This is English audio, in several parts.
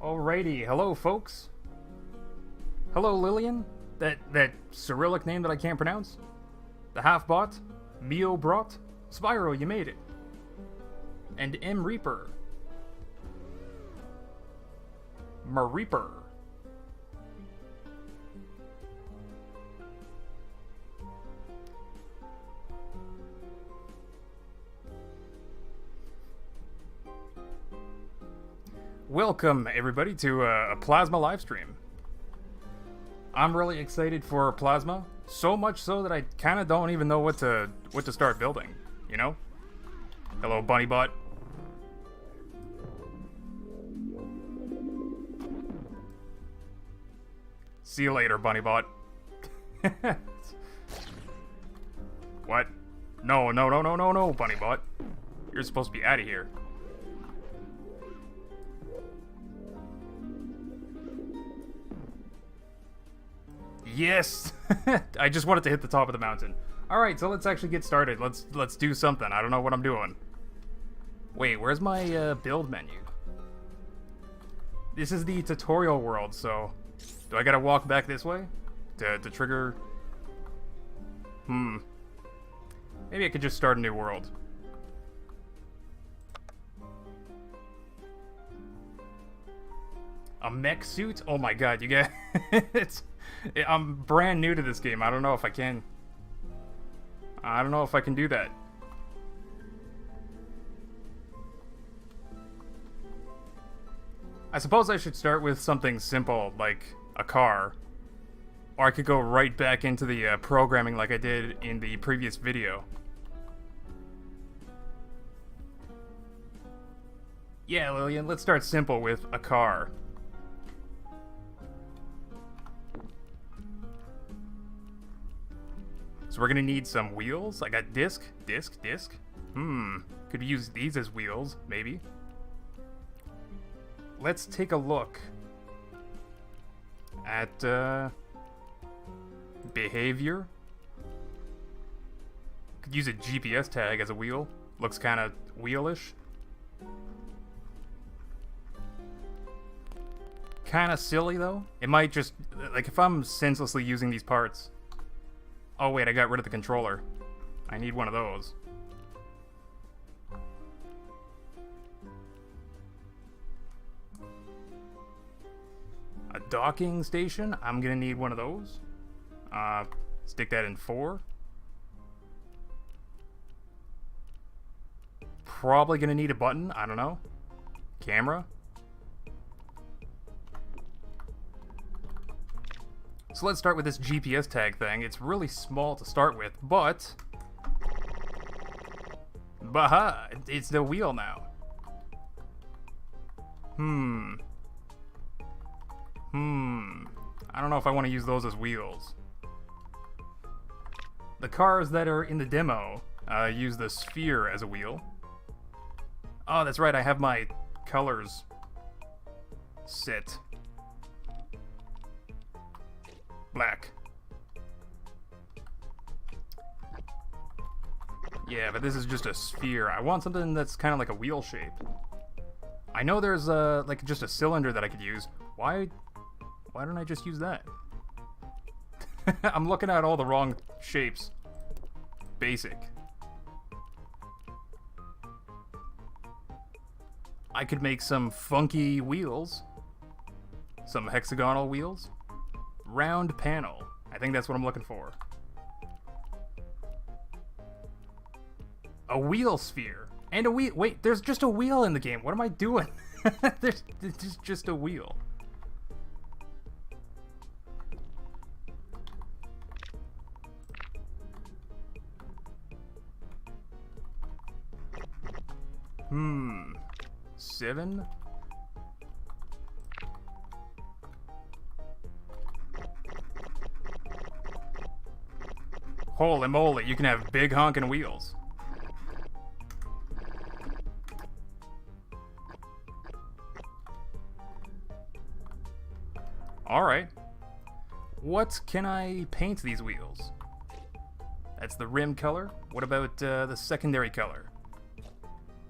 Alrighty, hello folks. Hello Lillian, that Cyrillic name that I can't pronounce. The Half-Bot, Mio Brot, Spyro, you made it. And M Reaper. Mareeper. Welcome everybody to a Plasma livestream. I'm really excited for Plasma, so much so that I kind of don't even know what to start building, you know? Hello, Bunnybot. See you later, Bunnybot. What? No, Bunnybot. You're supposed to be out of here. Yes! I just wanted to hit the top of the mountain. Alright, so let's actually get started. Let's do something. I don't know what I'm doing. Wait, where's my build menu? This is the tutorial world, so... Do I gotta walk back this way? To trigger... Maybe I could just start a new world. A mech suit? Oh my god, you get... I'm brand new to this game. I don't know if I can... I don't know if I can do that. I suppose I should start with something simple, like a car. Or I could go right back into the programming like I did in the previous video. Yeah, Lillian, let's start simple with a car. So we're gonna need some wheels. I got disc. Could use these as wheels, maybe. Let's take a look at behavior. Could use a GPS tag as a wheel. Looks kind of wheelish. Kind of silly though. It might just, like, if I'm senselessly using these parts. Oh wait, I got rid of the controller. I need one of those. A docking station? I'm gonna need one of those. Stick that in 4. Probably gonna need a button, I don't know. Camera. So let's start with this GPS tag thing. It's really small to start with, but... Baha! It's the wheel now. I don't know if I want to use those as wheels. The cars that are in the demo use the sphere as a wheel. Oh, that's right, I have my colors set. Black. Yeah, but this is just a sphere. I want something that's kind of like a wheel shape. I know there's like just a cylinder that I could use. Why don't I just use that? I'm looking at all the wrong shapes. Basic. I could make some funky wheels. Some hexagonal wheels. Round panel. I think that's what I'm looking for. A wheel sphere. And a wheel. Wait, there's just a wheel in the game. What am I doing? there's just a wheel. Seven? Holy moly, you can have big honkin' wheels. Alright. What can I paint these wheels? That's the rim color. What about the secondary color?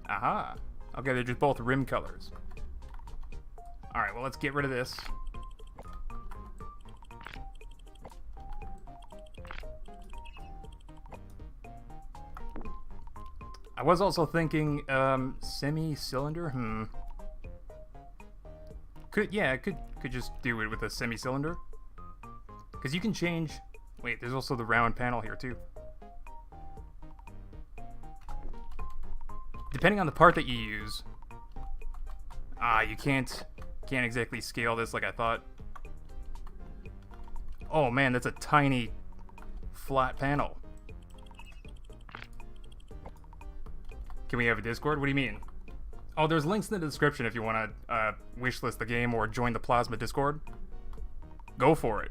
Aha. Okay, they're just both rim colors. Alright, well, let's get rid of this. I was also thinking, semi-cylinder? Could just do it with a semi-cylinder. Because you can change... Wait, there's also the round panel here, too. Depending on the part that you use... you can't exactly scale this like I thought. Oh man, that's a tiny flat panel. Can we have a Discord? What do you mean? Oh, there's links in the description if you want to wishlist the game or join the Plasma Discord. Go for it.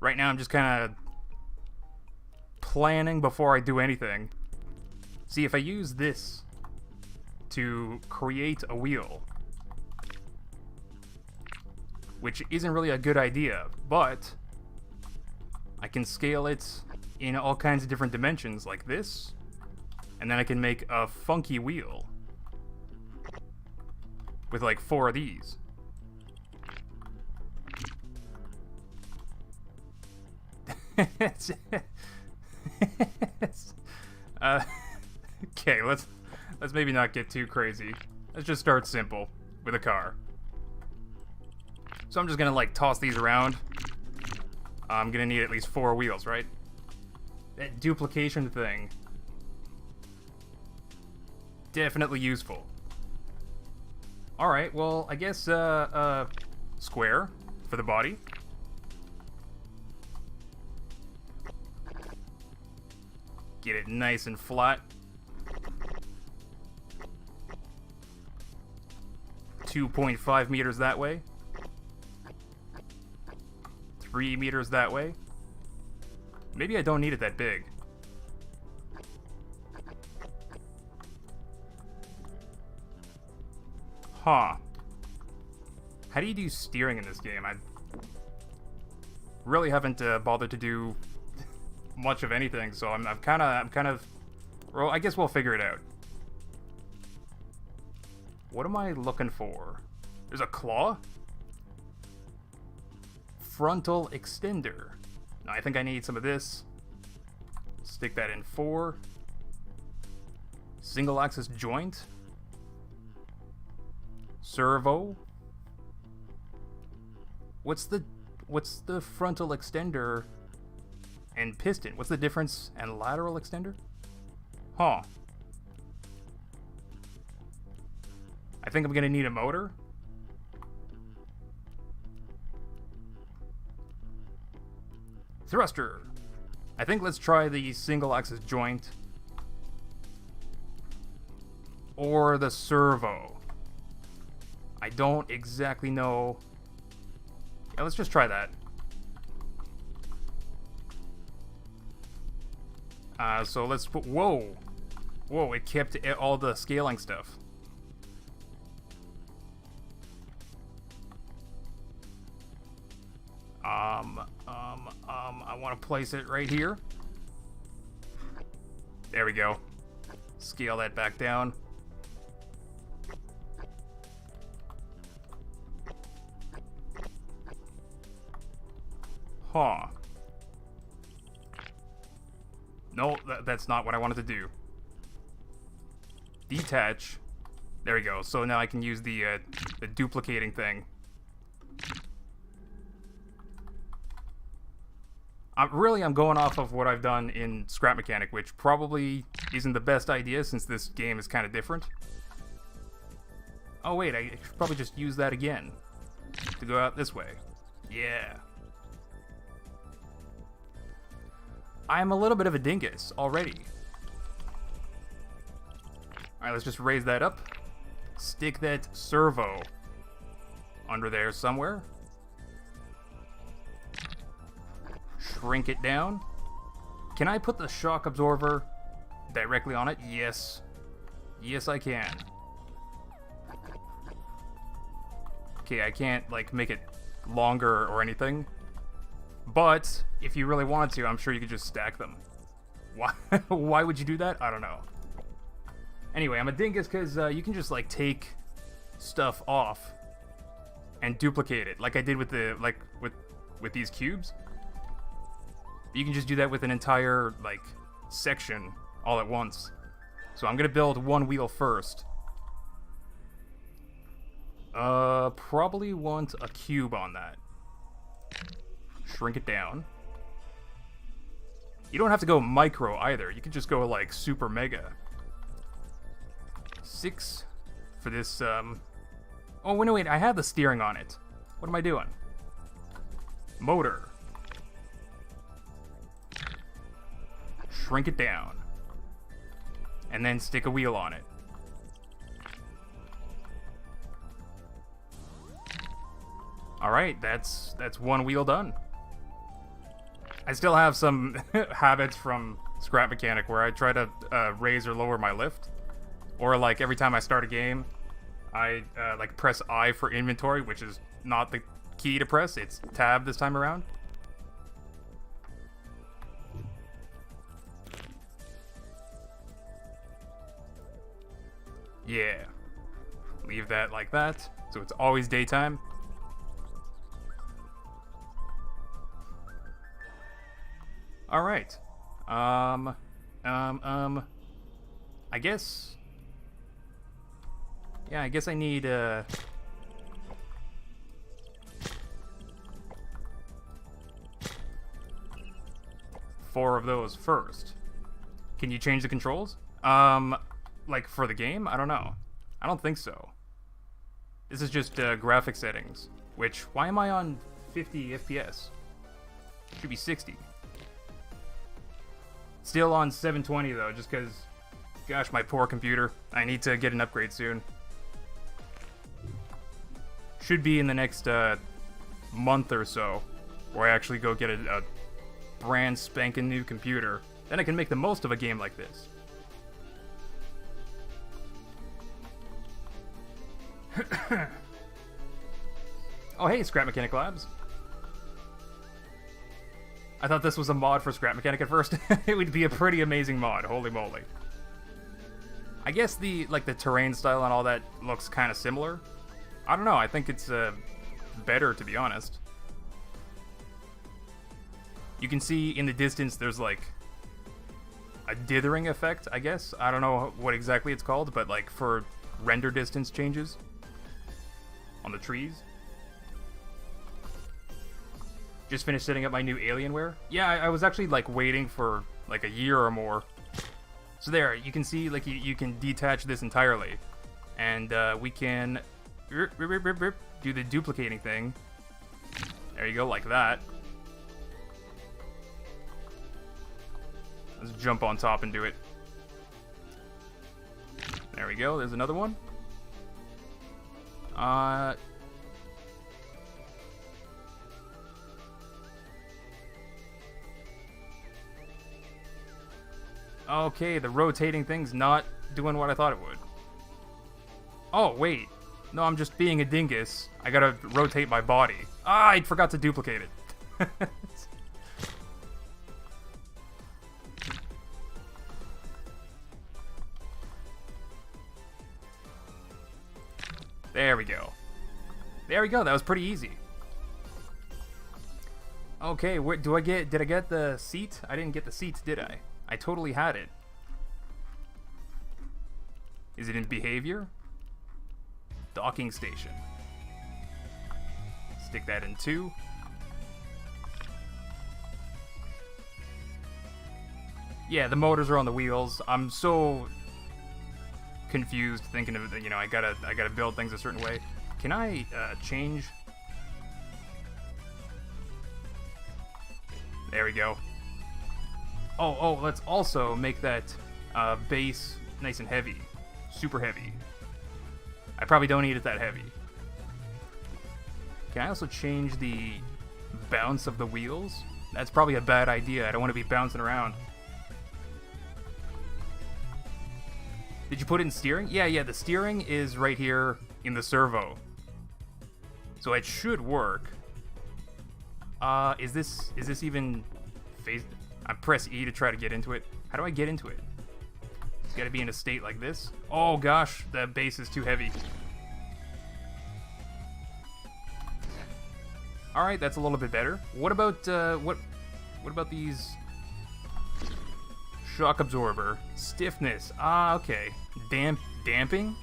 Right now I'm just kind of planning before I do anything. See, if I use this to create a wheel, which isn't really a good idea, but I can scale it in all kinds of different dimensions like this, and then I can make a funky wheel with like 4 of these. Okay, let's maybe not get too crazy. Let's just start simple with a car. So I'm just gonna like toss these around. I'm gonna need at least 4 wheels, right? That duplication thing, definitely useful. All right, well, I guess square for the body. Get it nice and flat. 2.5 meters that way. 3 meters that way. Maybe I don't need it that big. Huh. How do you do steering in this game? I really haven't bothered to do much of anything, so I'm kind of. Well, I guess we'll figure it out. What am I looking for? There's a claw? Frontal extender. Now, I think I need some of this. Stick that in 4. Single axis joint. Servo. What's the frontal extender and piston? What's the difference? And lateral extender? Huh. I think I'm gonna need a motor. Thruster. I think let's try the single axis joint. Or the servo. I don't exactly know. Yeah, let's just try that. So let's put, whoa, it kept all the scaling stuff. I want to place it right here. There we go. Scale that back down. Huh. No, that's not what I wanted to do. Detach. There we go. So now I can use the duplicating thing. I'm going off of what I've done in Scrap Mechanic, which probably isn't the best idea since this game is kind of different. Oh wait, I should probably just use that again to go out this way. Yeah. I'm a little bit of a dingus already. Alright, let's just raise that up. Stick that servo under there somewhere. Shrink it down. Can I put the shock absorber directly on it? Yes. Yes, I can. Okay, I can't, like, make it longer or anything. But, if you really wanted to, I'm sure you could just stack them. Why, why would you do that? I don't know. Anyway, I'm a dingus because you can just like take stuff off and duplicate it, like I did with the with these cubes. You can just do that with an entire like section all at once. So I'm gonna build one wheel first. Probably want a cube on that. Shrink it down. You don't have to go micro either. You can just go like super mega. 6 for this, Oh, wait, I have the steering on it. What am I doing? Motor. Shrink it down. And then stick a wheel on it. Alright, that's one wheel done. I still have some habits from Scrap Mechanic where I try to raise or lower my lift. Or like every time I start a game, I like press I for inventory, which is not the key to press, it's tab this time around. Yeah. Leave that like that, so it's always daytime. Alright. I guess... Yeah, I guess I need, 4 of those first. Can you change the controls? Like for the game? I don't know. I don't think so. This is just, graphic settings. Which, why am I on 50 FPS? Should be 60. Still on 720 though, just because, gosh, my poor computer. I need to get an upgrade soon. Should be in the next month or so, where I actually go get a brand spanking new computer. Then I can make the most of a game like this. Oh hey, Scrap Mechanic Labs. I thought this was a mod for Scrap Mechanic at first. It would be a pretty amazing mod, holy moly. I guess the terrain style and all that looks kind of similar. I don't know, I think it's better, to be honest. You can see in the distance there's like a dithering effect, I guess. I don't know what exactly it's called, but like for render distance changes on the trees. Just finished setting up my new Alienware. Yeah, I was actually like waiting for like a year or more. So there, you can see like you can detach this entirely. And we can do the duplicating thing. There you go, like that. Let's jump on top and do it. There we go, there's another one. Okay, the rotating thing's not doing what I thought it would. Oh, wait. No, I'm just being a dingus. I gotta rotate my body. Ah, I forgot to duplicate it. There we go. There we go, that was pretty easy. Okay, where did I get the seat? I didn't get the seat, did I? I totally had it. Is it in behavior? Docking station. Stick that in 2. Yeah, the motors are on the wheels. I'm so confused thinking of, you know, I gotta build things a certain way. Can I change? There we go. Oh, let's also make that base nice and heavy. Super heavy. I probably don't need it that heavy. Can I also change the bounce of the wheels? That's probably a bad idea. I don't want to be bouncing around. Did you put it in steering? Yeah, the steering is right here in the servo. So it should work. Is this even phase? I press E to try to get into it. How do I get into it? It's gotta be in a state like this. Oh gosh, the base is too heavy. Alright, that's a little bit better. What about, what about these? Shock absorber. Stiffness. Ah, okay. Damping?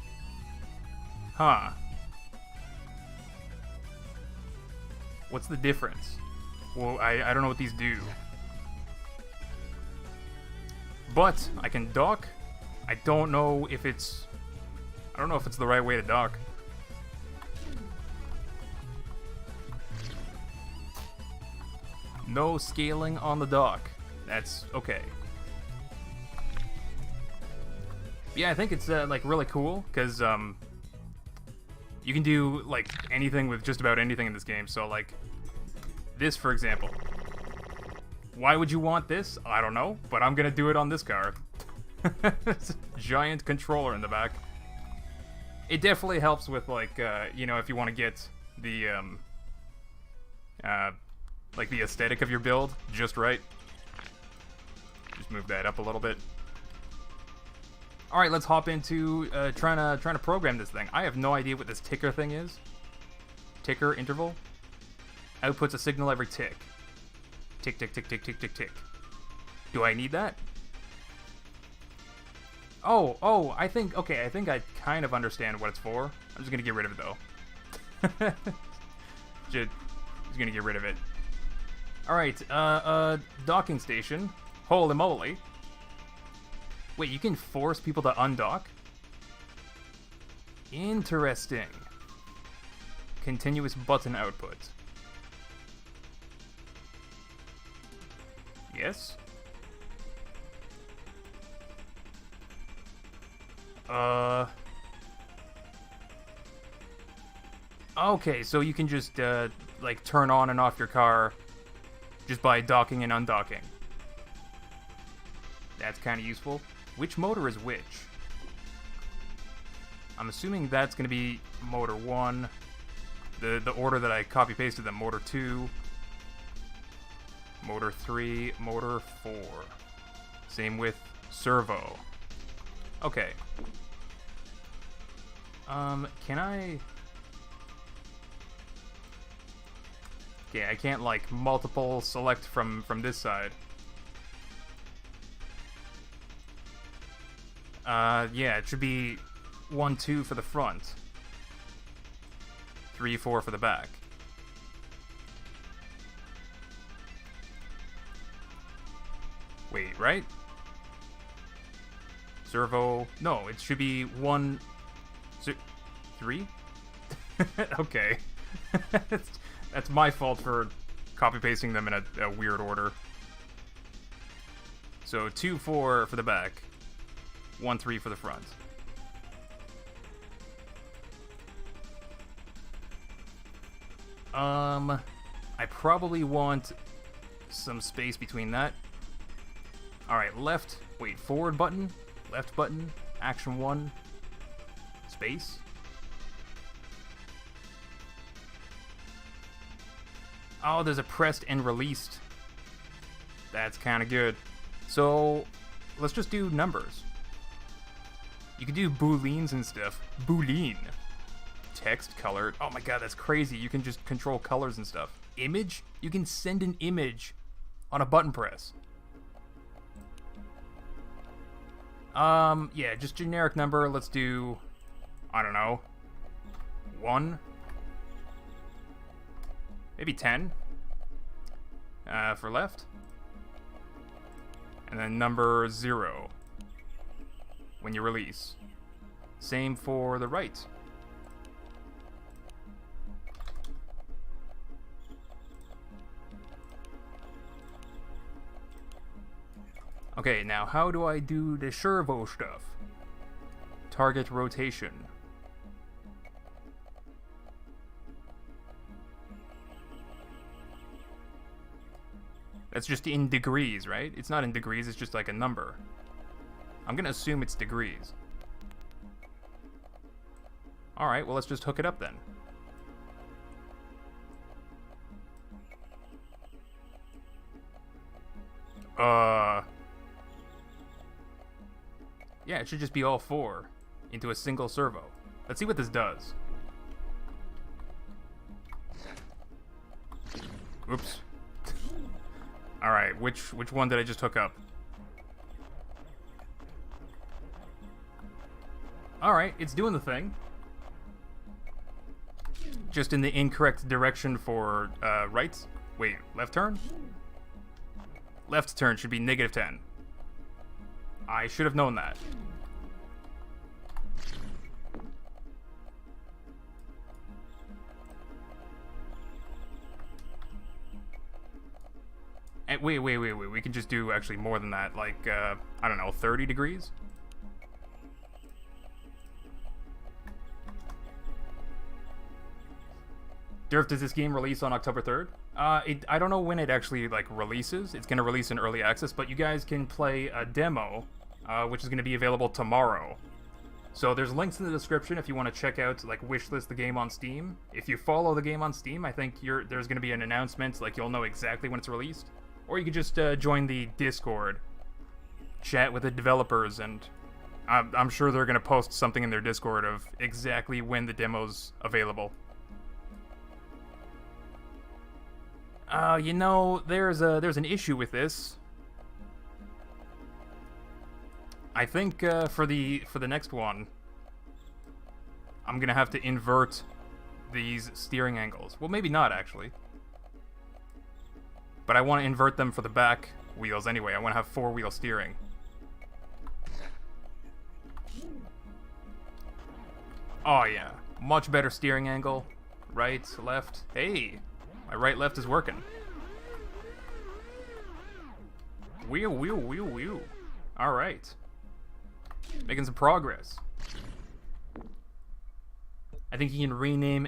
Huh. What's the difference? Well, I don't know what these do. But I can dock. I don't know if it's the right way to dock. No scaling on the dock. That's okay. Yeah, I think it's like really cool because you can do like anything with just about anything in this game. So like this, for example. Why would you want this? I don't know, but I'm gonna do it on this car. It's a giant controller in the back. It definitely helps with like you know, if you want to get the like the aesthetic of your build just right. Just move that up a little bit. All right, let's hop into trying to program this thing. I have no idea what this ticker thing is. Ticker interval outputs a signal every tick. Tick tick tick tick tick tick tick. Do I need that? Oh, I think I kind of understand what it's for. I'm just gonna get rid of it though. just gonna get rid of it. All right, docking station. Holy moly! Wait, you can force people to undock? Interesting. Continuous button output. Yes? Okay, so you can just, like, turn on and off your car just by docking and undocking. That's kind of useful. Which motor is which? I'm assuming that's going to be motor 1. The order that I copy-pasted them. Motor 2. Motor 3. Motor 4. Same with servo. Okay. Can I... Okay, I can't, like, multiple select from this side. Yeah, it should be 1, 2 for the front. 3, 4 for the back. Wait, right? Servo... No, it should be 1... 3? Okay. That's my fault for copy-pasting them in a weird order. So 2, 4 for the back. 1, 3 for the front. I probably want some space between that. Alright, left. Wait, forward button. Left button. Action 1. Space. Oh, there's a pressed and released. That's kind of good. So, let's just do numbers. You can do booleans and stuff. Boolean. Text, color. Oh my god, that's crazy. You can just control colors and stuff. Image? You can send an image on a button press. Yeah, just generic number. Let's do, I don't know, 1. Maybe 10. For left. And then number 0. When you release. Same for the right. Okay, now how do I do the servo stuff? Target rotation. That's just in degrees, right? It's not in degrees, it's just like a number. I'm gonna assume it's degrees. Alright, well let's just hook it up then. Yeah, it should just be all 4 into a single servo. Let's see what this does. Oops. Alright, which one did I just hook up? Alright, it's doing the thing. Just in the incorrect direction for right. Wait, left turn? Left turn should be -10. I should have known that. And wait. We can just do actually more than that. Like, I don't know, 30 degrees? Durf, does this game release on October 3rd? I don't know when it actually, like, releases. It's going to release in early access, but you guys can play a demo, which is going to be available tomorrow. So there's links in the description if you want to check out, like, wishlist the game on Steam. If you follow the game on Steam, I think there's going to be an announcement, like, you'll know exactly when it's released. Or you could just join the Discord, chat with the developers, and I'm sure they're going to post something in their Discord of exactly when the demo's available. You know, there's an issue with this. I think for the next one, I'm gonna have to invert these steering angles. Well, maybe not actually. But I want to invert them for the back wheels anyway. I want to have 4-wheel steering. Oh yeah, much better steering angle. Right, left. Hey, my right-left is working. Wheel. All right, making some progress. I think you can rename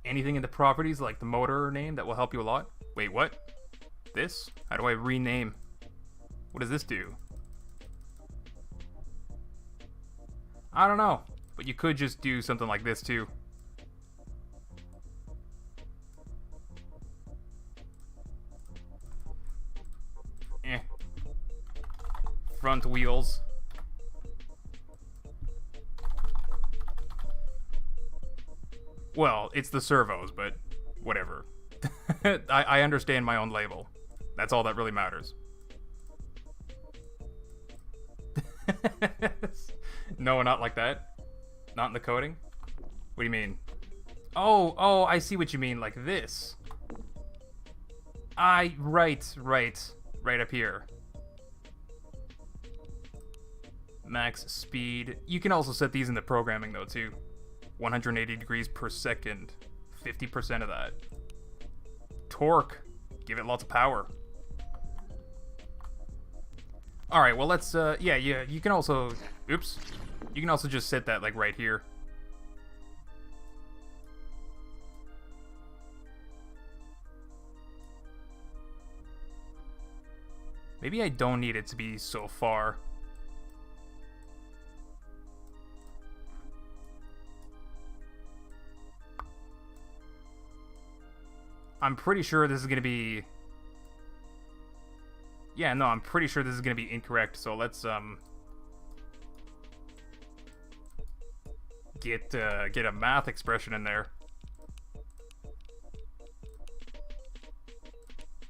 anything in the properties, like the motor name. That will help you a lot. Wait, what? This? How do I rename? What does this do? I don't know, but you could just do something like this too. Front wheels. Well, it's the servos, but whatever. I understand my own label. That's all that really matters. No, not like that. Not in the coding. What do you mean? Oh, I see what you mean. Like this. Right up here. Max speed. You can also set these in the programming though too. 180 degrees per second. 50% of that. Torque. Give it lots of power. Alright, well let's, yeah, you can also, oops. You can also just set that like right here. Maybe I don't need it to be so far. I'm pretty sure this is going to be... Yeah, no, I'm pretty sure this is going to be incorrect, so let's, get a math expression in there.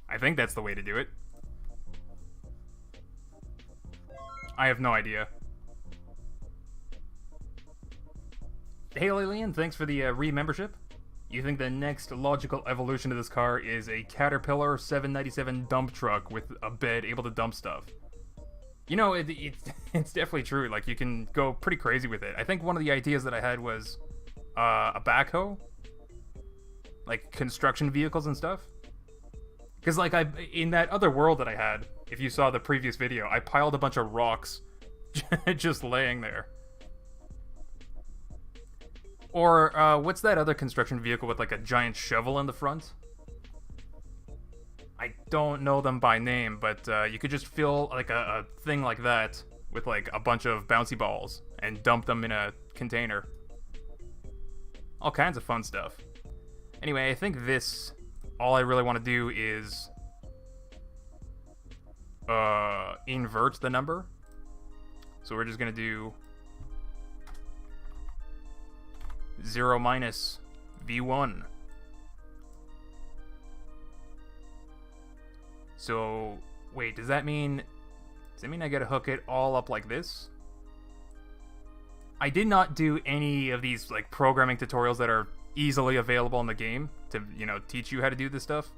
I think that's the way to do it. I have no idea. Hey, Lillian, thanks for the re-membership. You think the next logical evolution of this car is a Caterpillar 797 dump truck with a bed able to dump stuff? You know, it's definitely true. Like, you can go pretty crazy with it. I think one of the ideas that I had was a backhoe. Like, construction vehicles and stuff. Because, like, in that other world that I had, if you saw the previous video, I piled a bunch of rocks just laying there. Or, what's that other construction vehicle with, like, a giant shovel in the front? I don't know them by name, but you could just fill, like, a thing like that with, like, a bunch of bouncy balls and dump them in a container. All kinds of fun stuff. Anyway, I think this... all I really want to do is... invert the number. So we're just gonna do 0 minus v1. So wait, does that mean I gotta hook it all up like this? I did not do any of these like programming tutorials that are easily available in the game to, you know, teach you how to do this stuff.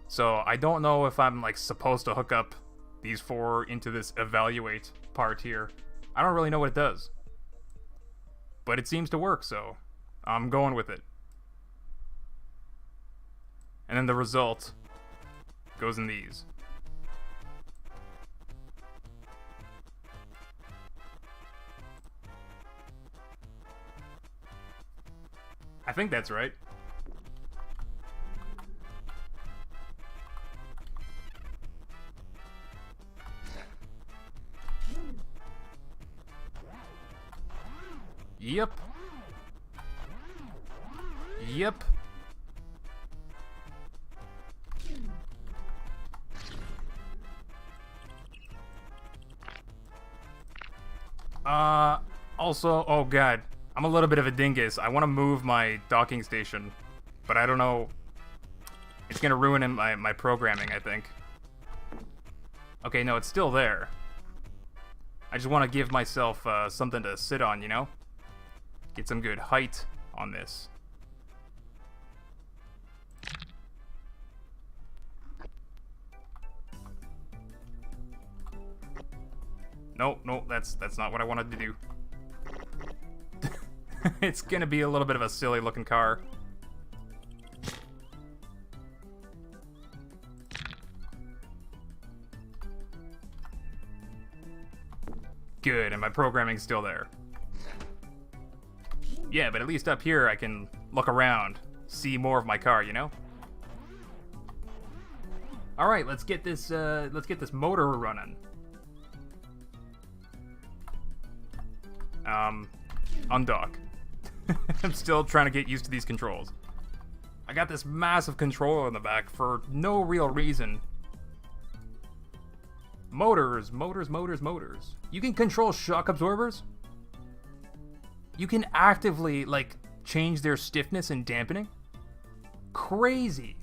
So I don't know if I'm like supposed to hook up these 4 into this evaluate part here. I don't really know what it does. But it seems to work, so I'm going with it. And then the result goes in these. I think that's right. Yep. Yep. Also, oh god, I'm a little bit of a dingus. I want to move my docking station, but I don't know. It's gonna ruin my programming, I think. Okay, no, it's still there. I just want to give myself something to sit on, you know? Get some good height on this. No, that's not what I wanted to do. It's gonna be a little bit of a silly looking car. Good, and my programming's still there. Yeah, but at least up here I can look around, see more of my car, you know? All right, let's get this motor running. Undock. I'm still trying to get used to these controls. I got this massive controller in the back for no real reason. Motors. You can control shock absorbers. You can actively, like, change their stiffness and dampening. Crazy.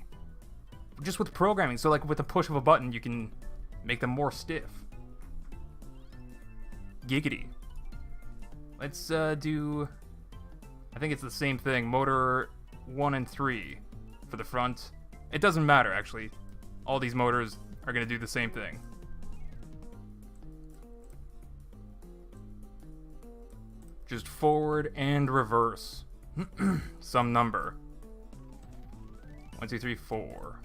Just with programming. So, like, with the push of a button, you can make them more stiff. Giggity. Let's do... I think it's the same thing. Motor 1 and 3 for the front. It doesn't matter, actually. All these motors are going to do the same thing. Just forward and reverse. Some number. 1, 2, 3, 4.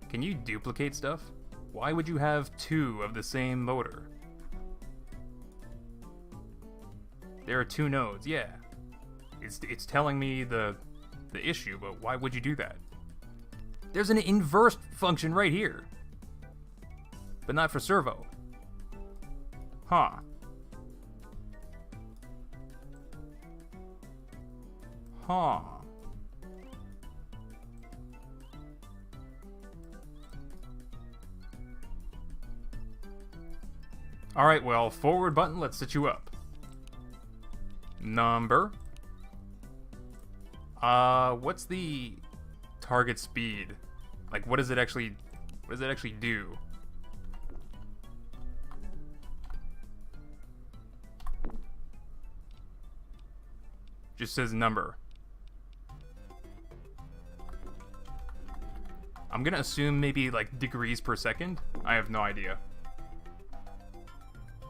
Can you duplicate stuff? Why would you have 2 of the same motor? There are 2 nodes, yeah. It's telling me the issue, but why would you do that? There's an inverse function right here. But not for servo. Huh. Huh. Alright, well, forward button, let's set you up. Number. What's the target speed? Like, what does it actually do? Just says number. I'm gonna assume maybe like degrees per second. I have no idea.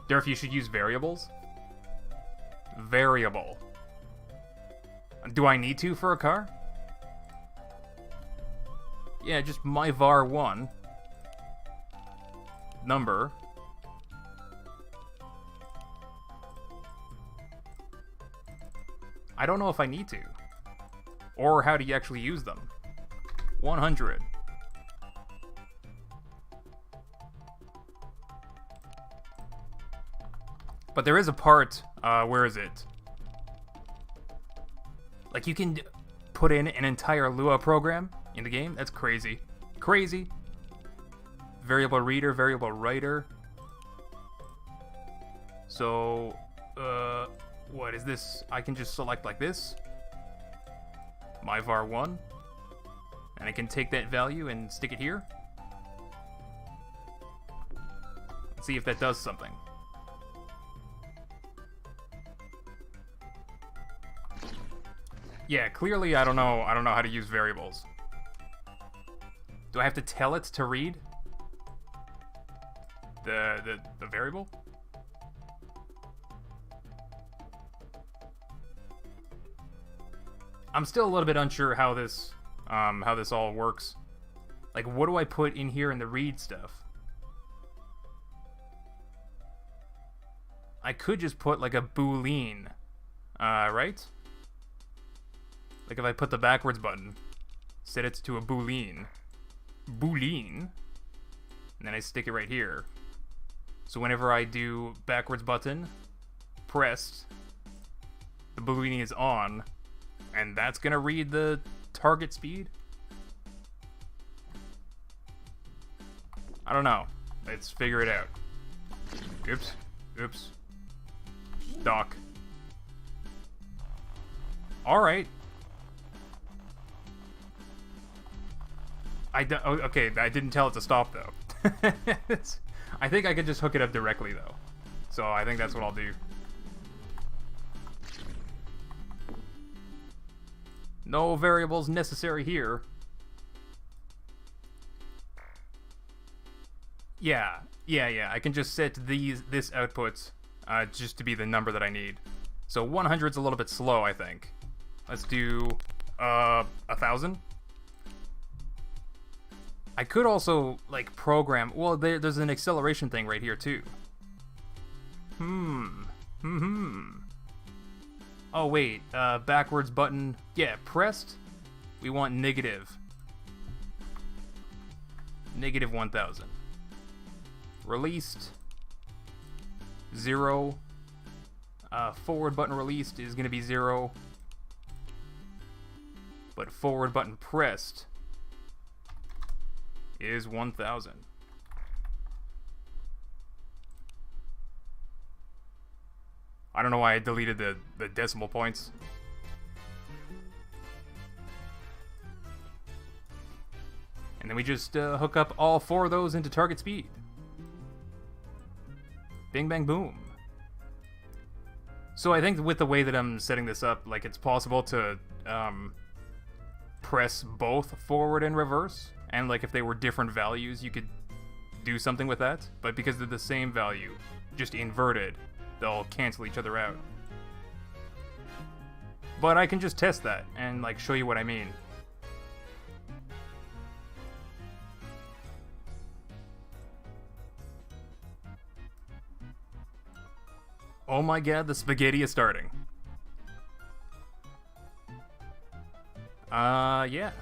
Durf, you should use variables. Variable. Do I need to for a car? Yeah, just my var1 number. I don't know if I need to. Or how do you actually use them? 100. But there is a part, where is it? Like, you can put in an entire Lua program in the game? That's crazy. Crazy. Variable reader, variable writer. So, what is this? I can just select like this. My var1. And I can take that value and stick it here. Let's see if that does something. Yeah, clearly I don't know how to use variables. Do I have to tell it to read the variable? I'm still a little bit unsure how this all works. Like, what do I put in here in the read stuff? I could just put like a boolean, right? Like if I put the backwards button, set it to a boolean, and then I stick it right here. So whenever I do backwards button, pressed, the boolean is on, and that's gonna read the target speed? I don't know. Let's figure it out. Oops. Doc. Alright. Okay, I didn't tell it to stop, though. I think I could just hook it up directly, though. So I think that's what I'll do. No variables necessary here. Yeah. I can just set this output just to be the number that I need. So 100's a little bit slow, I think. Let's do 1,000. I could also like program. Well, there's an acceleration thing right here too. Oh wait, backwards button. Yeah, pressed. We want negative 1,000. Released 0. Forward button released is gonna be 0. But forward button pressed is 1,000. I don't know why I deleted the decimal points. And then we just hook up all 4 of those into target speed. Bing, bang, boom. So I think with the way that I'm setting this up, like it's possible to press both forward and reverse. And like if they were different values, you could do something with that. But because they're the same value, just inverted, they'll cancel each other out. But I can just test that and like show you what I mean. Oh my god, the spaghetti is starting. Yeah.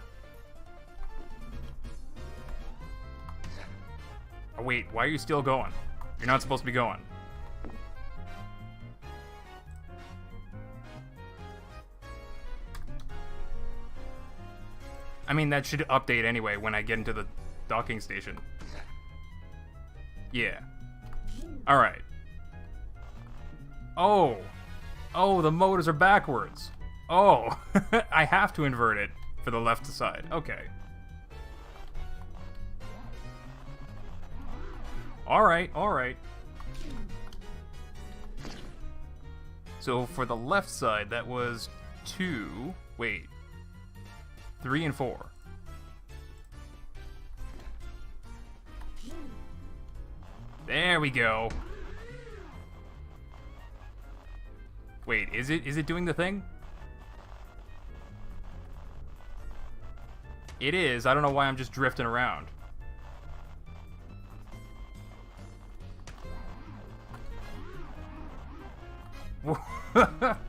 Oh, wait, why are you still going? You're not supposed to be going. I mean, that should update anyway when I get into the docking station. Yeah. Alright. Oh, the motors are backwards. Oh, I have to invert it for the left side. Okay. Alright. So for the left side, that was 2. Wait. 3 and 4. There we go. Wait, is it doing the thing? It is. I don't know why I'm just drifting around.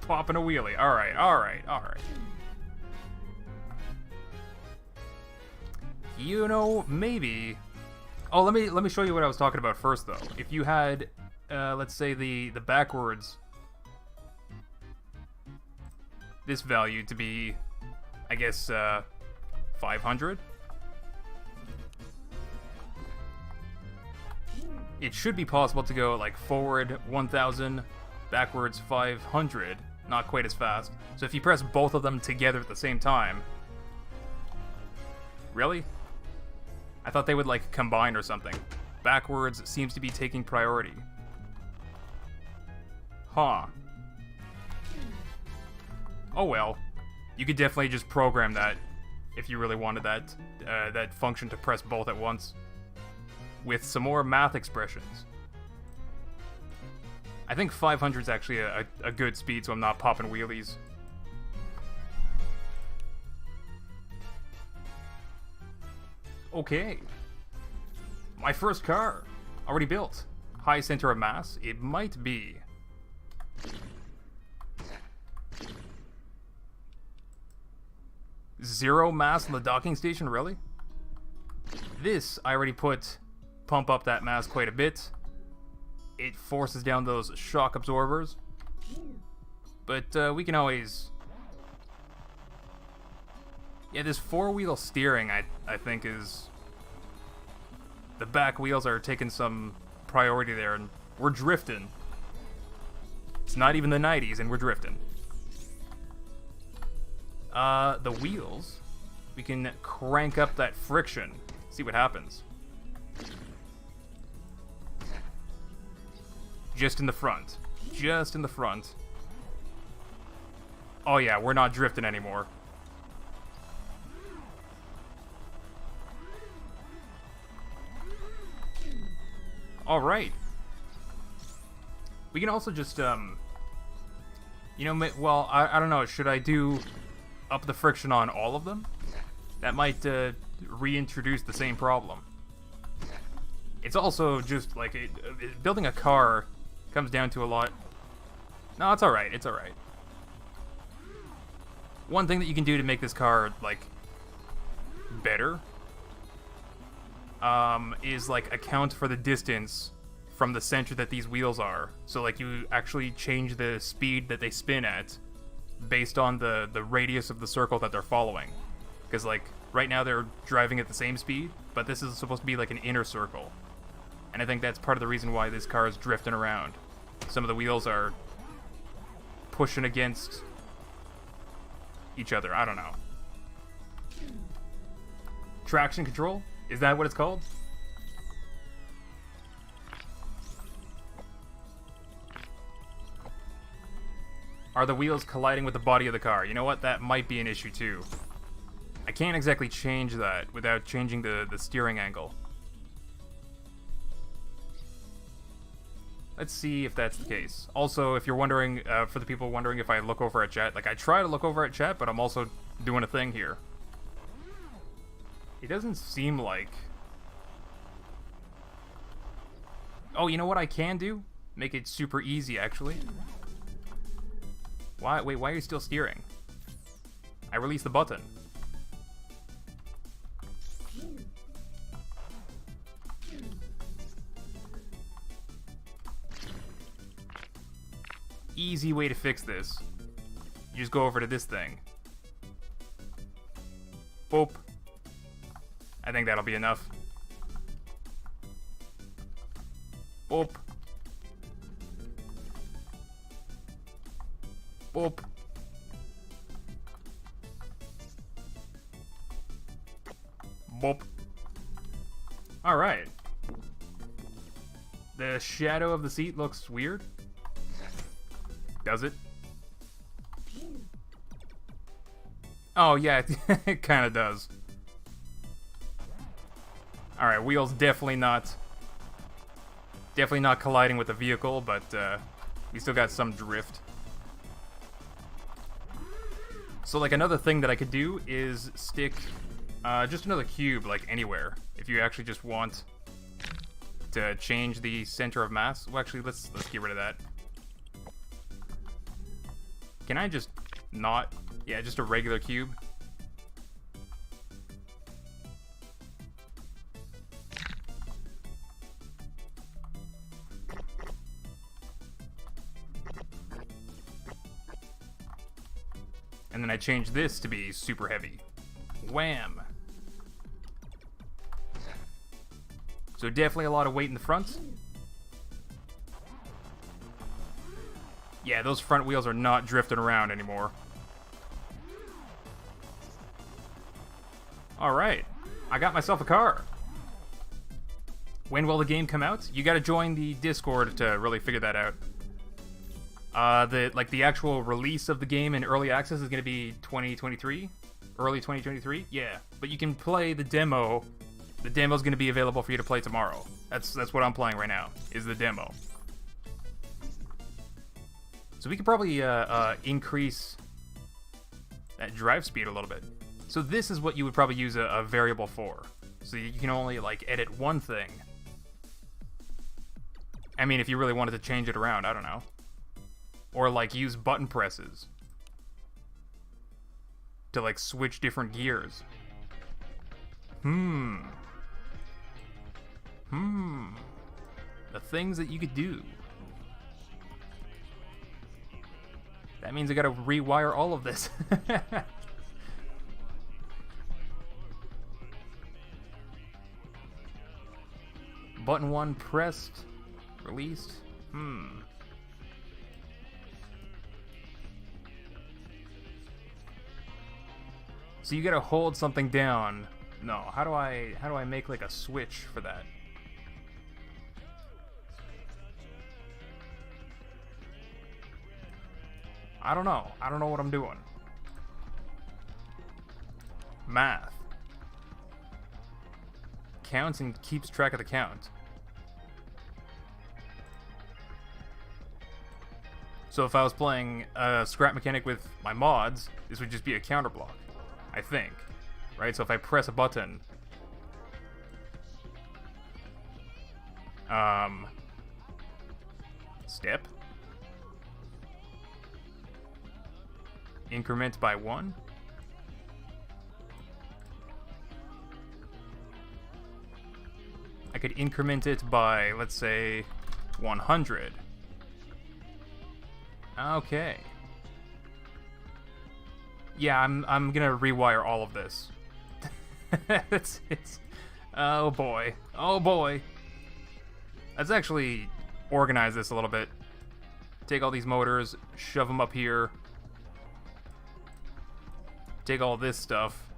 Popping a wheelie. Alright. You know, maybe... Oh, let me show you what I was talking about first, though. If you had, let's say the backwards... this value to be, I guess, 500. it should be possible to go like forward 1000, backwards 500, not quite as fast. So if you press both of them together at the same time... Really? I thought they would like combine or something. Backwards seems to be taking priority. Huh. Oh well. You could definitely just program that if you really wanted that that function to press both at once. With some more math expressions. I think 500 is actually a good speed, so I'm not popping wheelies. Okay. My first car. Already built. High center of mass. It might be. Zero mass on the docking station, really? This, I already pump up that mass quite a bit. It forces down those shock absorbers. But we can always... Yeah, this four-wheel steering, I think, is... The back wheels are taking some priority there, and we're drifting. It's not even the 90s, and we're drifting. The wheels, we can crank up that friction. See what happens. Just in the front. Just in the front. Oh yeah, we're not drifting anymore. Alright. We can also just, you know, well, I don't know, should I do up the friction on all of them? That might reintroduce the same problem. It's also just like building a car comes down to a lot. No, it's alright, it's alright. One thing that you can do to make this car like better is like account for the distance from the center that these wheels are. So like you actually change the speed that they spin at based on the radius of the circle that they're following. Because like right now they're driving at the same speed, but this is supposed to be like an inner circle. And I think that's part of the reason why this car is drifting around. Some of the wheels are pushing against each other. I don't know. Traction control? Is that what it's called? Are the wheels colliding with the body of the car? You know what? That might be an issue too. I can't exactly change that without changing the steering angle. Let's see if that's the case. Also, if you're wondering, for the people wondering if I look over at chat, like I try to look over at chat, but I'm also doing a thing here. It doesn't seem like... Oh, you know what I can do? Make it super easy, actually. Why? Wait, why are you still steering? I released the button. Easy way to fix this. You just go over to this thing. Boop. I think that'll be enough. Boop. Boop. Boop. Alright. The shadow of the seat looks weird. Does it? Oh yeah, it kind of does. Alright, wheels definitely not colliding with the vehicle, but we still got some drift. So like another thing that I could do is stick just another cube like anywhere. If you actually just want to change the center of mass. Well, actually, let's get rid of that. Can I just not... Yeah, just a regular cube. And then I change this to be super heavy. Wham! So definitely a lot of weight in the front. Yeah, those front wheels are not drifting around anymore. Alright, I got myself a car. When will the game come out? You gotta join the Discord to really figure that out. The actual release of the game in early access is gonna be 2023? Early 2023? Yeah, but you can play the demo. The demo's gonna be available for you to play tomorrow. That's what I'm playing right now, is the demo. So we could probably increase that drive speed a little bit. So this is what you would probably use a variable for. So you can only, like, edit one thing. I mean, if you really wanted to change it around, I don't know. Or, like, use button presses to, like, switch different gears. The things that you could do. That means I gotta rewire all of this. Button 1 pressed, released. So you gotta hold something down. No, how do I make like a switch for that? I don't know. I don't know what I'm doing. Math. Counts and keeps track of the count. So if I was playing Scrap Mechanic with my mods, this would just be a counter block, I think. Right? So if I press a button, step, increment by 1. I could increment it by, let's say, 100. Okay. Yeah, I'm gonna rewire all of this. it's oh boy. Oh boy. Let's actually organize this a little bit. Take all these motors, shove them up here. Take all this stuff,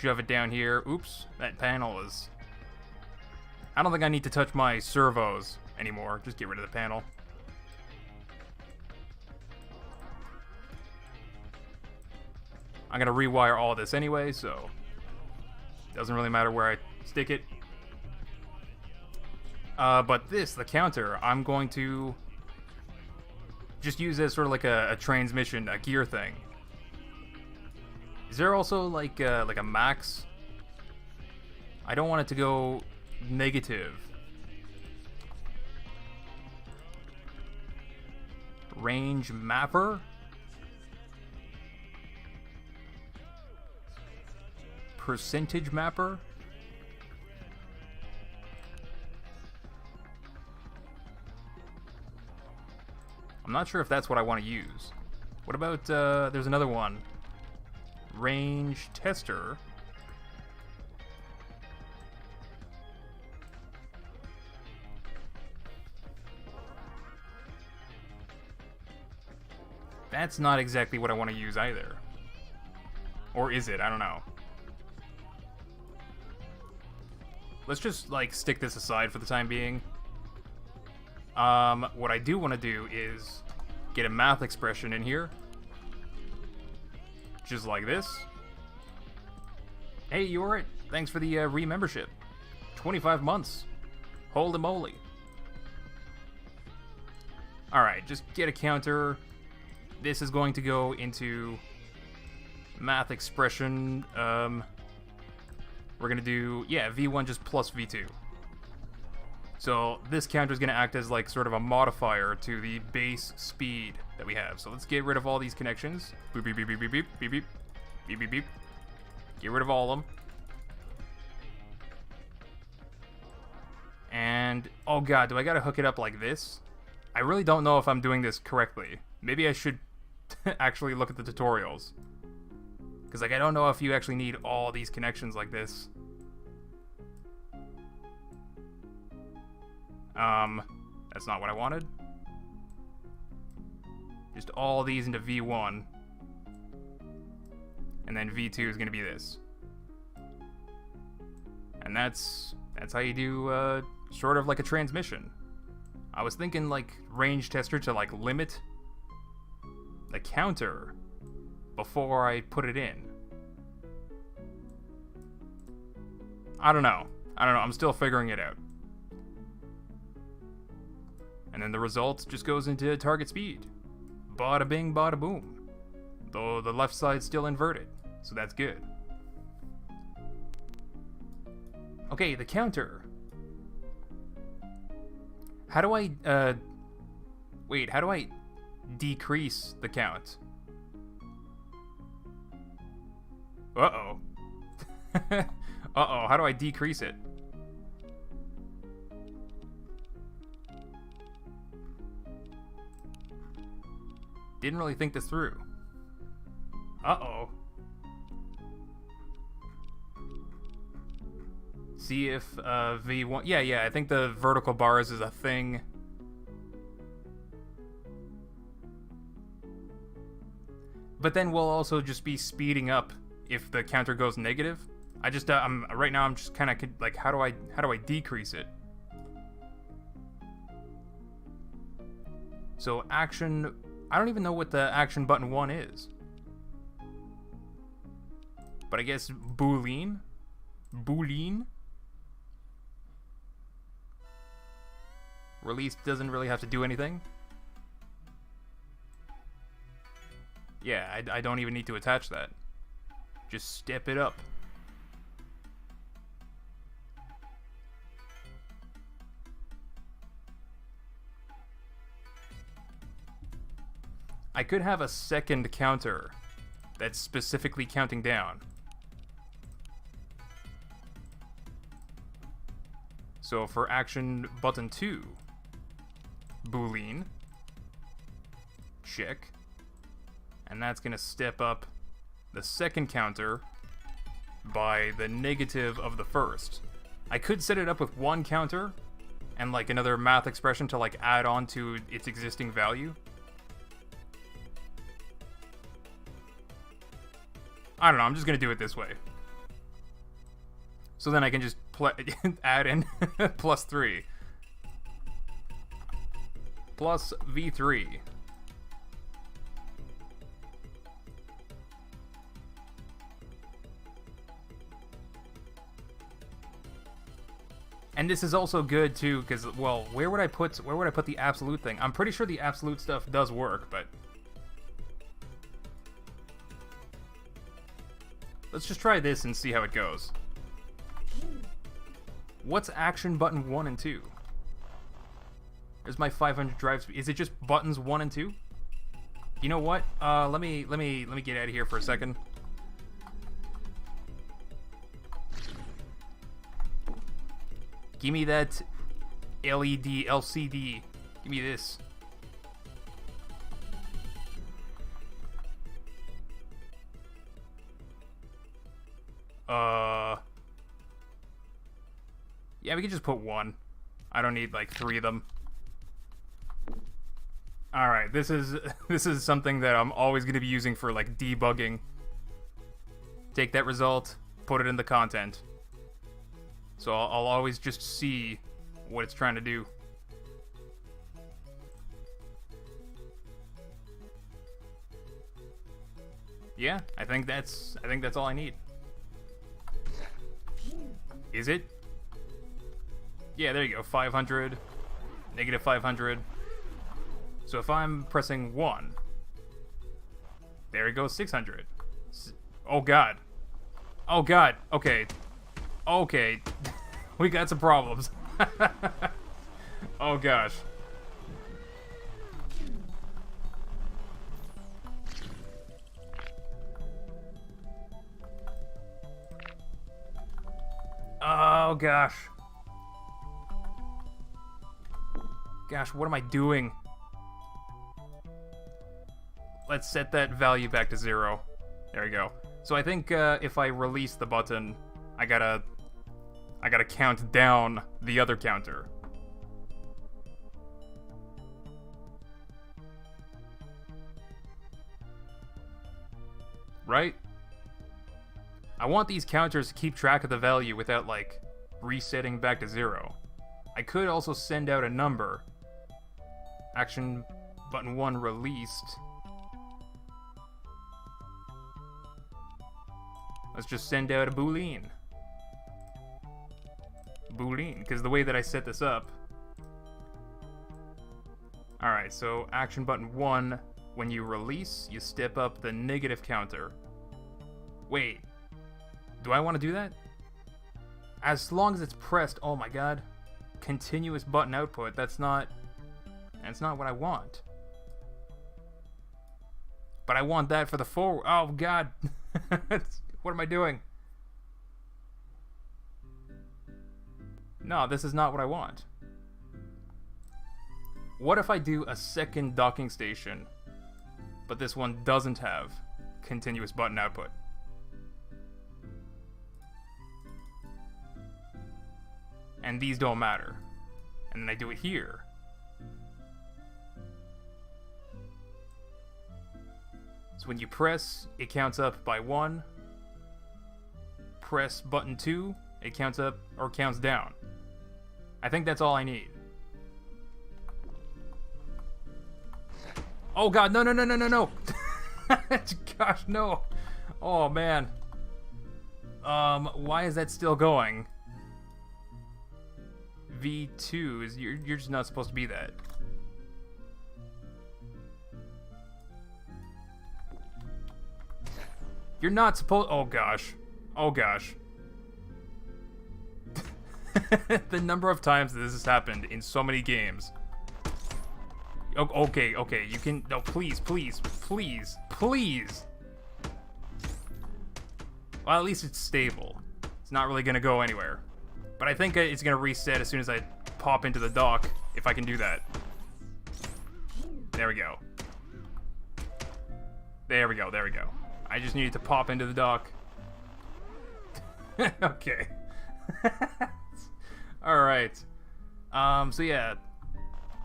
shove it down here. Oops, that panel is... I don't think I need to touch my servos anymore. Just get rid of the panel. I'm gonna rewire all of this anyway, so it doesn't really matter where I stick it. But this, the counter, I'm going to just use as sort of like a transmission, a gear thing. Is there also like a max? I don't want it to go negative. Range mapper? Percentage mapper? I'm not sure if that's what I want to use. What about, there's another one. Range tester. That's not exactly what I want to use either. Or is it? I don't know. Let's just, like, stick this aside for the time being. What I do want to do is get a math expression in here. Just like this. Hey, you alright? Thanks for the re-membership. 25 months. Holy moly. Alright, just get a counter. This is going to go into math expression. We're going to do, yeah, V1 just plus V2. So this counter is going to act as like sort of a modifier to the base speed that we have. So let's get rid of all these connections. Boop, beep, beep, beep, beep, beep, beep, beep, beep, beep, beep. Get rid of all of them. And, oh god, do I got to hook it up like this? I really don't know if I'm doing this correctly. Maybe I should actually look at the tutorials. Because, like, I don't know if you actually need all these connections like this. That's not what I wanted. just all these into V1. And then V2 is going to be this. And that's how you do sort of like a transmission. I was thinking like range tester to like limit the counter before I put it in. I don't know. I'm still figuring it out. And then the result just goes into target speed. Bada bing, bada boom. Though the left side's still inverted, so that's good. Okay, the counter. How do I, wait, how do I decrease the count? Uh-oh. Uh-oh, how do I decrease it? Didn't really think this through. Uh-oh. See if V1... Yeah, I think the vertical bars is a thing. But then we'll also just be speeding up if the counter goes negative. I just, right now I'm just kind of like, how do I decrease it? So action... I don't even know what the action button 1 is. But I guess Boolean? Boolean? Release doesn't really have to do anything. Yeah, I don't even need to attach that. Just step it up. I could have a second counter that's specifically counting down. So for action button 2, Boolean, check, and that's going to step up the second counter by the negative of the first. I could set it up with one counter and like another math expression to like add on to its existing value. I don't know, I'm just going to do it this way. So then I can just add in plus 3. Plus V3. And this is also good too, because, well, where would I put the absolute thing? I'm pretty sure the absolute stuff does work, but let's just try this and see how it goes. What's action button 1 and 2? There's my 500 drive speed. Is it just buttons 1 and 2? You know what? Let me get out of here for a second. Give me that LED LCD. Give me this. Yeah, we can just put 1. I don't need like 3 of them. Alright, this is something that I'm always going to be using for like debugging. Take that result, put it in the content. So I'll always just see what it's trying to do. Yeah, I think that's all I need. Is it? Yeah, there you go. 500, negative 500. So if I'm pressing 1, there it goes, 600. Oh god. Oh god. Okay. Okay. We got some problems. Oh gosh. Oh gosh. Gosh, what am I doing? Let's set that value back to 0. There we go. So I think if I release the button, I gotta count down the other counter. right? I want these counters to keep track of the value without, like, resetting back to 0. I could also send out a number. Action button 1 released. Let's just send out a boolean. Boolean, because the way that I set this up. Alright, so action button 1, when you release, you step up the negative counter. Wait, do I want to do that? As long as it's pressed, oh my god. Continuous button output, that's not what I want. But I want that for the forward. Oh god. What am I doing? No, this is not what I want. What if I do a second docking station, but this one doesn't have continuous button output? And these don't matter. And then I do it here. So when you press, it counts up by 1. Press button 2, it counts up or counts down. I think that's all I need. Oh god, no, no, no, no, no, no. Gosh, no. Oh man. Why is that still going? V2 is you're just not supposed to be that. You're not supposed. Oh gosh. Oh gosh. The number of times that this has happened in so many games. Okay, okay, you can. No, please, please, please, please. Well, at least it's stable. It's not really gonna go anywhere. But I think it's gonna reset as soon as I pop into the dock, if I can do that. There we go. There we go, there we go. I just needed to pop into the dock. Okay. Alright. So yeah.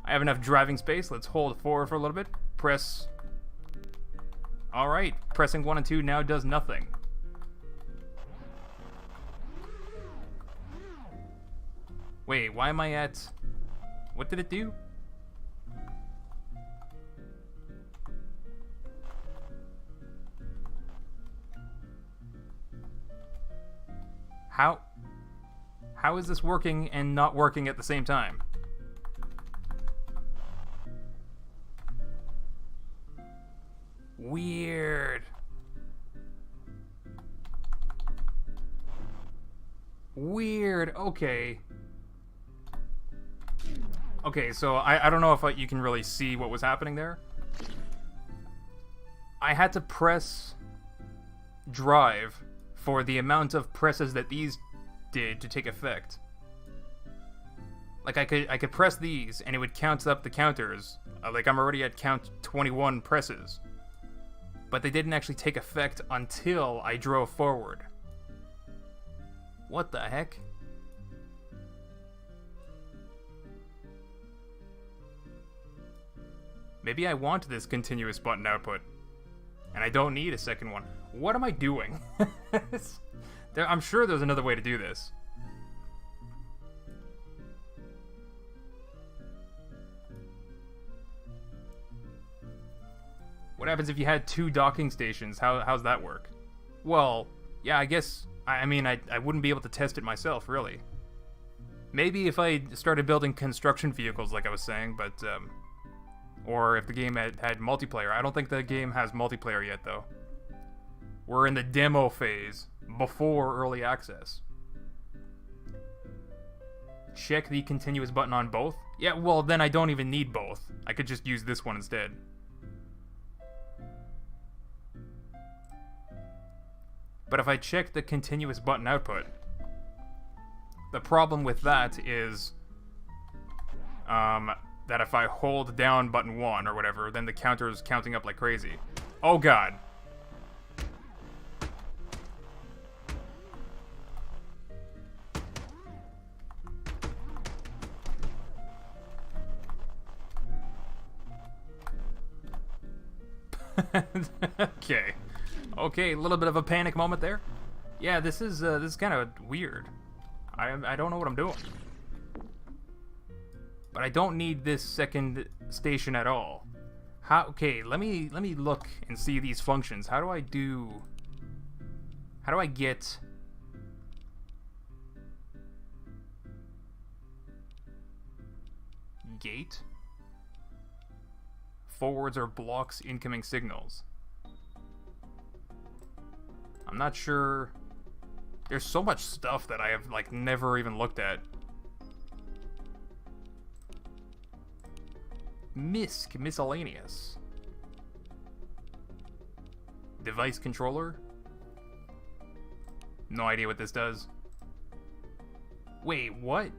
I have enough driving space. Let's hold 4 for a little bit. Press. Alright. Pressing 1 and 2 now does nothing. Wait, why am I at... What did it do? How is this working and not working at the same time? Weird. Weird. Okay. Okay, so I don't know if you can really see what was happening there. I had to press drive for the amount of presses that these did to take effect. Like I could press these and it would count up the counters. Like I'm already at count 21 presses. But they didn't actually take effect until I drove forward. What the heck? Maybe I want this continuous button output. And I don't need a second one. What am I doing? I'm sure there's another way to do this. What happens if you had 2 docking stations? How's that work? Well, yeah, I guess... I mean, I wouldn't be able to test it myself, really. Maybe if I started building construction vehicles, like I was saying, but... or if the game had multiplayer. I don't think the game has multiplayer yet, though. We're in the demo phase, before early access. Check the continuous button on both? Yeah, well, then I don't even need both. I could just use this one instead. But if I check the continuous button output, the problem with that is that if I hold down button 1 or whatever, then the counter is counting up like crazy. Oh god. Okay. Okay, a little bit of a panic moment there. Yeah, this is kind of weird. I don't know what I'm doing. But I don't need this second station at all. Okay, let me look and see these functions. How do I get gate? Forwards or blocks incoming signals. I'm not sure. There's so much stuff that I have like never even looked at. Miscellaneous. Device controller. No idea what this does. Wait, what?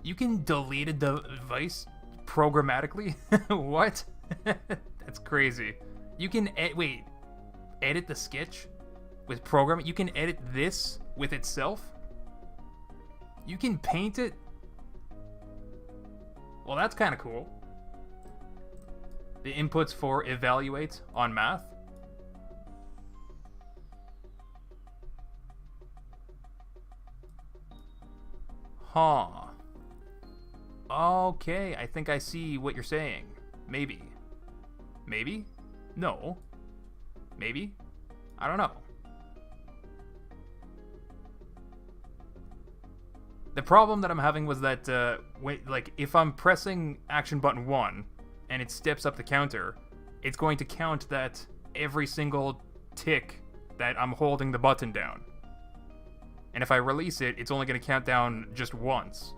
You can delete a device programmatically? What? That's crazy. You can edit the sketch with programming. You can edit this with itself. You can paint it. Well, that's kind of cool. The inputs for evaluate on math. Huh. Okay, I think I see what you're saying. Maybe. Maybe? No. Maybe? I don't know. The problem that I'm having was that, like, if I'm pressing action button 1 and it steps up the counter, it's going to count that every single tick that I'm holding the button down. And if I release it, it's only going to count down just once.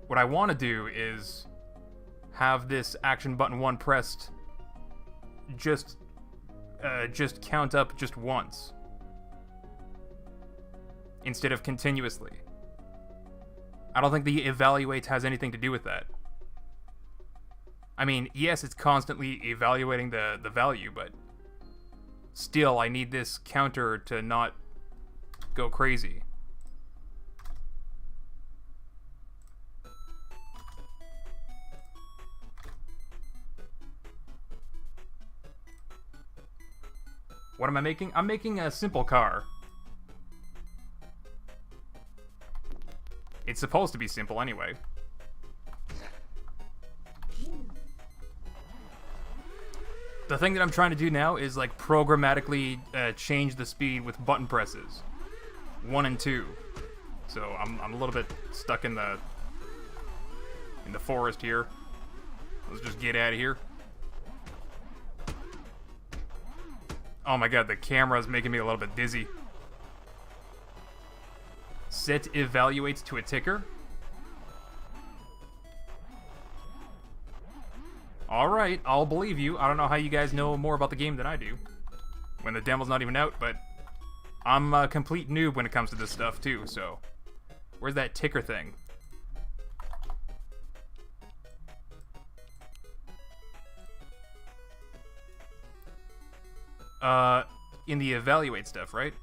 What I want to do is have this action button 1 pressed just count up just once, instead of continuously. I don't think the evaluate has anything to do with that. I mean, yes, it's constantly evaluating the value, but still, I need this counter to not go crazy. What am I making? I'm making a simple car. It's supposed to be simple anyway. The thing that I'm trying to do now is like programmatically change the speed with button presses. 1 and 2. So I'm a little bit stuck in the forest here. Let's just get out of here. Oh my god, the camera's making me a little bit dizzy. Set evaluates to a ticker. Alright, I'll believe you. I don't know how you guys know more about the game than I do, when the demo's not even out, but I'm a complete noob when it comes to this stuff too, so... Where's that ticker thing? In the evaluate stuff, right?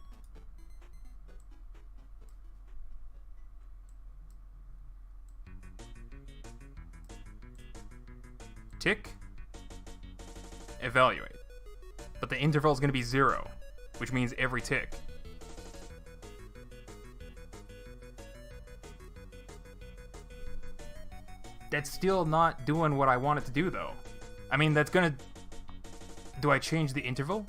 Tick. Evaluate. But the interval is going to be 0, which means every tick. That's still not doing what I want it to do, though. I mean, that's gonna... Do I change the interval?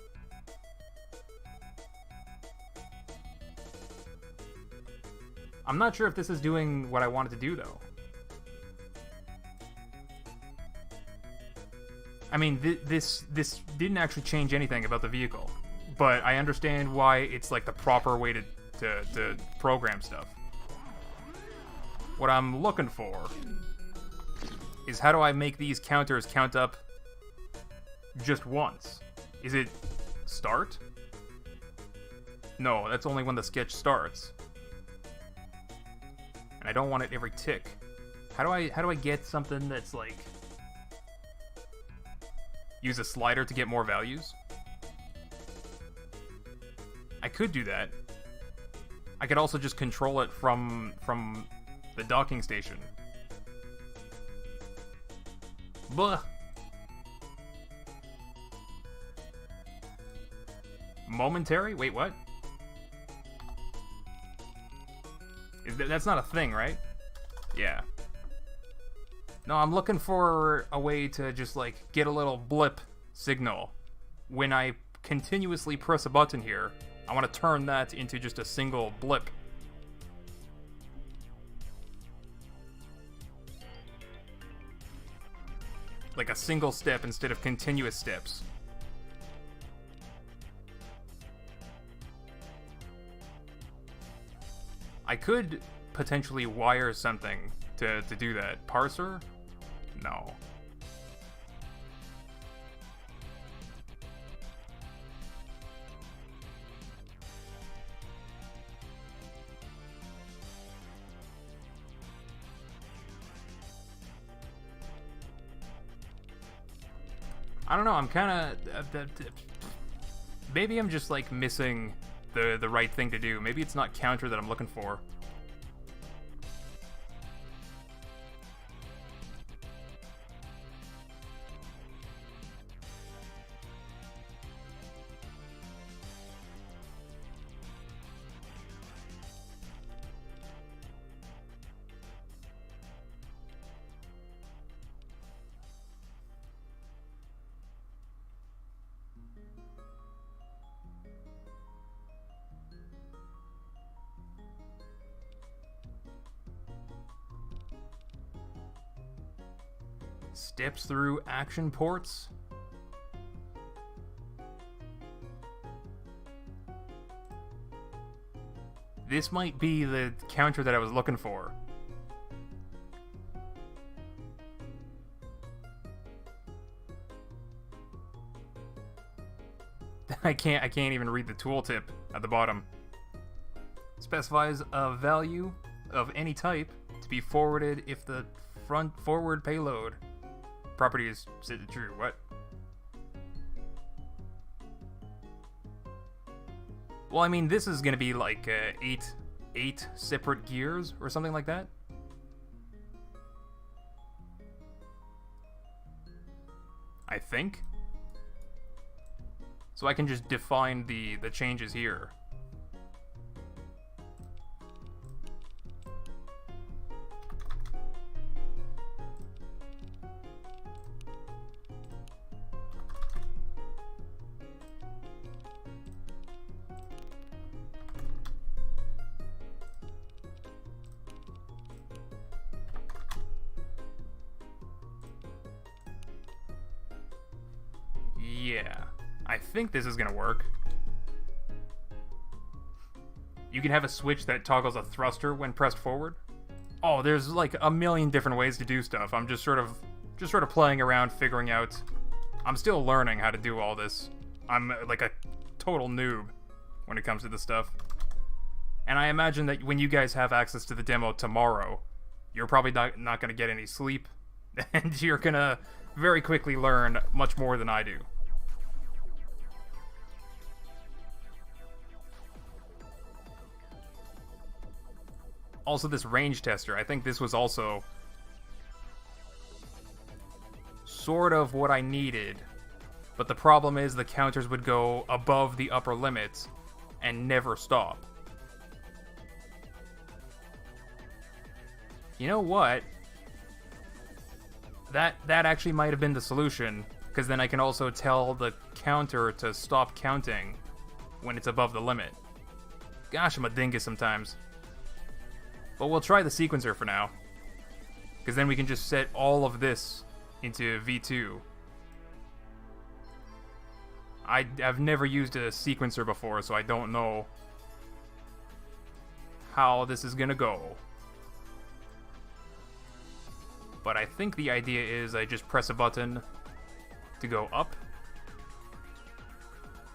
I'm not sure if this is doing what I want it to do, though. I mean, this didn't actually change anything about the vehicle, but I understand why it's like the proper way to program stuff. What I'm looking for is how do I make these counters count up just once? Is it start? No, that's only when the sketch starts. And I don't want it every tick. How do I get something that's like... Use a slider to get more values? I could do that. I could also just control it from the docking station. Blah. Momentary? Wait, what? That's not a thing, right? Yeah. No, I'm looking for a way to just, like, get a little blip signal. When I continuously press a button here, I want to turn that into just a single blip. Like a single step instead of continuous steps. I could potentially wire something to do that. Parser? No. I don't know, I'm kind of... maybe I'm just, like, missing the right thing to do. Maybe it's not counter that I'm looking for. Steps through action ports? This might be the counter that I was looking for. I can't even read the tooltip at the bottom. Specifies a value of any type to be forwarded if the forward payload property is set to true. What? Well, I mean, this is gonna be like eight separate gears or something like that. I think. So I can just define the changes here. Yeah, I think this is gonna work. You can have a switch that toggles a thruster when pressed forward. Oh, there's like a million different ways to do stuff. I'm just sort of playing around, figuring out. I'm still learning how to do all this. I'm like a total noob when it comes to this stuff. And I imagine that when you guys have access to the demo tomorrow, you're probably not gonna get any sleep, and you're gonna very quickly learn much more than I do. Also, this range tester, I think this was also sort of what I needed, but the problem is the counters would go above the upper limits and never stop. You know what? That actually might have been the solution, because then I can also tell the counter to stop counting when it's above the limit. Gosh, I'm a dingus sometimes. But we'll try the sequencer for now, because then we can just set all of this into V2. I've never used a sequencer before, so I don't know how this is gonna go. But I think the idea is I just press a button to go up.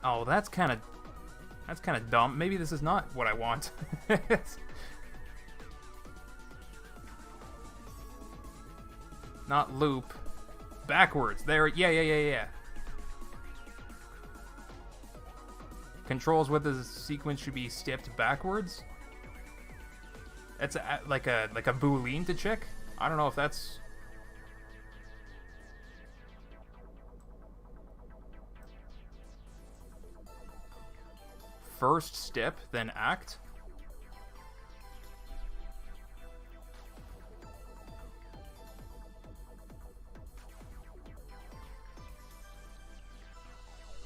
Oh, that's kind of dumb. Maybe this is not what I want. Not loop. Backwards. There. Yeah. Controls whether the sequence should be stepped backwards. That's like a boolean to check. I don't know if that's... first step, then act?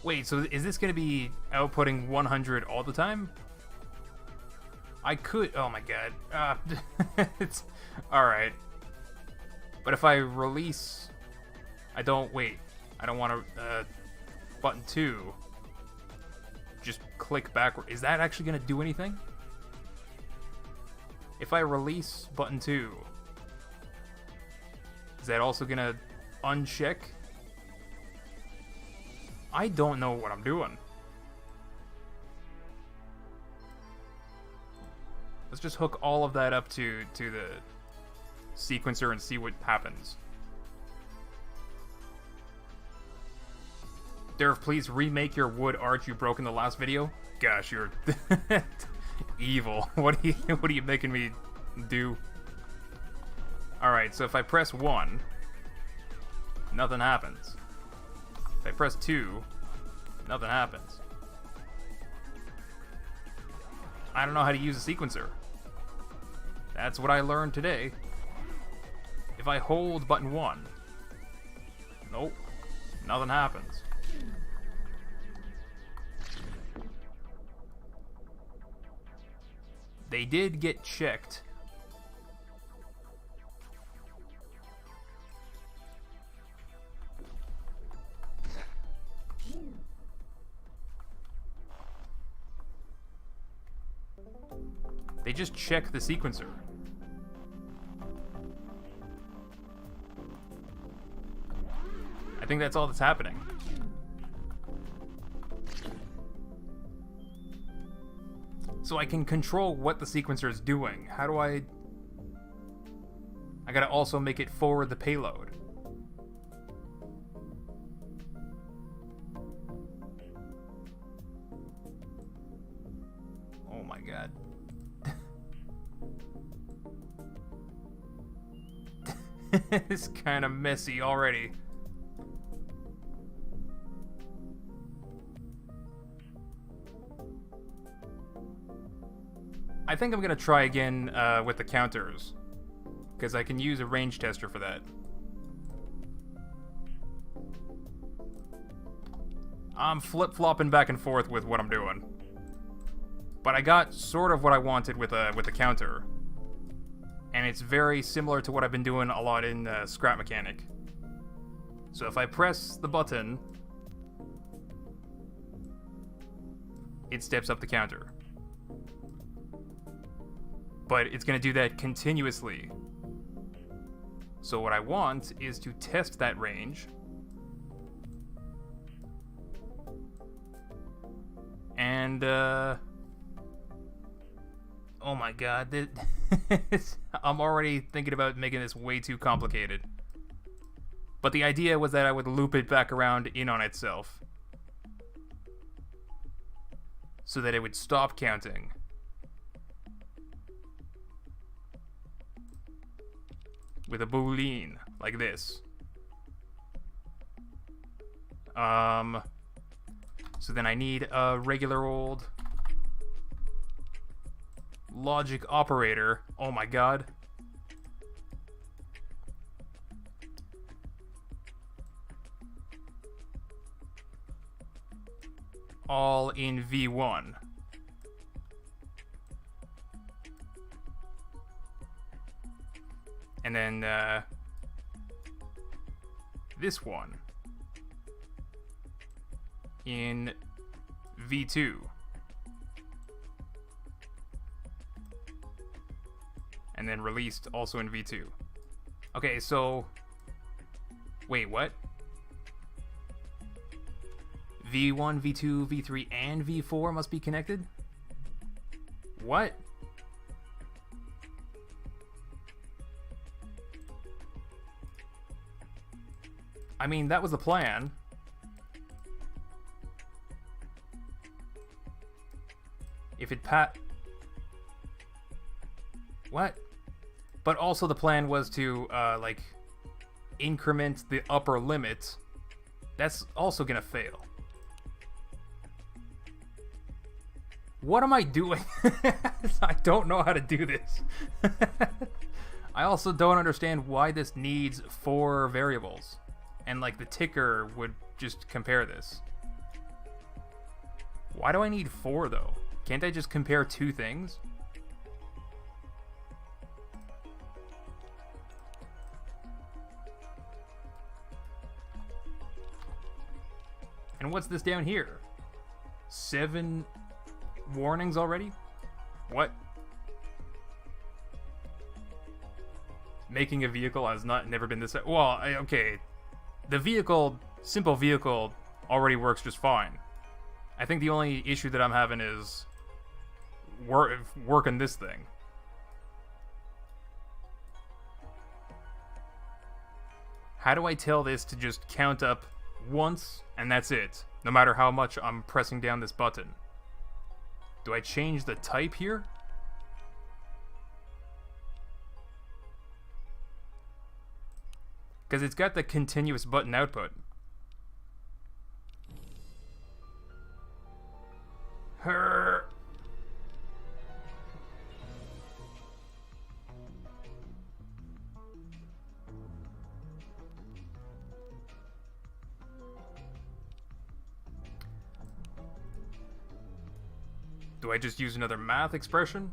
Wait, so is this going to be outputting 100 all the time? I could... Oh my god. It's... Alright. But if I release... I don't... Wait. I don't want to... button 2. Just click backward. Is that actually going to do anything? If I release button 2... Is that also going to uncheck? I don't know what I'm doing. Let's just hook all of that up to the sequencer and see what happens. Durf, please remake your wood arch you broke in the last video. Gosh, you're evil. What are you making me do? Alright, so if I press 1, nothing happens. If I press 2, nothing happens. I don't know how to use a sequencer. That's what I learned today. If I hold button 1, nope, nothing happens. They did get checked. They just check the sequencer. I think that's all that's happening. So I can control what the sequencer is doing. How do I gotta also make it forward the payload. Oh my god. It's kind of messy already. I think I'm gonna try again with the counters, because I can use a range tester for that. I'm flip-flopping back and forth with what I'm doing, but I got sort of what I wanted with the counter. And it's very similar to what I've been doing a lot in Scrap Mechanic. So if I press the button, it steps up the counter. But it's going to do that continuously. So what I want is to test that range. And, oh my god, I'm already thinking about making this way too complicated. But the idea was that I would loop it back around in on itself, so that it would stop counting. With a boolean, like this. So then I need a regular old logic operator. Oh my god. All in V1. And then this one in V2. And then released also in V2. Okay, so... Wait, what? V1, V2, V3, and V4 must be connected? What? I mean, that was the plan. If it What? But also the plan was to, like, increment the upper limit. That's also gonna fail. What am I doing? I don't know how to do this. I also don't understand why this needs 4 variables. And like the ticker would just compare this. Why do I need 4 though? Can't I just compare 2 things? And what's this down here? 7 warnings already? What? Making a vehicle has never been this. Well, okay. The vehicle, simple vehicle, already works just fine. I think the only issue that I'm having is working this thing. How do I tell this to just count up once and that's it, no matter how much I'm pressing down this button? Do I change the type here? Because it's got the continuous button output. Her. Do I just use another math expression?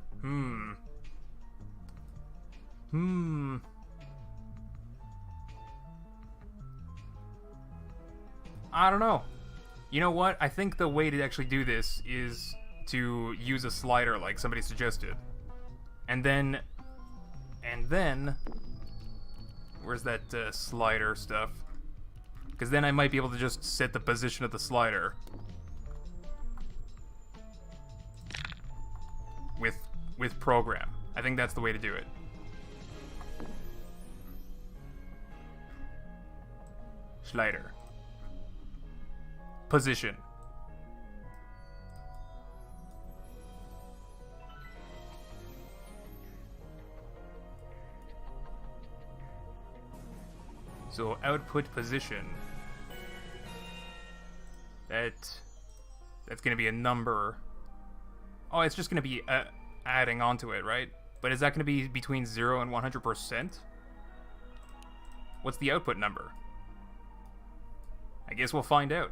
I don't know. You know what? I think the way to actually do this is to use a slider like somebody suggested. And then... Where's that slider stuff? Because then I might be able to just set the position of the slider. With program. I think that's the way to do it. Slider. Position. So output position. That's going to be a number. Oh, it's just going to be adding onto it, right? But is that going to be between 0 and 100%? What's the output number? I guess we'll find out.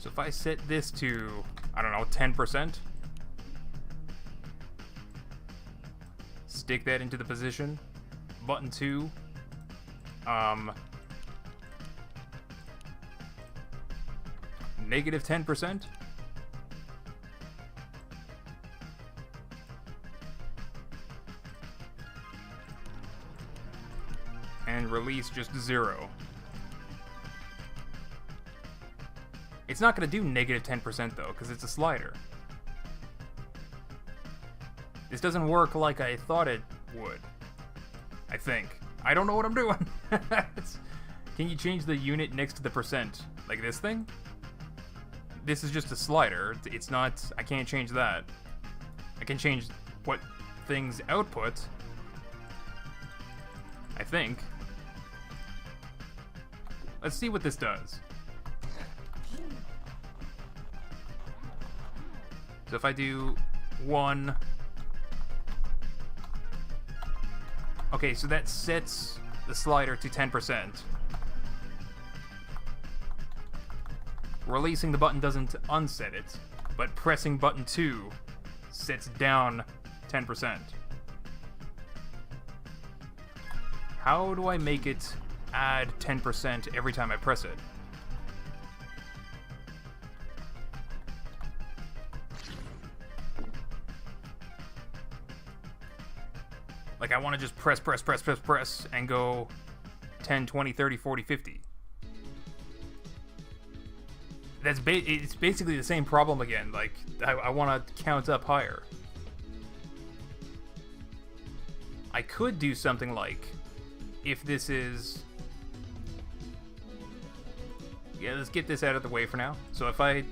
So if I set this to, I don't know, 10%, stick that into the position, button 2, negative 10%, and release just 0. It's not going to do negative 10% though, because it's a slider. This doesn't work like I thought it would. I think. I don't know what I'm doing. Can you change the unit next to the percent? Like this thing? This is just a slider. It's not... I can't change that. I can change what things output. I think. Let's see what this does. So if I do 1... Okay, so that sets the slider to 10%. Releasing the button doesn't unset it, but pressing button 2 sets down 10%. How do I make it add 10% every time I press it? Like, I want to just press, and go 10, 20, 30, 40, 50. It's basically the same problem again. Like, I want to count up higher. I could do something like if this is... Yeah, let's get this out of the way for now. So if I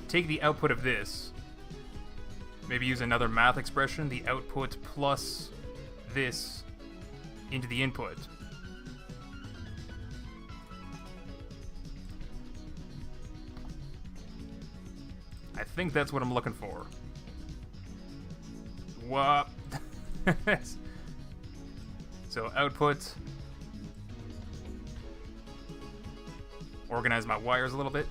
take the output of this, maybe use another math expression, the output plus this into the input. I think that's what I'm looking for. What? So output. Organize my wires a little bit.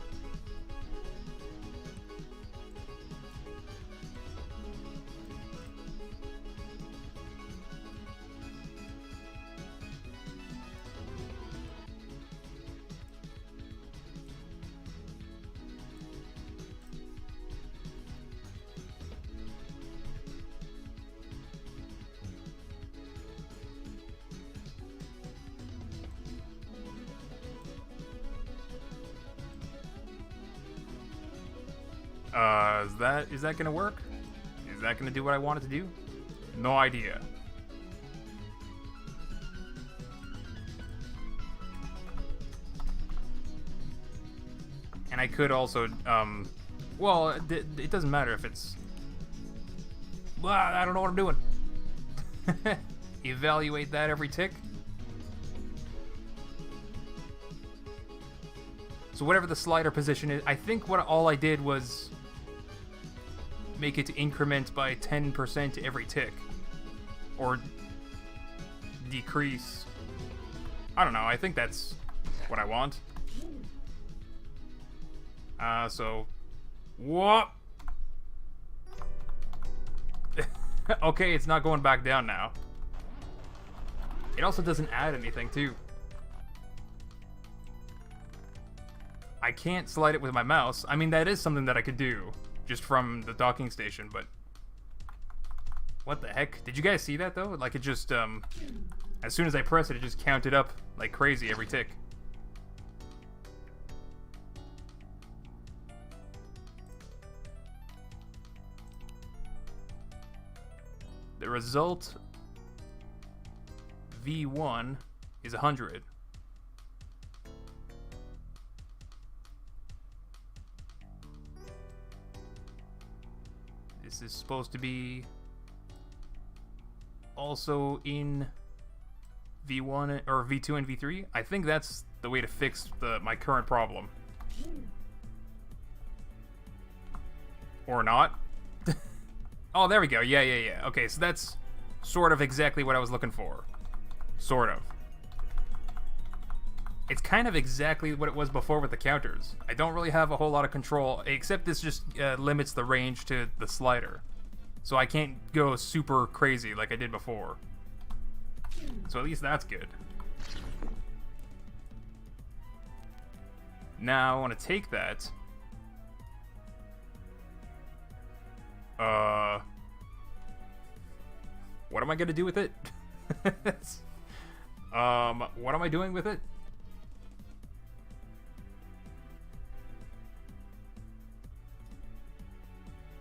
Is that gonna work? Is that gonna do what I want it to do? No idea. And I could also, well, it doesn't matter if it's... Well, I don't know what I'm doing. Evaluate that every tick. So whatever the slider position is, I think what all I did was make it increment by 10% every tick. Or decrease. I don't know, I think that's what I want. So... What? Okay, it's not going back down now. It also doesn't add anything, too. I can't slide it with my mouse. I mean, that is something that I could do, just from the docking station, but... What the heck? Did you guys see that, though? Like, it just, as soon as I press it, it just counted up like crazy every tick. The result, V1, is 100. This is supposed to be also in V1 or V2 and V3. I think that's the way to fix my current problem. Or not. Oh, there we go. Yeah. Okay, so that's sort of exactly what I was looking for. Sort of. It's kind of exactly what it was before with the counters. I don't really have a whole lot of control, except this just limits the range to the slider. So I can't go super crazy like I did before. So at least that's good. Now I want to take that. What am I gonna do with it? What am I doing with it?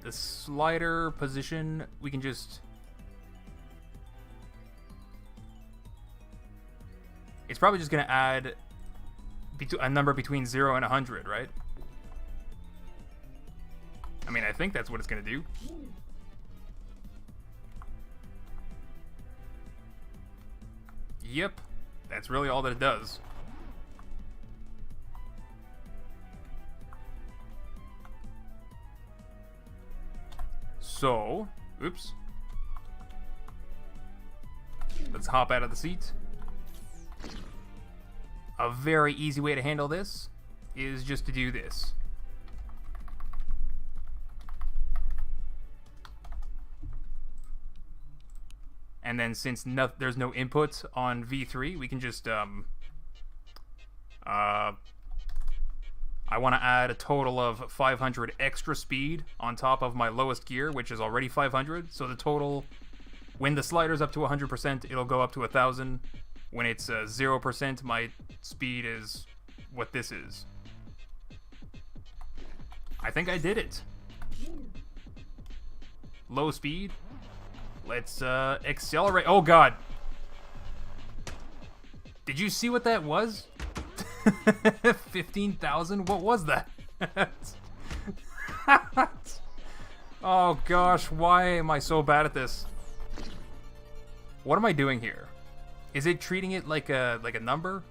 The slider position, we can just... It's probably just gonna add a number between 0 and 100, right? I mean, I think that's what it's gonna do. Yep, that's really all that it does. So, oops. Let's hop out of the seat. A very easy way to handle this is just to do this. And then since there's no input on V3, we can just, I want to add a total of 500 extra speed on top of my lowest gear, which is already 500. So the total, when the slider's up to 100%, it'll go up to 1,000. When it's 0%, my speed is what this is. I think I did it. Low speed. Let's accelerate. Oh god. Did you see what that was? 15,000? What was that? Oh gosh, why am I so bad at this? What am I doing here? Is it treating it like a number?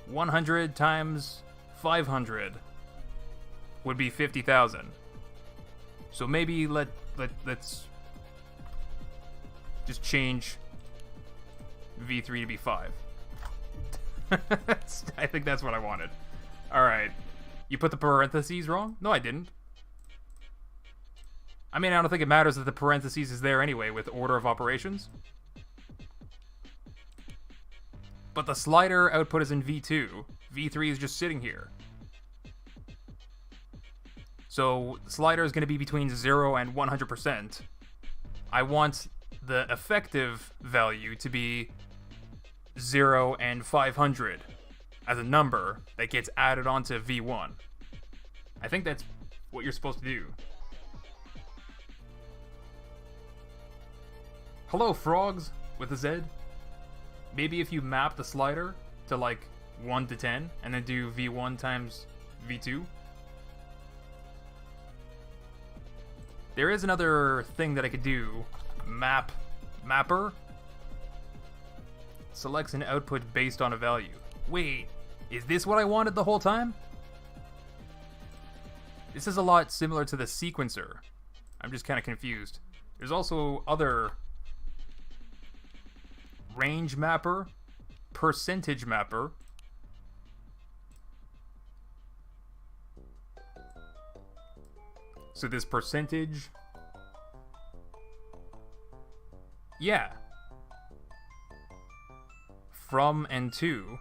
100 times 500 would be 50,000. So maybe let's just change V3 to be 5. I think that's what I wanted. Alright. You put the parentheses wrong? No, I didn't. I mean, I don't think it matters that the parentheses is there anyway with order of operations. But the slider output is in V2. V3 is just sitting here. So slider is going to be between 0 and 100%. I want the effective value to be 0 and 500 as a number that gets added onto V1. I think that's what you're supposed to do. Hello, frogs, with a Z. Maybe if you map the slider to like 1 to 10 and then do V1 times V2. There is another thing that I could do. Mapper selects an output based on a value. Wait, is this what I wanted the whole time? This is a lot similar to the sequencer. I'm just kind of confused. There's also other range mapper, percentage mapper. So this percentage, yeah, from and to,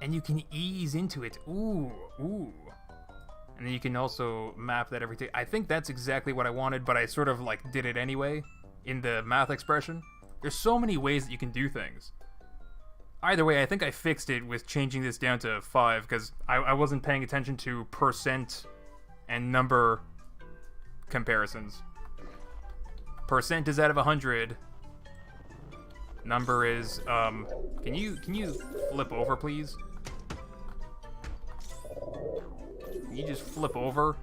and you can ease into it. Ooh. And then you can also map that everything. I think that's exactly what I wanted, but I sort of like did it anyway in the math expression. There's so many ways that you can do things. Either way, I think I fixed it with changing this down to 5 because I wasn't paying attention to percent and number comparisons. Percent is out of 100. Number is can you flip over, please? Can you just flip over?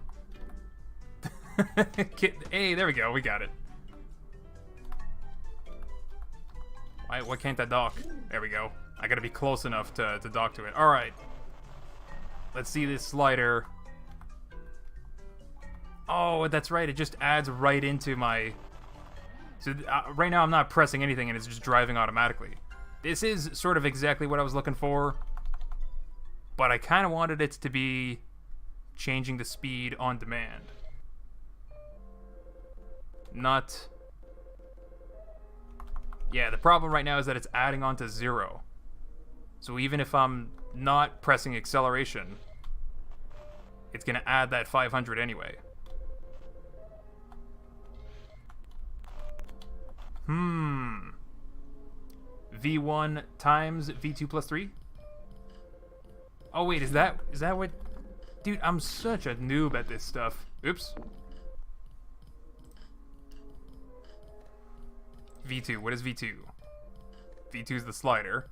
Hey, there we go. We got it. Why can't I dock? There we go. I gotta be close enough to dock to it. Alright. Let's see this slider. Oh, that's right. It just adds right into my... So right now I'm not pressing anything and it's just driving automatically. This is sort of exactly what I was looking for. But I kind of wanted it to be changing the speed on demand. Not... Yeah, the problem right now is that it's adding on to 0. So even if I'm not pressing acceleration, it's going to add that 500 anyway. V1 times V2 plus 3? Oh wait, is that what... Dude, I'm such a noob at this stuff. Oops. V2, what is V2? V2 is the slider.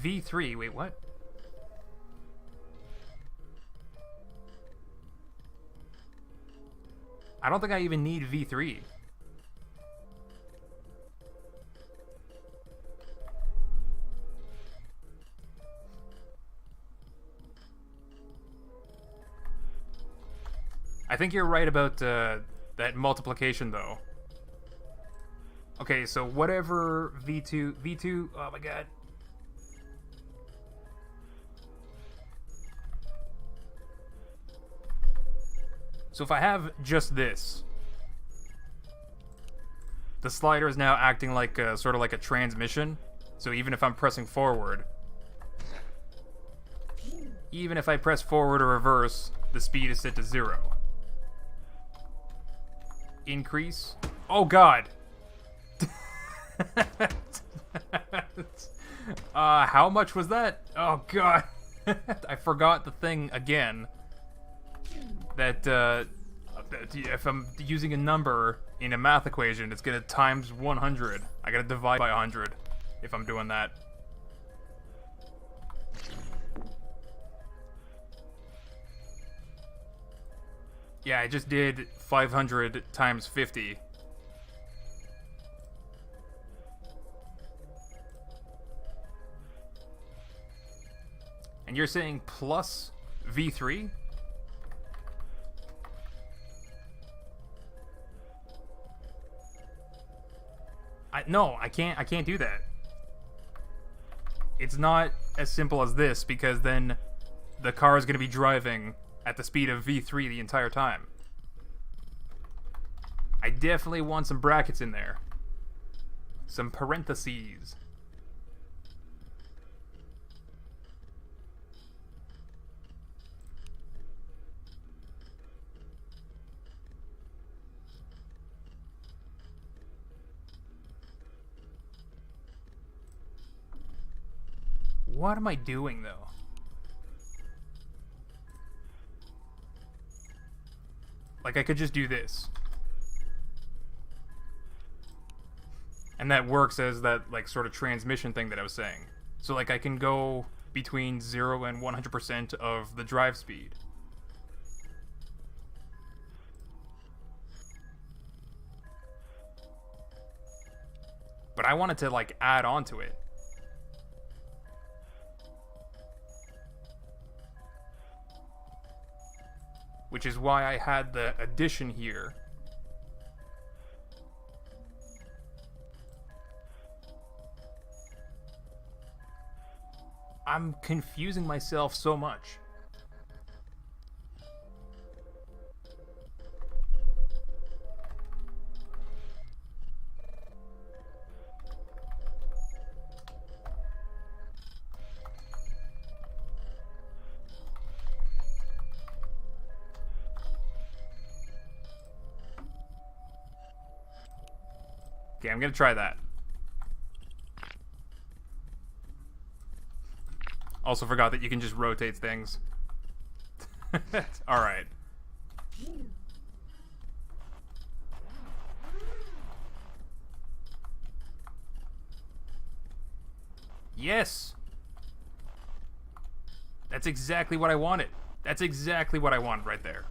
V3, wait, what? I don't think I even need V3. I think you're right about that multiplication, though. Okay, so whatever V2, oh my god. So if I have just this, the slider is now acting like sort of like a transmission. So even if I'm pressing forward, even if I press forward or reverse, the speed is set to 0. Increase. Oh god. How much was that? Oh god. I forgot the thing again. That if I'm using a number in a math equation, it's gonna times 100. I gotta divide by 100 if I'm doing that. Yeah, I just did 500 times 50. And you're saying plus V3? No, I can't do that. It's not as simple as this, because then the car is going to be driving at the speed of V3 the entire time. I definitely want some brackets in there. Some parentheses. What am I doing, though? Like, I could just do this. And that works as that, like, sort of transmission thing that I was saying. So, like, I can go between 0 and 100% of the drive speed. But I wanted to, like, add on to it. Which is why I had the addition here. I'm confusing myself so much. Okay, I'm gonna try that. Also forgot that you can just rotate things. Alright. Yes! That's exactly what I wanted. That's exactly what I wanted right there.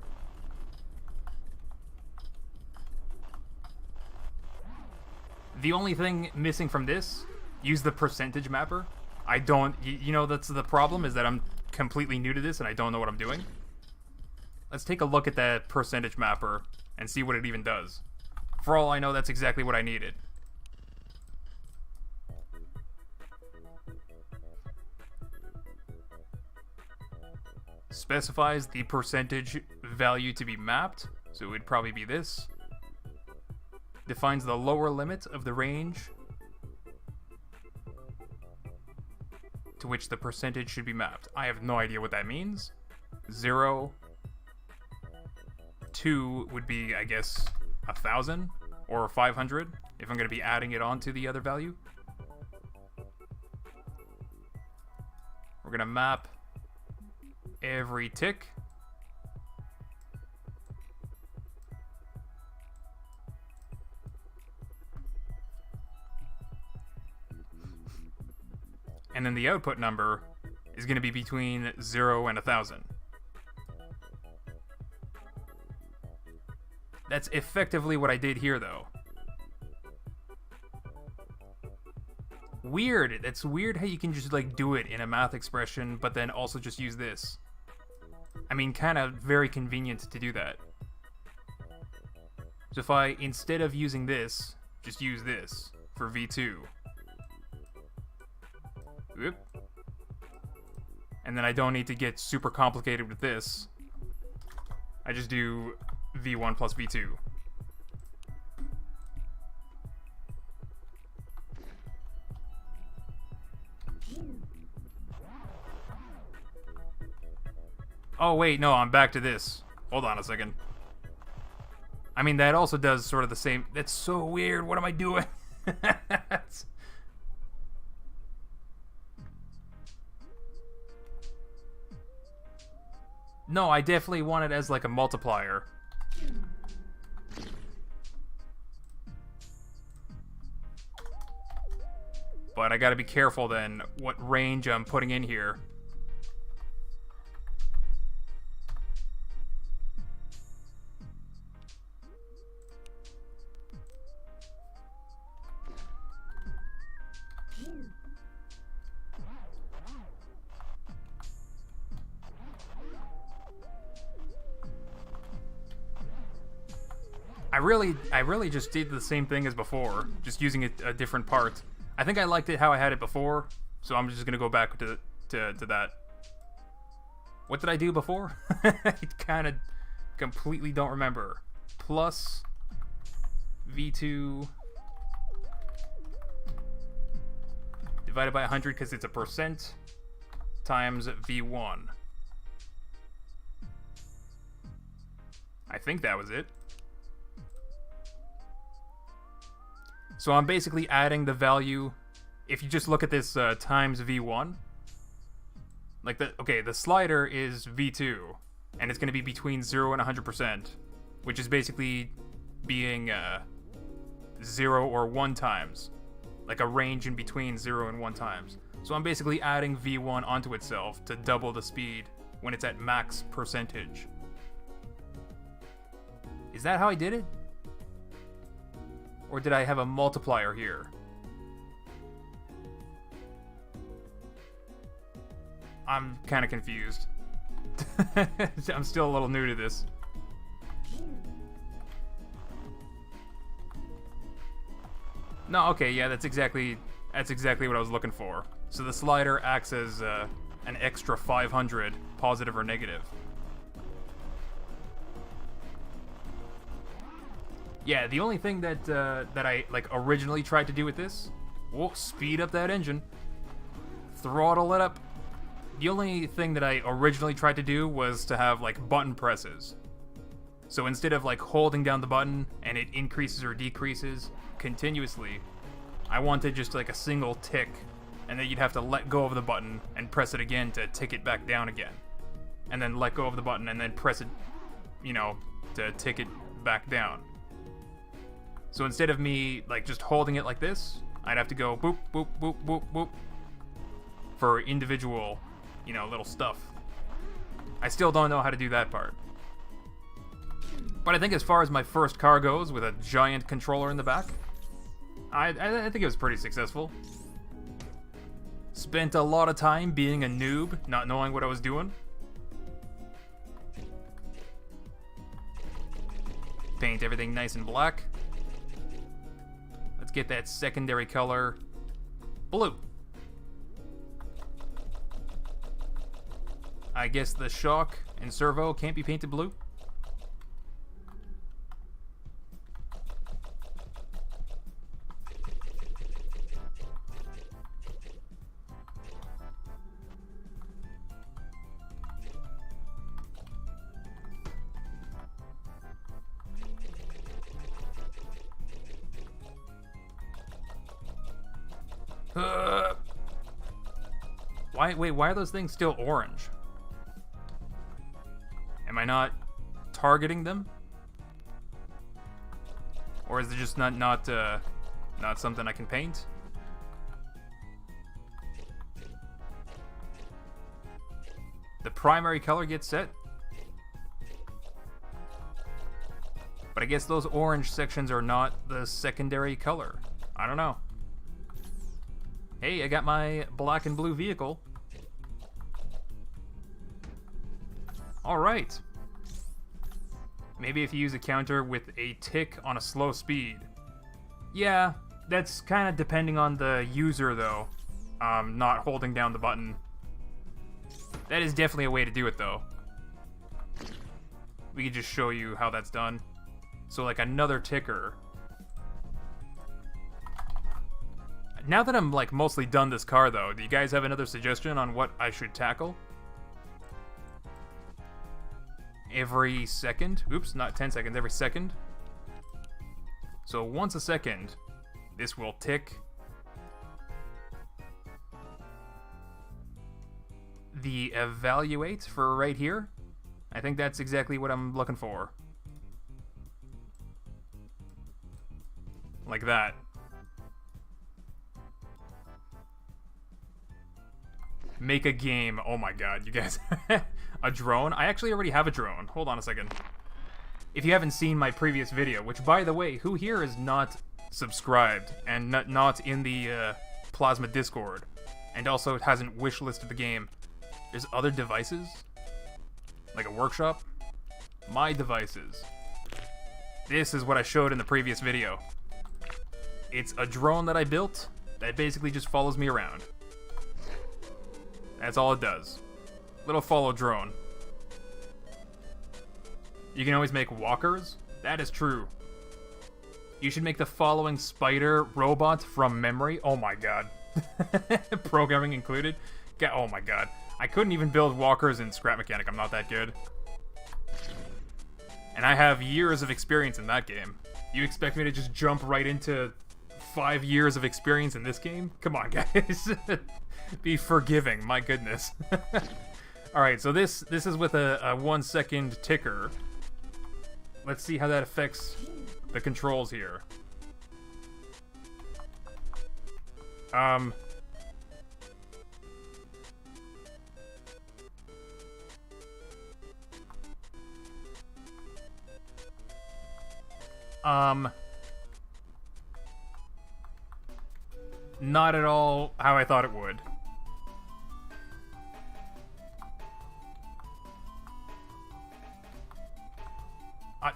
The only thing missing from this, use the percentage mapper. I don't, you know, that's the problem, is that I'm completely new to this and I don't know what I'm doing. Let's take a look at that percentage mapper and see what it even does. For all I know, that's exactly what I needed. Specifies the percentage value to be mapped, so it would probably be this. Defines the lower limit of the range to which the percentage should be mapped. I have no idea what that means. 0. 2 would be, I guess, 1,000 or 500 if I'm going to be adding it on to the other value. We're going to map every tick. And then the output number is going to be between 0 and 1,000. That's effectively what I did here, though. Weird. That's weird how you can just, like, do it in a math expression, but then also just use this. I mean, kind of very convenient to do that. So if I, instead of using this, just use this for V2. Oop. And then I don't need to get super complicated with this. I just do V1 plus V2. Oh wait, no, I'm back to this. Hold on a second. I mean, that also does sort of the same. That's so weird. What am I doing? No, I definitely want it as like a multiplier. But I gotta be careful then what range I'm putting in here. I really just did the same thing as before, just using a different part. I think I liked it how I had it before, so I'm just gonna go back to that. What did I do before? I kind of completely don't remember. Plus V2 divided by 100 because it's a percent times V1. I think that was it. So I'm basically adding the value. If you just look at this times V1, like the slider is V2, and it's going to be between 0 and 100%, which is basically being 0 or 1 times, like a range in between 0 and 1 times. So I'm basically adding V1 onto itself to double the speed when it's at max percentage. Is that how I did it? Or did I have a multiplier here? I'm kind of confused. I'm still a little new to this. No, okay, yeah, that's exactly what I was looking for. So the slider acts as an extra 500, positive or negative. Yeah, the only thing that I like originally tried to do with this, speed up that engine, throttle it up. The only thing that I originally tried to do was to have like button presses. So instead of like holding down the button and it increases or decreases continuously, I wanted just like a single tick, and then you'd have to let go of the button and press it again to tick it back down again, and then let go of the button and then press it, to tick it back down. So instead of me like just holding it like this, I'd have to go boop, boop, boop, boop, boop for individual, little stuff. I still don't know how to do that part. But I think as far as my first car goes with a giant controller in the back, I think it was pretty successful. Spent a lot of time being a noob, not knowing what I was doing. Paint everything nice and black. Let's get that secondary color blue. I guess the shock and servo can't be painted blue. Why are those things still orange? Am I not targeting them? Or is it just not something I can paint? The primary color gets set. But I guess those orange sections are not the secondary color. I don't know. Hey, I got my black and blue vehicle. Alright. Maybe if you use a counter with a tick on a slow speed. Yeah, that's kind of depending on the user though. Not holding down the button. That is definitely a way to do it though. We can just show you how that's done. So like another ticker. Now that I'm like mostly done this car though, do you guys have another suggestion on what I should tackle? Every second. Oops, not 10 seconds, every second. So once a second, this will tick. The evaluate for right here I think that's exactly what I'm looking for. Like that. Make a game. Oh my god, you guys. A drone? I actually already have a drone. Hold on a second. If you haven't seen my previous video, which, by the way, who here is not subscribed and not in the Plasma Discord, and also hasn't wishlisted the game, there's other devices? Like a workshop? My devices. This is what I showed in the previous video. It's a drone that I built that basically just follows me around. That's all it does. Little follow drone. You can always make walkers? That is true. You should make the following spider robot from memory. Oh my god. Programming included. Oh my god. I couldn't even build walkers in Scrap Mechanic. I'm not that good. And I have years of experience in that game. You expect me to just jump right into 5 years of experience in this game? Come on, guys. Be forgiving, my goodness. Alright, so this is with a 1 second ticker. Let's see how that affects the controls here. Not at all how I thought it would.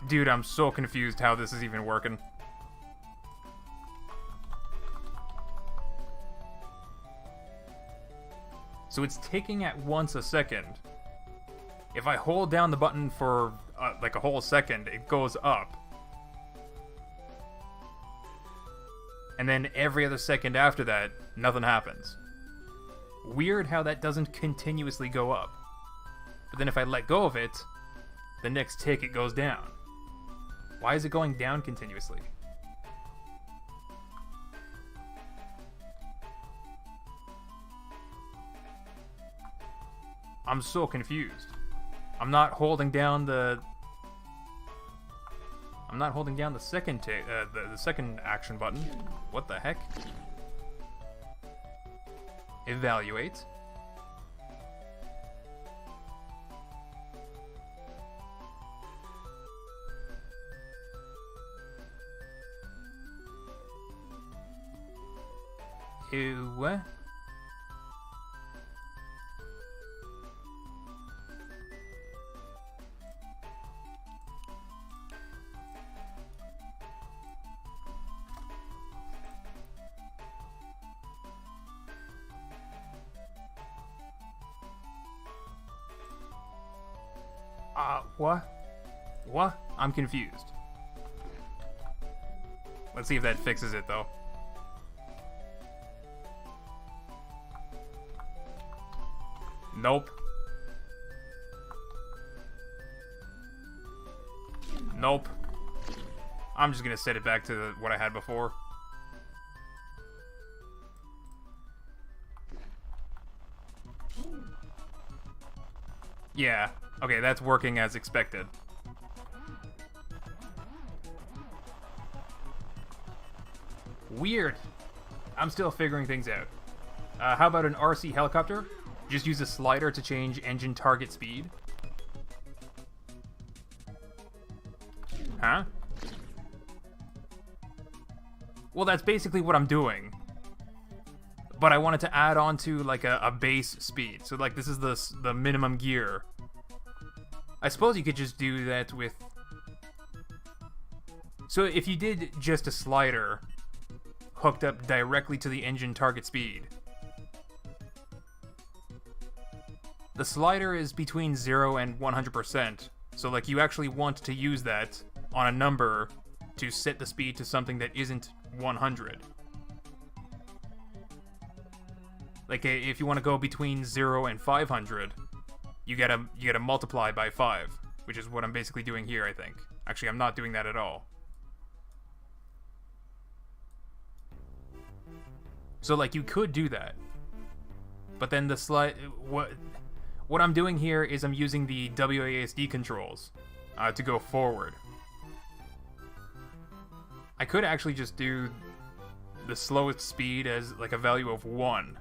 Dude, I'm so confused how this is even working. So it's ticking at once a second. If I hold down the button for like a whole second, it goes up. And then every other second after that, nothing happens. Weird how that doesn't continuously go up. But then if I let go of it, the next tick it goes down. Why is it going down continuously? I'm so confused. I'm not holding down the second the second action button. What the heck? Evaluate. Ew. What? What? I'm confused. Let's see if that fixes it, though. Nope. Nope. I'm just gonna set it back to what I had before. Yeah. Okay, that's working as expected. Weird. I'm still figuring things out. How about an RC helicopter? Just use a slider to change engine target speed. Huh? Well, that's basically what I'm doing. But I wanted to add on to like a base speed. So like this is the minimum gear. I suppose you could just do that with... So if you did just a slider hooked up directly to the engine target speed, the slider is between 0 and 100%. So like you actually want to use that on a number to set the speed to something that isn't 100. Like if you want to go between 0 and 500, you gotta multiply by 5, which is what I'm basically doing here, I think. Actually, I'm not doing that at all. So like you could do that, but then the what I'm doing here is I'm using the WASD controls to go forward. I could actually just do the slowest speed as like a value of 1.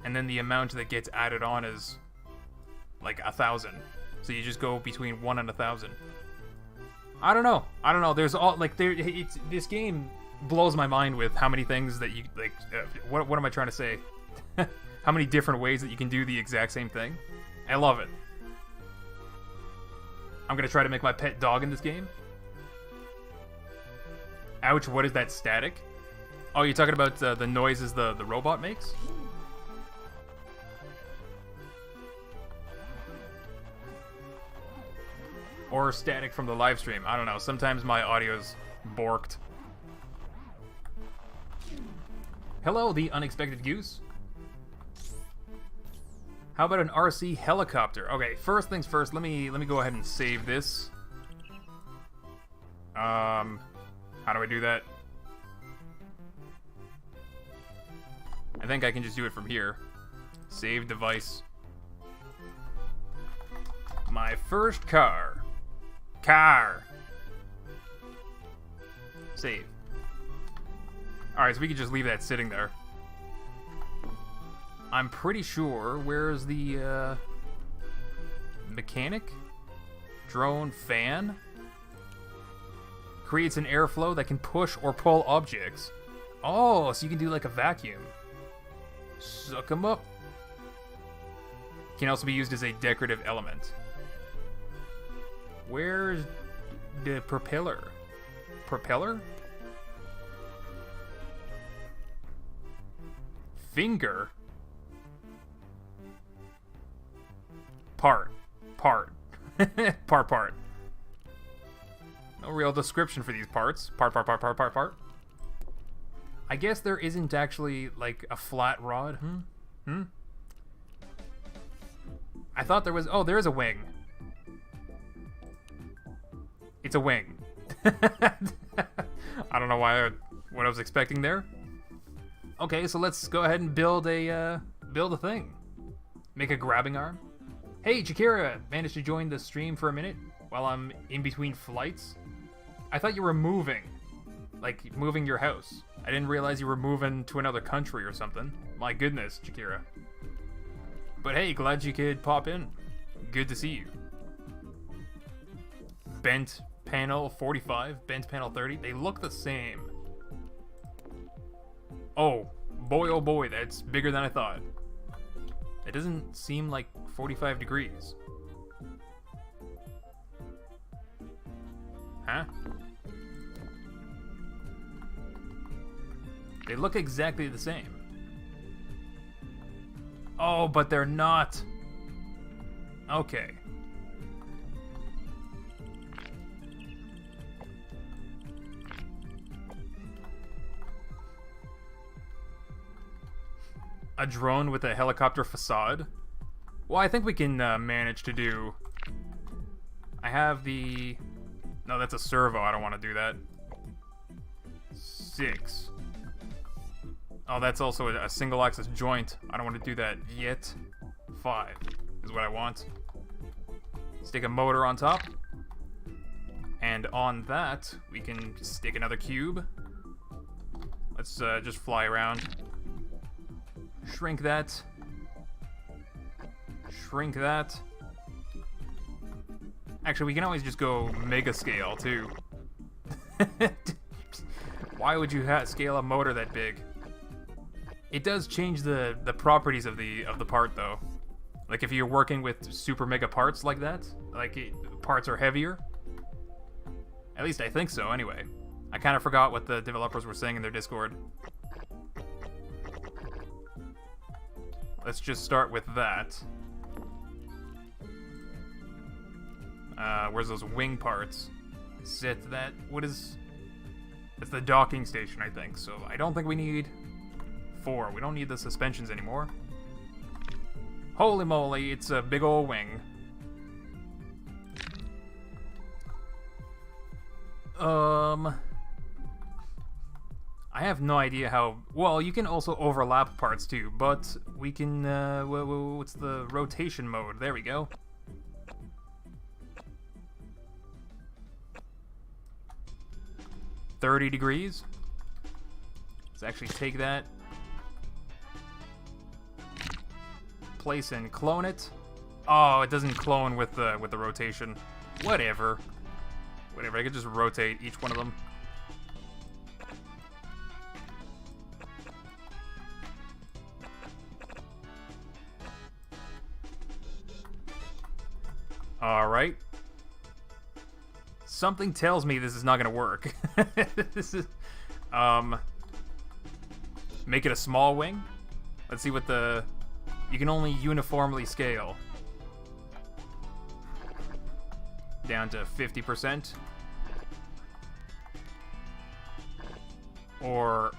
And then the amount that gets added on is like 1,000. So you just go between 1 and 1,000. I don't know. There's all like this game blows my mind with how many things that you like. What am I trying to say? How many different ways that you can do the exact same thing? I love it. I'm gonna try to make my pet dog in this game. Ouch! What is that static? Oh, you're talking about the noises the robot makes? Or static from the live stream. I don't know. Sometimes my audio's borked. Hello, the unexpected goose. How about an RC helicopter? Okay, first things first. Let me go ahead and save this. How do I do that? I think I can just do it from here. Save device. My first car. Save. Alright, so we can just leave that sitting there. I'm pretty sure, where's the, mechanic? Drone fan? Creates an airflow that can push or pull objects. Oh, so you can do like a vacuum. Suck them up. Can also be used as a decorative element. Where's the propeller? Propeller? Finger? Part. Part. Part. No real description for these parts. Part. I guess there isn't actually, like, a flat rod. I thought there was... Oh, there is a wing. It's a wing. I don't know what I was expecting there. Okay, so let's go ahead and build a thing. Make a grabbing arm. Hey, Chikira, managed to join the stream for a minute while I'm in between flights. I thought you were moving. Like, moving your house. I didn't realize you were moving to another country or something. My goodness, Chikira. But hey, glad you could pop in. Good to see you. Bent panel 45, bent panel 30. They look the same. Oh boy, that's bigger than I thought. It doesn't seem like 45 degrees. Huh? They look exactly the same. Oh, but they're not. Okay. A drone with a helicopter facade? Well, I think we can manage to do... I have the... No, that's a servo. I don't want to do that. 6. Oh, that's also a single axis joint. I don't want to do that yet. 5 is what I want. Stick a motor on top. And on that, we can stick another cube. Let's just fly around. Shrink that. Shrink that. Actually, we can always just go mega scale, too. Why would you scale a motor that big? It does change the properties of the part, though. Like, if you're working with super mega parts like that, like, parts are heavier. At least I think so, anyway. I kind of forgot what the developers were saying in their Discord. Let's just start with that. Where's those wing parts? Set that. What is... It's the docking station, I think. So I don't think we need 4. We don't need the suspensions anymore. Holy moly, it's a big old wing. I have no idea how... Well, you can also overlap parts too, but we can... what's the rotation mode? There we go. $30 degrees. Let's actually take that. Place and clone it. Oh, it doesn't clone with the rotation. Whatever. Whatever, I could just rotate each one of them. Alright. Something tells me this is not gonna work. This is... Make it a small wing. Let's see what the... You can only uniformly scale. Down to 50%. Or...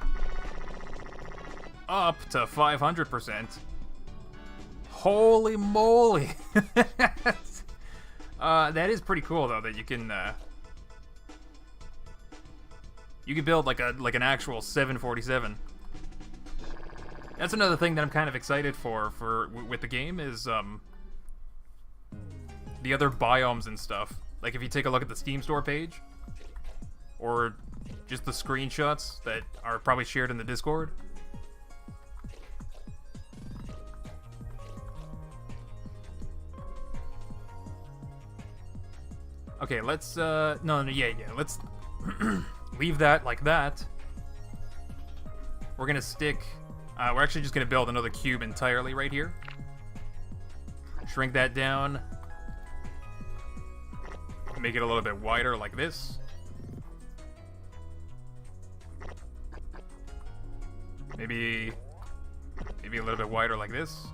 up to 500%. Holy moly! That is pretty cool, though, that you can build like an actual 747. That's another thing that I'm kind of excited for with the game is the other biomes and stuff. Like if you take a look at the Steam store page, or just the screenshots that are probably shared in the Discord. Okay, let's, yeah, let's leave that like that. We're gonna stick, we're actually just gonna build another cube entirely right here. Shrink that down. Make it a little bit wider like this. Maybe a little bit wider like this.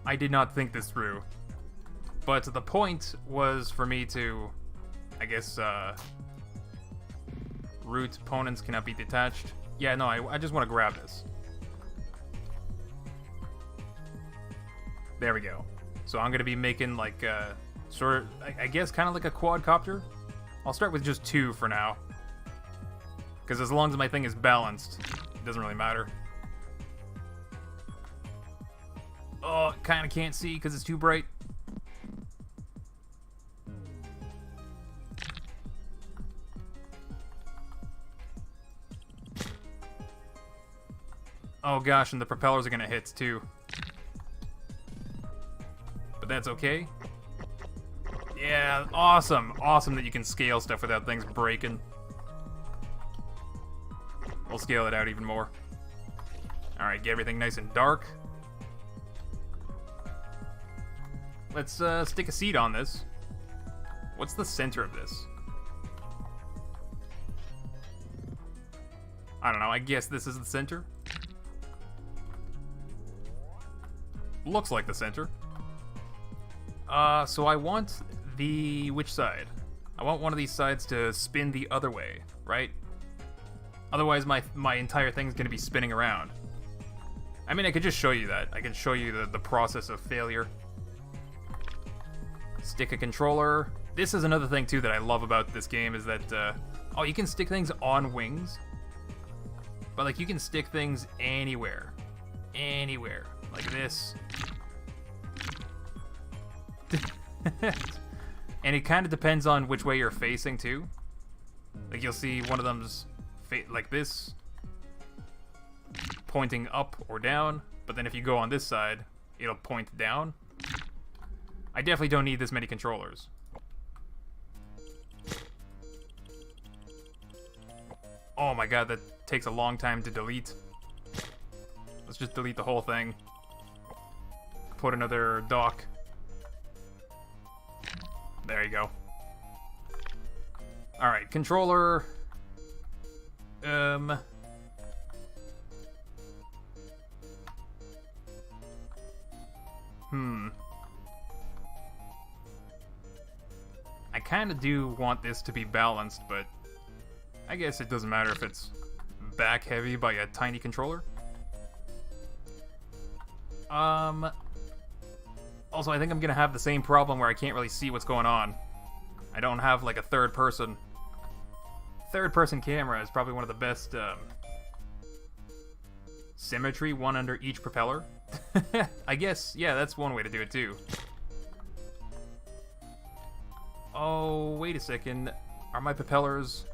I did not think this through. But the point was for me to, I guess, root opponents cannot be detached. Yeah, no, I just want to grab this. There we go. So I'm going to be making like, sort of, I guess, kind of like a quadcopter. I'll start with just 2 for now. Because as long as my thing is balanced, it doesn't really matter. Oh, kind of can't see because it's too bright. Oh gosh, and the propellers are gonna hit too. But that's okay. Yeah, awesome. Awesome that you can scale stuff without things breaking. We'll scale it out even more. Alright, get everything nice and dark. Let's stick a seed on this. What's the center of this? I don't know, I guess this is the center. Looks like the center. So I want which side? I want one of these sides to spin the other way, right? Otherwise my entire thing's gonna be spinning around. I mean, I could just show you that. I can show you the process of failure. Stick a controller. This is another thing too that I love about this game is that, oh, you can stick things on wings. But like you can stick things anywhere. Anywhere. Like this. And it kind of depends on which way you're facing too. Like you'll see one of them's like this, pointing up or down, but then if you go on this side, it'll point down. I definitely don't need this many controllers. Oh my god, that takes a long time to delete. Let's just delete the whole thing. Put another dock. There you go. Alright, controller. I kind of do want this to be balanced, but I guess it doesn't matter if it's back heavy by a tiny controller. Also, I think I'm gonna have the same problem where I can't really see what's going on. I don't have like a third person third-person camera is probably one of the best symmetry, one under each propeller. I guess, yeah, that's one way to do it too. Oh, wait a second. Are my propellers...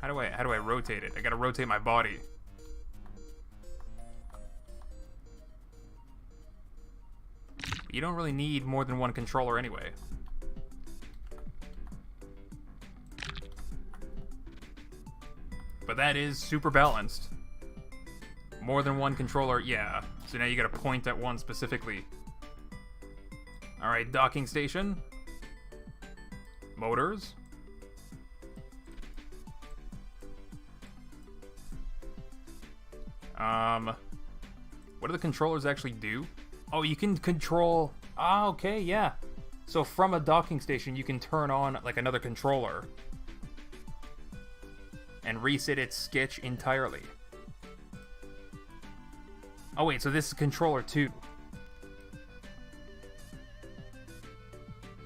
How do I rotate it? I gotta rotate my body. You don't really need more than one controller anyway. But that is super balanced. More than one controller, yeah. So now you gotta point at one specifically. Alright, docking station. Motors. What do the controllers actually do? Oh, you can control... Ah, okay, yeah. So from a docking station, you can turn on, like, another controller. And reset its sketch entirely. Oh, wait, so this is controller 2.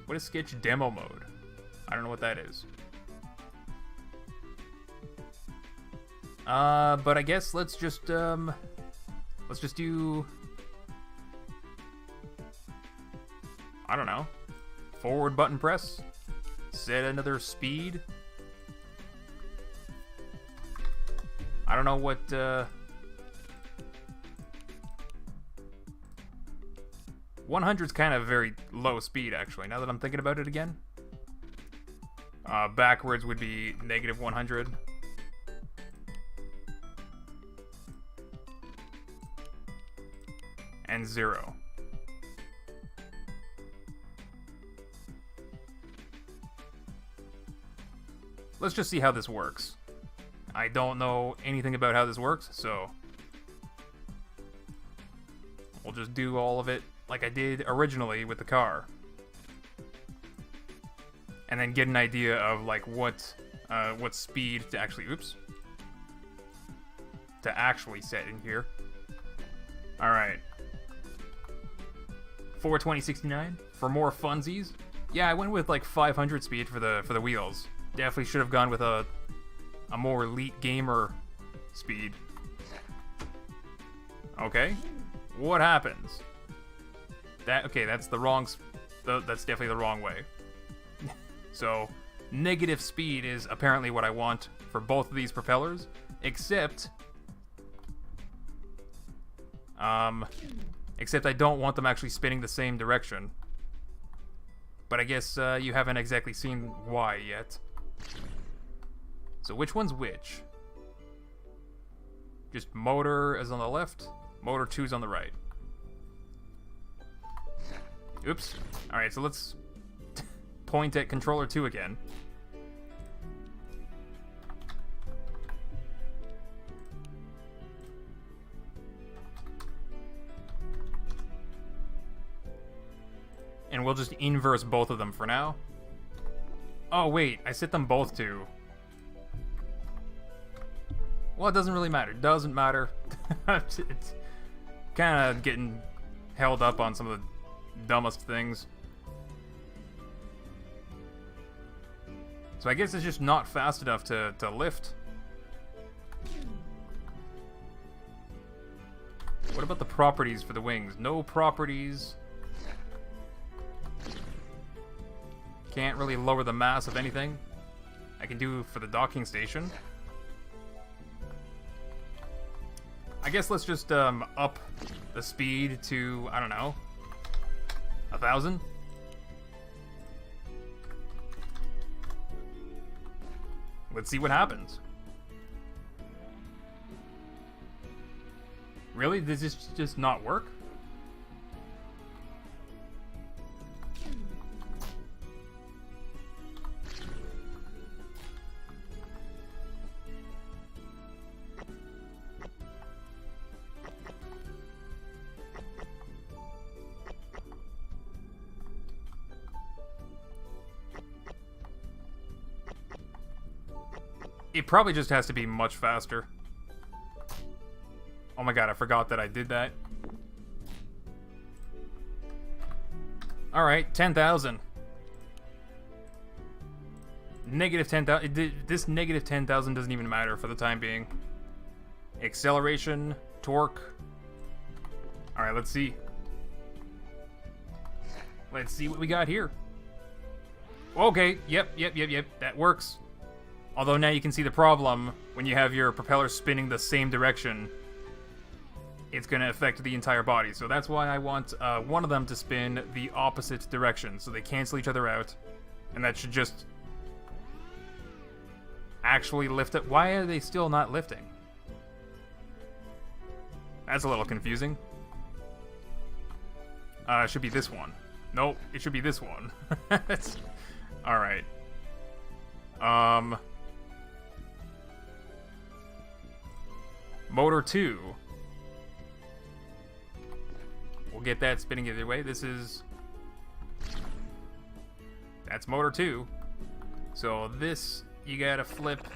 What is sketch demo mode? I don't know what that is. But I guess let's just do... I don't know. Forward button press. Set another speed. I don't know what, 100's kind of very low speed, actually, now that I'm thinking about it again. Backwards would be negative 100. And 0. Let's just see how this works. I don't know anything about how this works, so we'll just do all of it like I did originally with the car. And then get an idea of like what speed to actually, to actually set in here. Alright. 420/69 for more funsies. Yeah, I went with like 500 speed for the wheels. Definitely should have gone with a more elite gamer speed. Okay, what happens? Okay, that's the wrong. That's definitely the wrong way. So, negative speed is apparently what I want for both of these propellers, except I don't want them actually spinning the same direction. But I guess you haven't exactly seen why yet. So which one's which? Just motor is on the left, motor 2's on the right. Oops. Alright, so let's point at controller 2 again. And we'll just inverse both of them for now. Oh wait, I set them both to... Well, it doesn't really matter. Doesn't matter. It's kind of getting held up on some of the dumbest things. So I guess it's just not fast enough to lift. What about the properties for the wings? No properties. Can't really lower the mass of anything. I can do for the docking station. I guess let's just up the speed to, I don't know, 1,000? Let's see what happens. Really? Does this just not work? It probably just has to be much faster. Oh my god, I forgot that I did that. Alright, 10,000. Negative 10,000. This negative 10,000 doesn't even matter for the time being. Acceleration, torque. Alright, let's see. Let's see what we got here. Okay, yep. That works. Although now you can see the problem when you have your propeller spinning the same direction. It's going to affect the entire body. So that's why I want one of them to spin the opposite direction. So they cancel each other out. And that should just actually lift it. Why are they still not lifting? That's a little confusing. It should be this one. Nope, it should be this one. Alright. Motor 2. We'll get that spinning either way. This is... That's motor 2. So this, you gotta flip...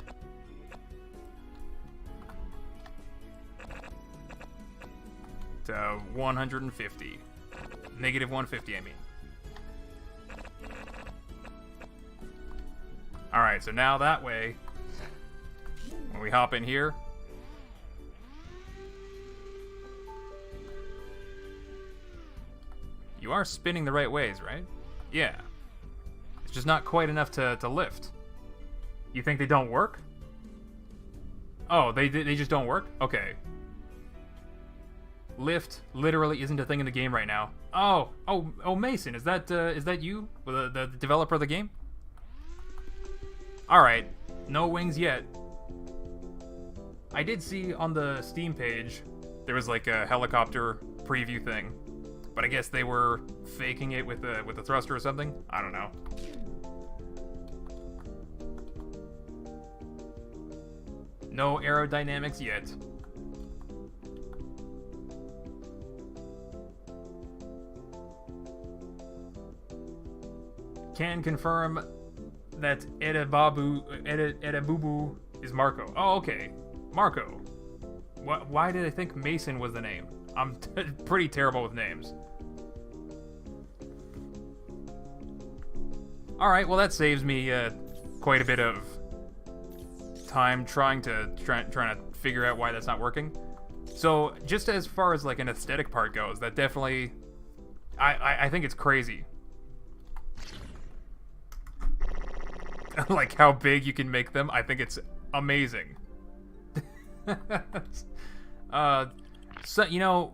to 150. Negative 150, I mean. Alright, so now that way, when we hop in here, you are spinning the right ways, right? Yeah. It's just not quite enough to lift. You think they don't work? Oh, they just don't work? Okay. Lift literally isn't a thing in the game right now. Oh, Mason, is that you, the developer of the game? All right, no wings yet. I did see on the Steam page there was like a helicopter preview thing, but I guess they were faking it with a thruster or something. I don't know. No aerodynamics yet. Can confirm that Edabubu is Marco. Oh, okay. Marco. Why did I think Mason was the name? I'm pretty terrible with names. Alright, well that saves me quite a bit of time trying to figure out why that's not working. So, just as far as like an aesthetic part goes, that definitely... I think it's crazy. Like how big you can make them. I think it's amazing. So, you know,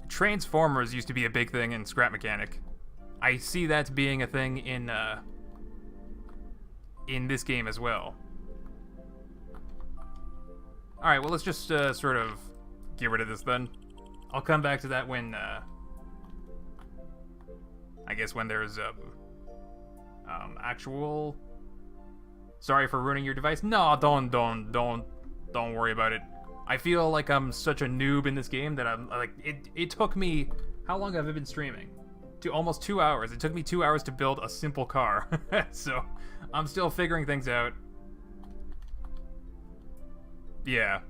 Transformers used to be a big thing in Scrap Mechanic. I see that being a thing in this game as well. Alright, well let's just sort of get rid of this then. I'll come back to that when, I guess when there's actual... Sorry for ruining your device. No, don't worry about it. I feel like I'm such a noob in this game that I'm like, it took me, how long have I been streaming? Almost 2 hours. It took me 2 hours to build a simple car. So, I'm still figuring things out. Yeah.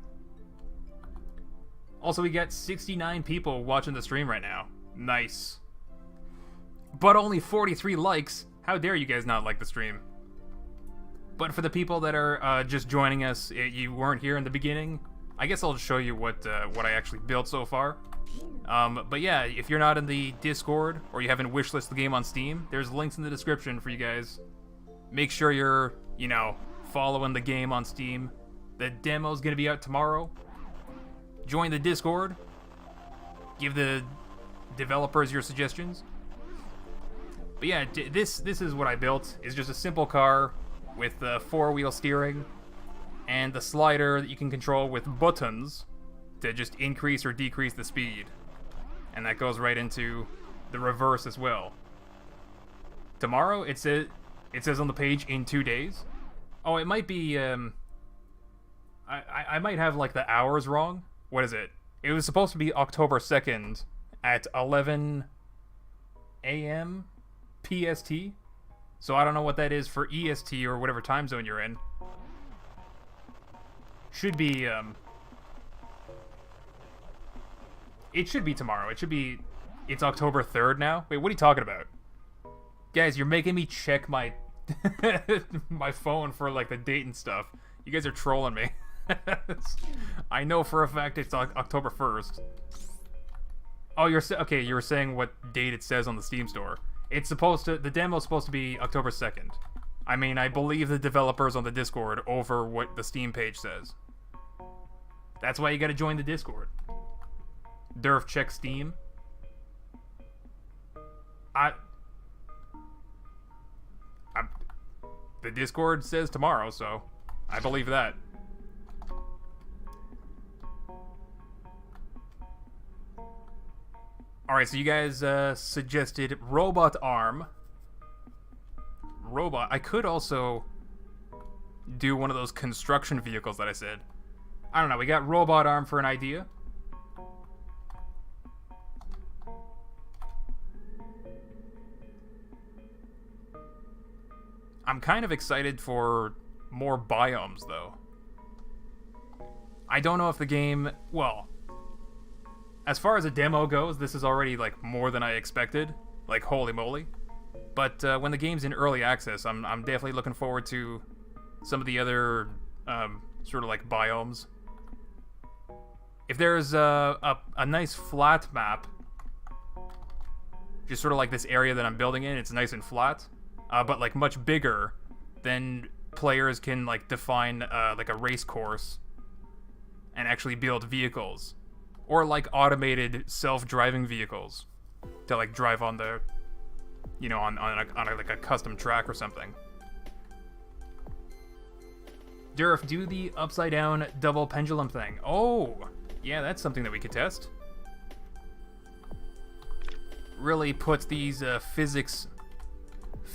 Also, we got 69 people watching the stream right now. Nice. But only 43 likes. How dare you guys not like the stream? But for the people that are just joining us, you weren't here in the beginning, I guess I'll show you what I actually built so far. But yeah, if you're not in the Discord or you haven't wishlisted the game on Steam, there's links in the description for you guys. Make sure you're, you know, following the game on Steam. The demo's gonna be out tomorrow. Join the Discord. Give the developers your suggestions. But yeah, this is what I built. It's just a simple car with the 4-wheel steering and the slider that you can control with buttons to just increase or decrease the speed. And that goes right into the reverse as well. Tomorrow, it says on the page in 2 days. Oh, it might be, I might have like the hours wrong. What is it? It was supposed to be October 2nd at 11 a.m. PST. So I don't know what that is for EST or whatever time zone you're in. Should be, it should be tomorrow. It should be, it's October 3rd now. Wait, what are you talking about? Guys, you're making me check my my phone for like the date and stuff. You guys are trolling me. I know for a fact it's October 1st. Oh, okay. You were saying what date it says on the Steam store. It's supposed to. The demo's supposed to be October 2nd. I mean, I believe the developers on the Discord over what the Steam page says. That's why you gotta join the Discord. Durf, check Steam. The Discord says tomorrow, so I believe that. Alright, so you guys suggested robot arm. Robot. I could also do one of those construction vehicles that I said. I don't know, we got robot arm for an idea. I'm kind of excited for more biomes, though. I don't know if the game... Well, as far as a demo goes, this is already, like, more than I expected. Like, holy moly. But when the game's in early access, I'm definitely looking forward to some of the other sort of, like, biomes. If there's a nice flat map, just sort of like this area that I'm building in, it's nice and flat, but like much bigger, then players can like define like a race course and actually build vehicles, or like automated self-driving vehicles to like drive on the, you know, on like a custom track or something. Durf, do the upside down double pendulum thing. Oh, yeah, that's something that we could test. Really put these physics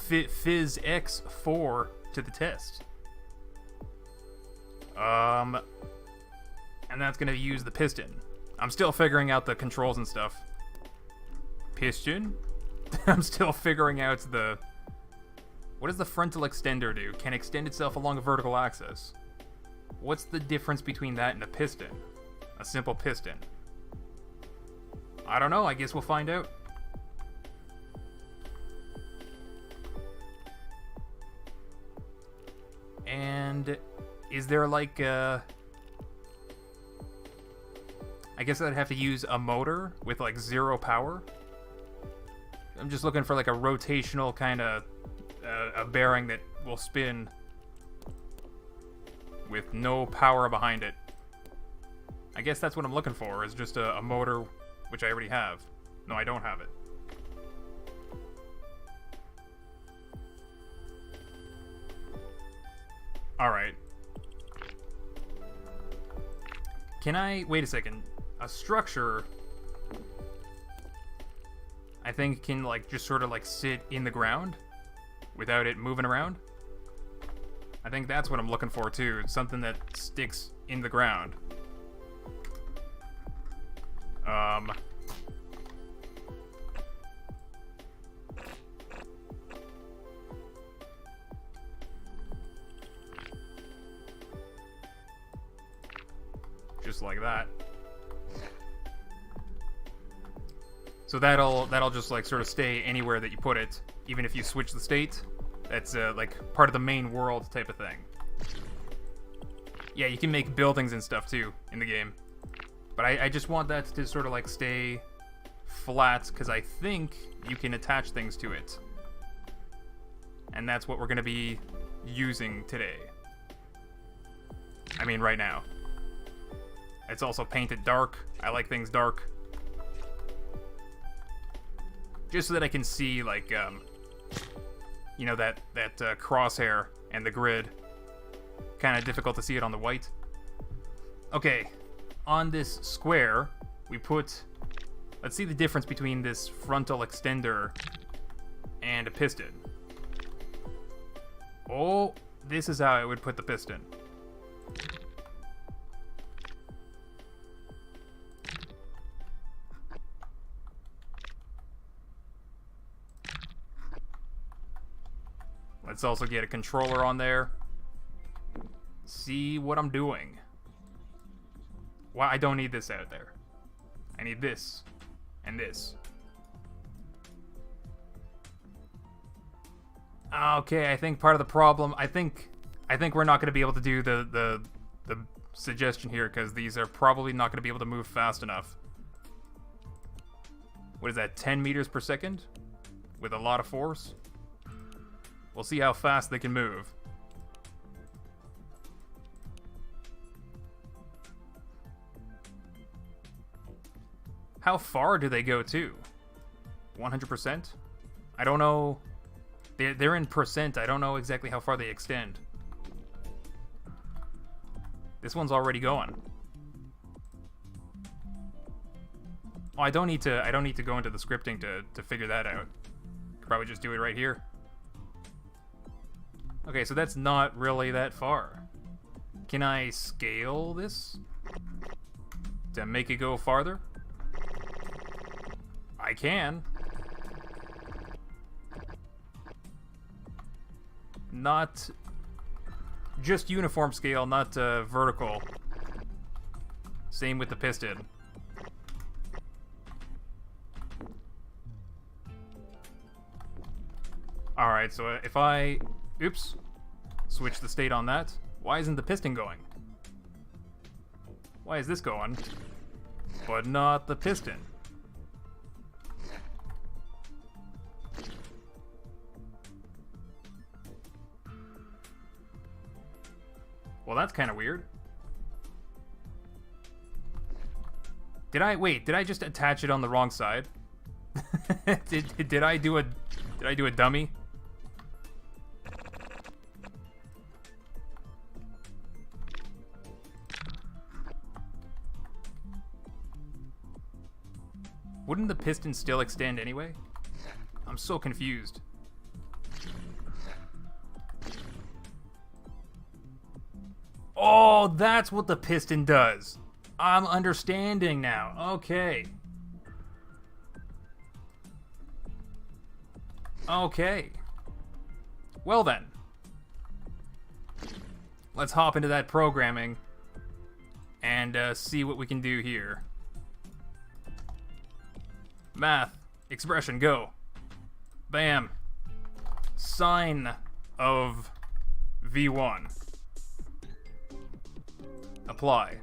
Phys X4 to the test. And that's gonna use the piston. I'm still figuring out the controls and stuff. Piston? I'm still figuring out the... What does the frontal extender do? Can extend itself along a vertical axis. What's the difference between that and a piston? A simple piston. I don't know, I guess we'll find out. And is there like I guess I'd have to use a motor with like 0 power. I'm just looking for like a rotational kind of a bearing that will spin with no power behind it. I guess that's what I'm looking for, is just a motor, which I already have. No, I don't have it. Alright. Can I... Wait a second. A structure, I think, can, like, just sort of, like, sit in the ground without it moving around. I think that's what I'm looking for, too. It's something that sticks in the ground. Just like that. So that'll just like sort of stay anywhere that you put it, even if you switch the state. That's like part of the main world type of thing. Yeah, you can make buildings and stuff too in the game. But I just want that to sort of like stay flat, because I think you can attach things to it. And that's what we're going to be using today. I mean, right now. It's also painted dark. I like things dark. Just so that I can see, like, you know, that crosshair and the grid. Kind of difficult to see it on the white. Okay, on this square, we put... Let's see the difference between this frontal extender and a piston. Oh, this is how I would put the piston. Let's also get a controller on there. See what I'm doing. Well, I don't need this out there. I need this. And this. Okay, I think part of the problem, I think we're not going to be able to do the suggestion here because these are probably not going to be able to move fast enough. What is that, 10 meters per second? With a lot of force? We'll see how fast they can move. How far do they go to? 100%? I don't know. They're in percent. I don't know exactly how far they extend. This one's already going. Oh, I don't need to go into the scripting to figure that out. Could probably just do it right here. Okay, so that's not really that far. Can I scale this to make it go farther? I can. Not just uniform scale, not vertical. Same with the piston. Alright, so if I... Oops. Switch the state on that. Why isn't the piston going? Why is this going, but not the piston? Well, that's kind of weird. Did I just attach it on the wrong side? did I do a dummy? Wouldn't the piston still extend anyway? I'm so confused. Oh, that's what the piston does. I'm understanding now. Okay. Okay. Well then. Let's hop into that programming and see what we can do here. Math, expression, go. Bam. Sine of V1. Apply.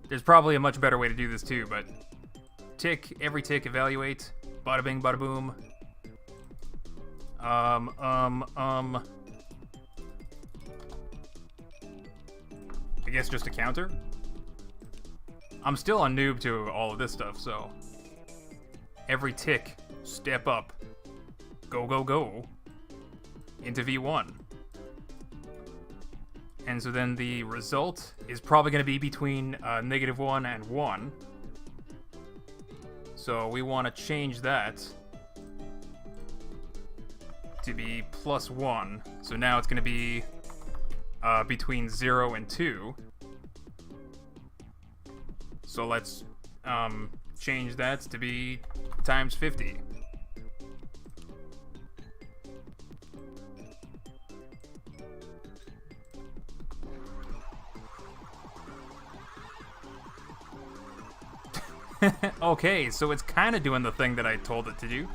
There's probably a much better way to do this too, but tick, every tick, evaluate. Bada bing, bada boom. I guess just a counter? I'm still a noob to all of this stuff, so every tick, step up, go, go, go, into V1. And so then the result is probably going to be between -1 and 1. So we want to change that to be +1. So now it's going to be between 0 and 2. So let's change that to be times 50. Okay, so it's kind of doing the thing that I told it to do.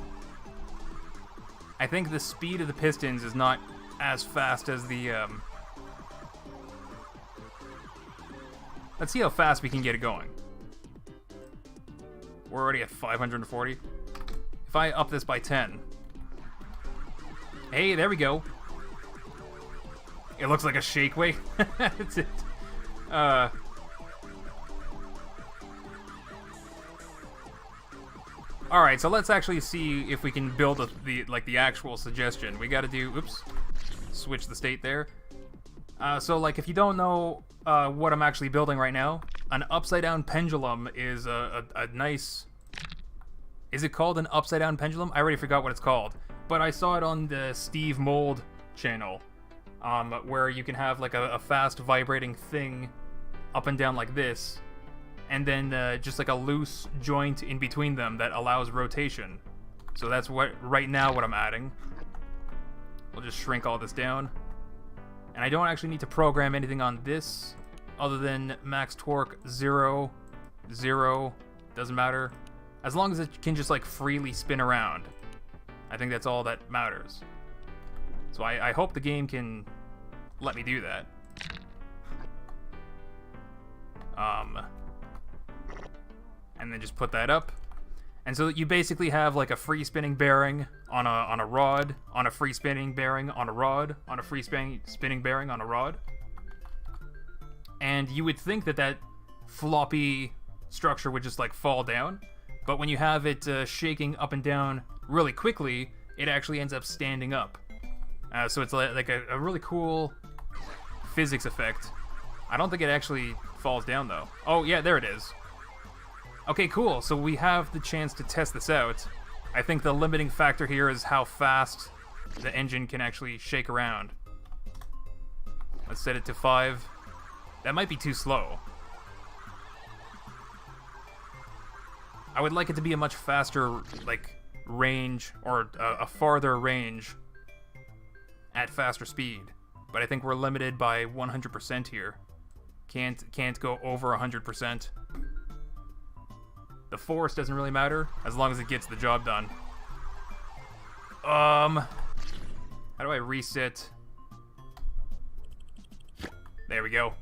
I think the speed of the pistons is not as fast as the... Let's see how fast we can get it going. We're already at 540. If I up this by 10... Hey, there we go. It looks like a shake weight. That's it. Alright, so let's actually see if we can build the actual suggestion. We gotta do... Oops. Switch the state there. So, like, if you don't know what I'm actually building right now, an upside-down pendulum is a nice... Is it called an upside-down pendulum? I already forgot what it's called. But I saw it on the Steve Mold channel, where you can have, like, a fast vibrating thing up and down like this, and then just like a loose joint in between them that allows rotation. So that's what right now what I'm adding. We'll just shrink all this down. And I don't actually need to program anything on this other than max torque 0, 0, doesn't matter. As long as it can just like freely spin around. I think that's all that matters. So I hope the game can let me do that. And then just put that up. And so you basically have like a free spinning bearing on a rod, on a free spinning bearing on a rod, on a free spinning bearing on a rod. And you would think that that floppy structure would just like fall down, but when you have it shaking up and down really quickly, it actually ends up standing up. So it's like a really cool physics effect. I don't think it actually falls down though. Oh yeah, there it is. Okay, cool. So we have the chance to test this out. I think the limiting factor here is how fast the engine can actually shake around. Let's set it to 5. That might be too slow. I would like it to be a much faster, like, range, or a farther range at faster speed. But I think we're limited by 100% here. Can't go over 100%. The force doesn't really matter, as long as it gets the job done. How do I reset? There we go.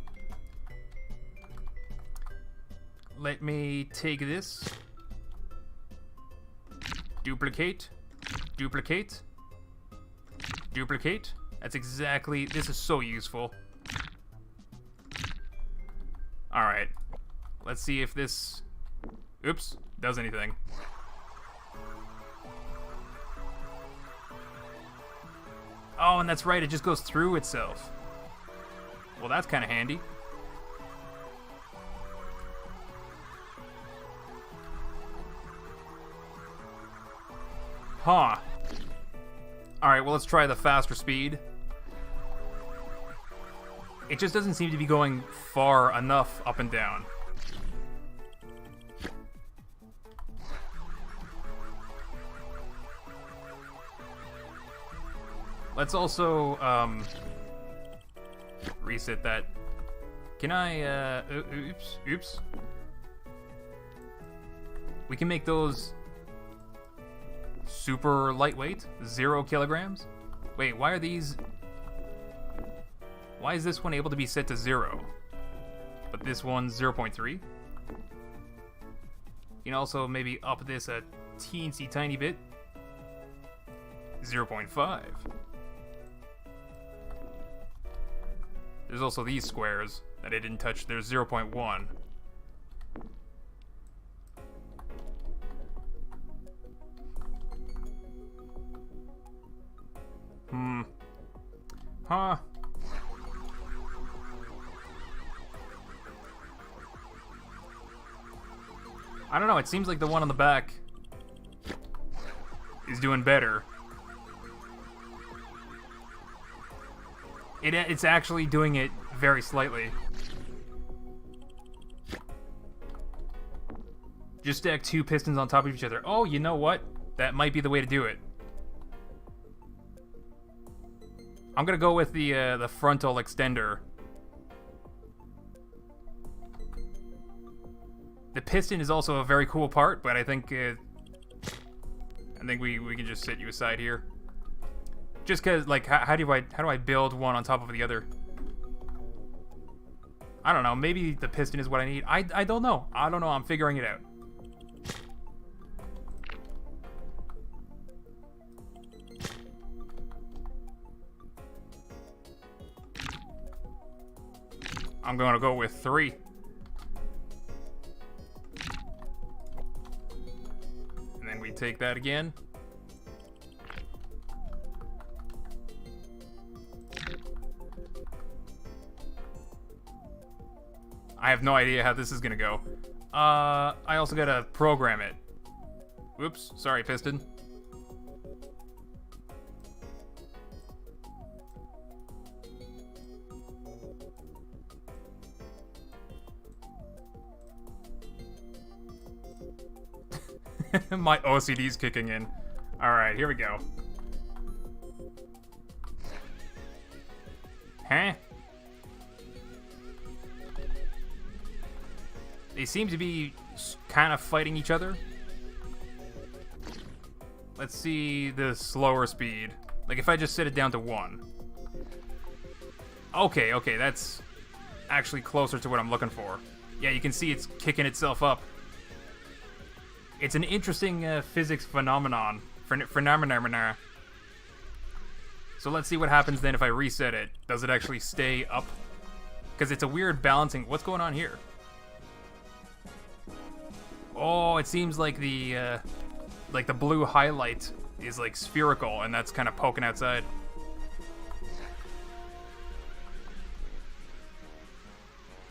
Let me take this. Duplicate. Duplicate. Duplicate. That's exactly... This is so useful. Alright. Let's see if this... Oops. Does anything. Oh, and that's right. It just goes through itself. Well, that's kind of handy. Huh. Alright, well, let's try the faster speed. It just doesn't seem to be going far enough up and down. Let's also, reset that. Can I, oops. We can make those super lightweight, 0 kilograms. Wait, why are these... Why is this one able to be set to 0? But this one's 0.3? You can also maybe up this a teensy tiny bit. 0.5. There's also these squares that I didn't touch. There's 0.1. Huh. I don't know, it seems like the one on the back is doing better. It's actually doing it very slightly. Just stack 2 pistons on top of each other. Oh, you know what? That might be the way to do it. I'm gonna go with the frontal extender. The piston is also a very cool part, but I think we can just set you aside here. Just cause, like, how do I build one on top of the other? I don't know. Maybe the piston is what I need. I don't know. I don't know. I'm figuring it out. I'm going to go with 3. And then we take that again. I have no idea how this is going to go. I also got to program it. Whoops. Sorry, piston. My OCD's kicking in. Alright, here we go. Huh? They seem to be kind of fighting each other. Let's see the slower speed. Like, if I just set it down to 1. Okay, that's actually closer to what I'm looking for. Yeah, you can see it's kicking itself up. It's an interesting physics phenomenon. Phenomena. So let's see what happens then if I reset it. Does it actually stay up? Because it's a weird balancing. What's going on here? Oh, it seems like the blue highlight is like spherical, and that's kind of poking outside.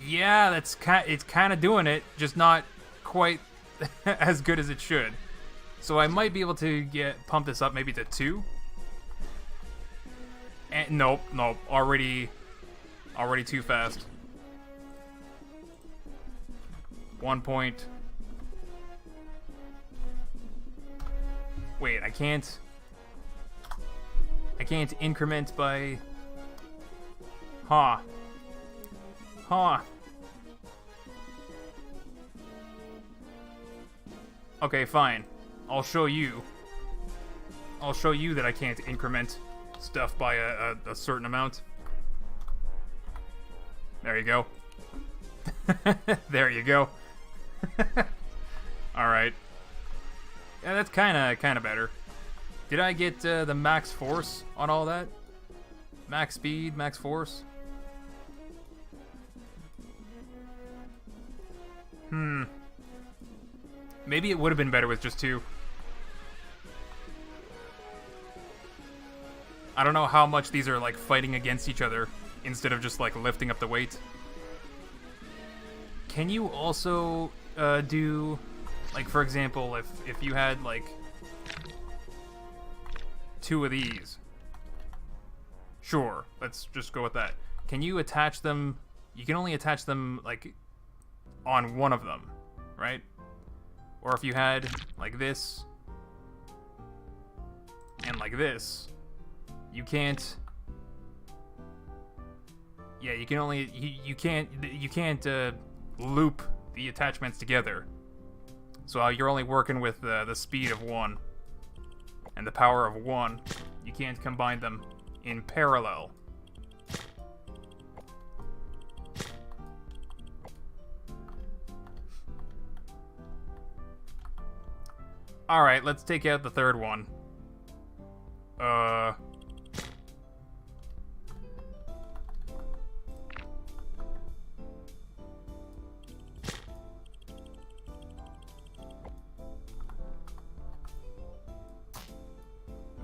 Yeah, it's kind of doing it, just not quite as good as it should. So I might be able to pump this up maybe to 2. And nope, already too fast. 1 point. Wait, I can't increment by... Huh. Okay, fine. I'll show you that I can't increment stuff by a certain amount. There you go. There you go. Alright. Yeah, that's kinda better. Did I get the max force on all that? Max speed, max force? Maybe it would have been better with just 2. I don't know how much these are like fighting against each other instead of just like lifting up the weight. Can you also do, like, for example, if you had like 2 of these? Sure, let's just go with that. Can you attach them? You can only attach them like on one of them, right? Or if you had like this and like this, you can't. Yeah, you can only you can't loop the attachments together. So you're only working with the speed of 1 and the power of 1. You can't combine them in parallel. Alright, let's take out the third one.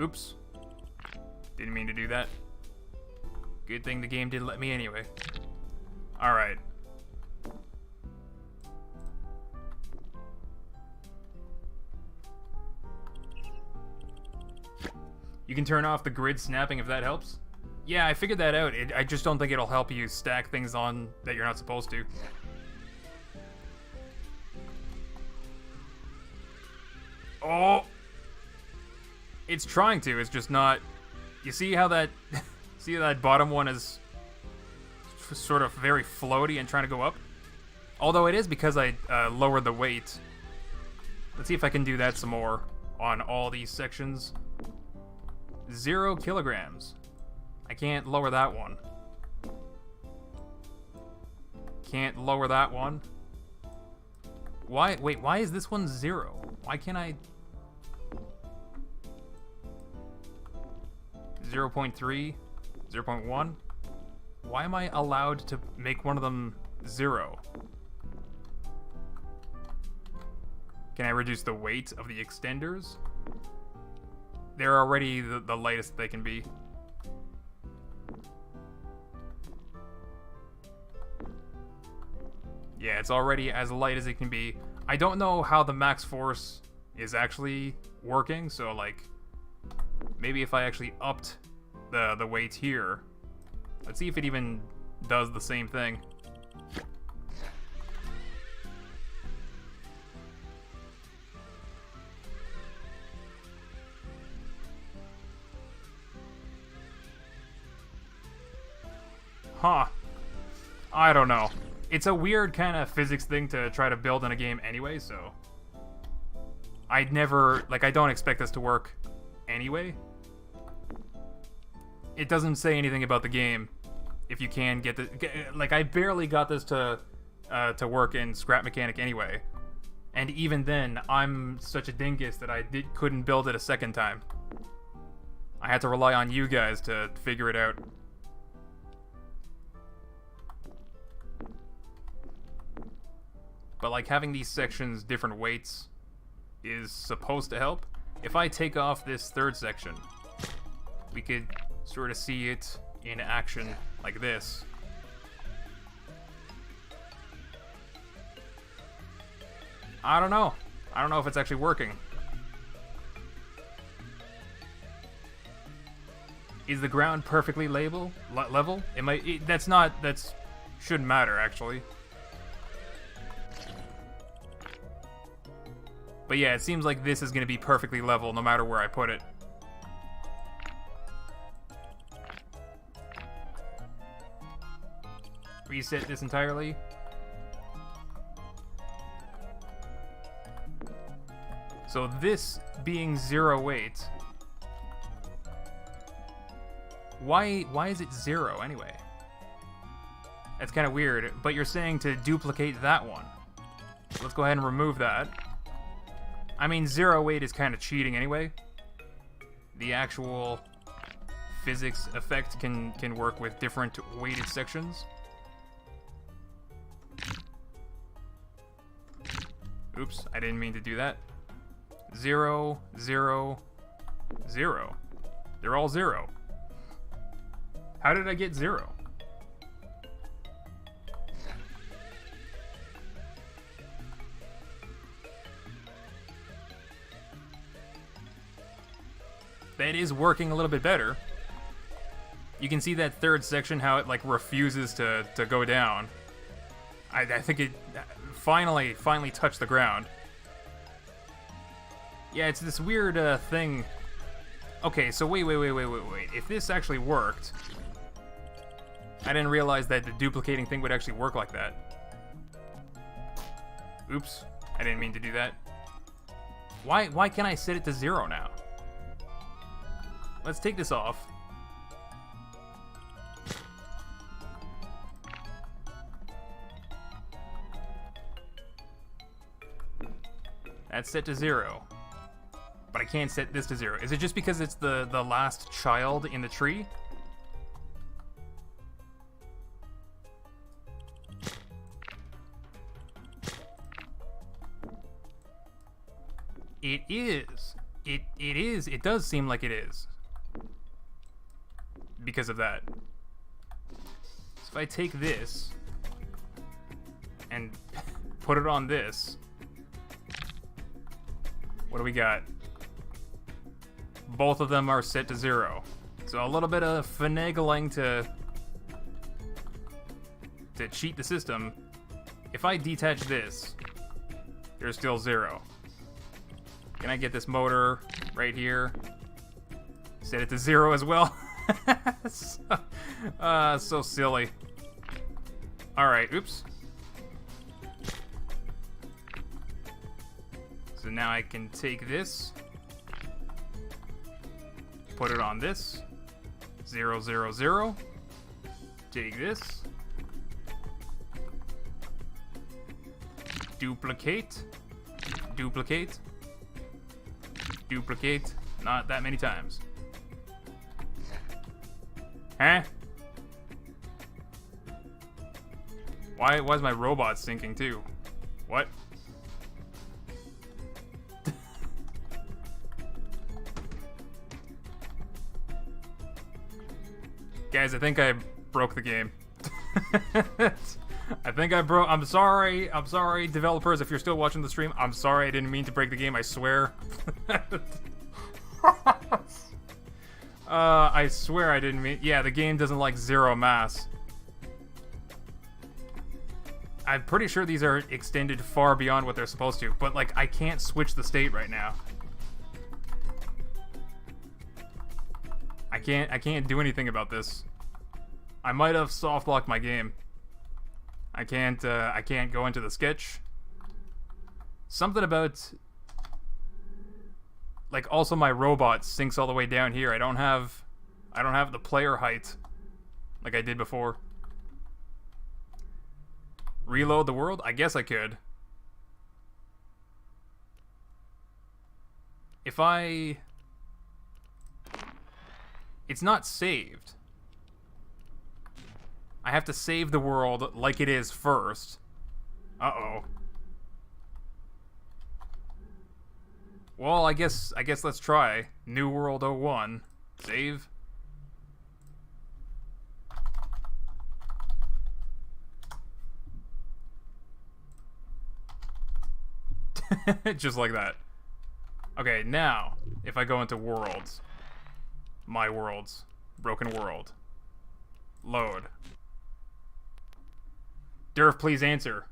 Oops. Didn't mean to do that. Good thing the game didn't let me anyway. Alright. You can turn off the grid snapping if that helps. Yeah, I figured that out. I just don't think it'll help you stack things on that you're not supposed to. Oh! It's trying to, it's just not... You see how that... see how that bottom one is sort of very floaty and trying to go up? Although it is because I lowered the weight. Let's see if I can do that some more on all these sections. 0 kilograms. I can't lower that one. Can't lower that one. Why? Wait, why is this one 0? Why can't I... 0.3? 0.1? Why am I allowed to make one of them 0? Can I reduce the weight of the extenders? They're already the lightest they can be. Yeah, it's already as light as it can be. I don't know how the max force is actually working, so like maybe if I actually upped the weight here. Let's see if it even does the same thing. Huh. I don't know. It's a weird kind of physics thing to try to build in a game anyway, so... I don't expect this to work anyway. it doesn't say anything about the game. If you can get the... Like, I barely got this to work in Scrap Mechanic anyway. And even then, I'm such a dingus that I couldn't build it a second time. I had to rely on you guys to figure it out. But like having these sections different weights is supposed to help. If I take off this third section, we could sort of see it in action like this. I don't know. I don't know if it's actually working. Is the ground perfectly level? It might. That's shouldn't matter actually. But yeah, it seems like this is going to be perfectly level no matter where I put it. Reset this entirely. So this being 0 weight, why is it 0 anyway? That's kind of weird, but you're saying to duplicate that one. Let's go ahead and remove that. I mean, 0 weight is kind of cheating anyway. The actual physics effect can work with different weighted sections. Oops, I didn't mean to do that. 0, 0, 0. They're all 0. How did I get 0? That is working a little bit better. You can see that third section, how it like refuses to go down. I think it finally touched the ground. Yeah, it's this weird thing. Okay, so wait. If this actually worked, I didn't realize that the duplicating thing would actually work like that. Oops, I didn't mean to do that. Why can't I set it to 0 now? Let's take this off. That's set to 0. But I can't set this to 0. Is it just because it's the last child in the tree? It is. It is. It does seem like it is. Because of that. So if I take this and put it on this, what do we got? Both of them are set to 0. So a little bit of finagling to cheat the system. If I detach this, there's still 0. Can I get this motor right here? Set it to 0 as well. So silly. Alright, oops. So now I can take this, put it on this, 0, 0, 0. Take this, duplicate, duplicate, duplicate, not that many times. Huh? Why is my robot sinking too? What? Guys, I think I broke the game. I think I broke. I'm sorry, developers, if you're still watching the stream. I'm sorry, I didn't mean to break the game, I swear. I swear I didn't mean... Yeah, the game doesn't like 0 mass. I'm pretty sure these are extended far beyond what they're supposed to, but, like, I can't switch the state right now. I can't do anything about this. I might have soft locked my game. I can't go into the sketch. Something about... Like, also my robot sinks all the way down here. I don't have I don't have the player height like I did before. Reload the world? I guess I could. If I... It's not saved. I have to save the world like it is first. Uh-oh. Well, I guess let's try. New World 01. Save. Just like that. Okay, now, if I go into worlds. My worlds. Broken world. Load. Durf, please answer.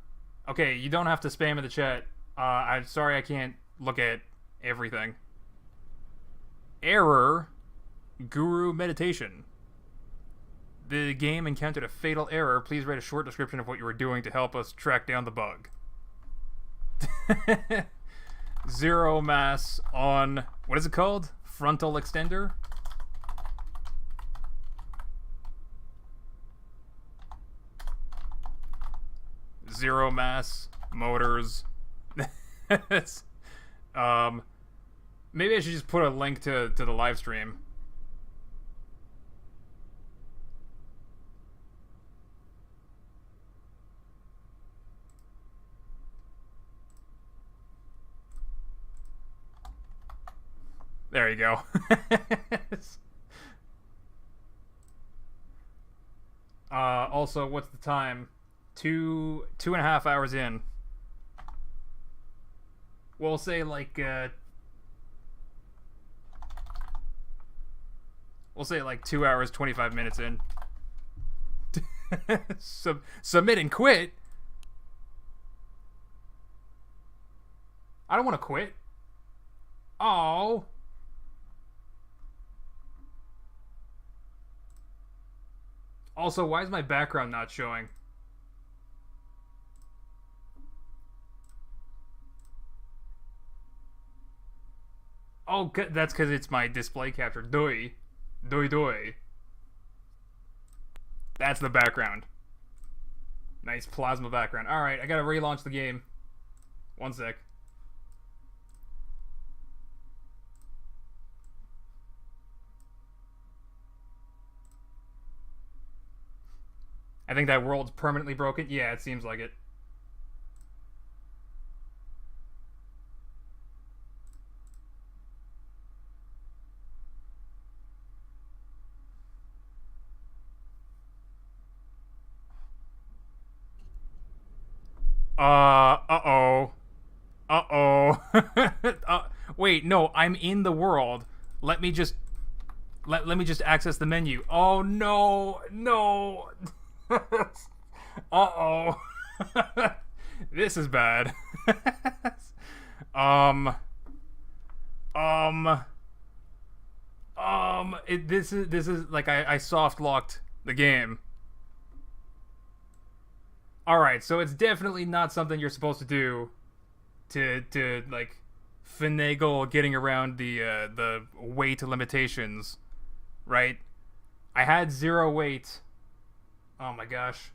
Okay, you don't have to spam in the chat. I'm sorry I can't look at everything. Error. Guru meditation. The game encountered a fatal error. Please write a short description of what you were doing to help us track down the bug. Zero mass on... What is it called? Frontal extender? Zero mass motors. Maybe I should just put a link to the live stream. There you go. Also, what's the time? 2.5 hours in. We'll say like 2 hours 25 minutes in. Submit and quit. I don't want to quit. Oh. Also, why is my background not showing? Oh, that's because it's my display capture. Doi. Doi doi. That's the background. Nice plasma background. Alright, I gotta relaunch the game. One sec. I think that world's permanently broken. Yeah, it seems like it. Uh-oh. Uh-oh. Wait, no, I'm in the world. Let me just let me just access the menu. Oh no. No. Uh-oh. This is bad. This is like I soft locked the game. Alright, so it's definitely not something you're supposed to do to like finagle getting around the weight limitations, right? I had 0 weight. Oh my gosh.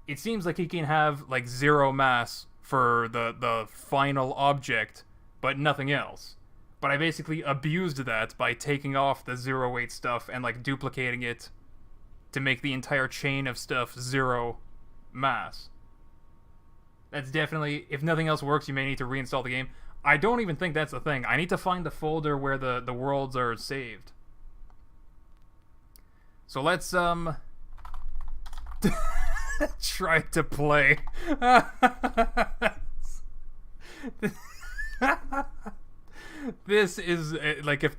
It seems like he can have like 0 mass for the final object, but nothing else. But I basically abused that by taking off the 0 weight stuff and like duplicating it to make the entire chain of stuff 0 mass. That's definitely, if nothing else works, you may need to reinstall the game. I don't even think that's the thing. I need to find the folder where the worlds are saved. So let's try to play. This is like if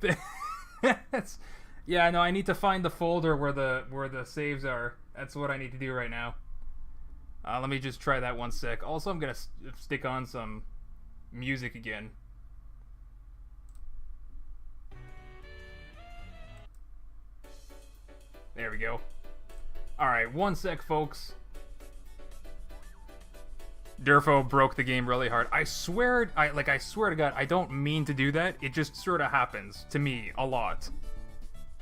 yeah, no, I need to find the folder where the saves are. That's what I need to do right now. Let me just try that one sec. Also, I'm gonna stick on some music again. There we go. Alright, one sec, folks. Durfo broke the game really hard. I swear to God, I don't mean to do that. It just sort of happens to me a lot.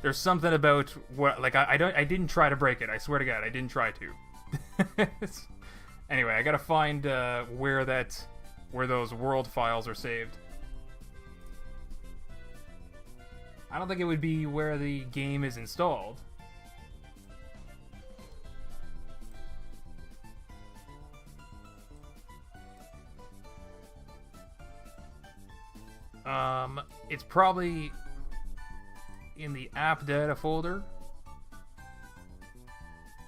There's something about what, like, I didn't try to break it. I swear to God, I didn't try to. Anyway, I gotta find where those world files are saved. I don't think it would be where the game is installed. It's probably in the app data folder,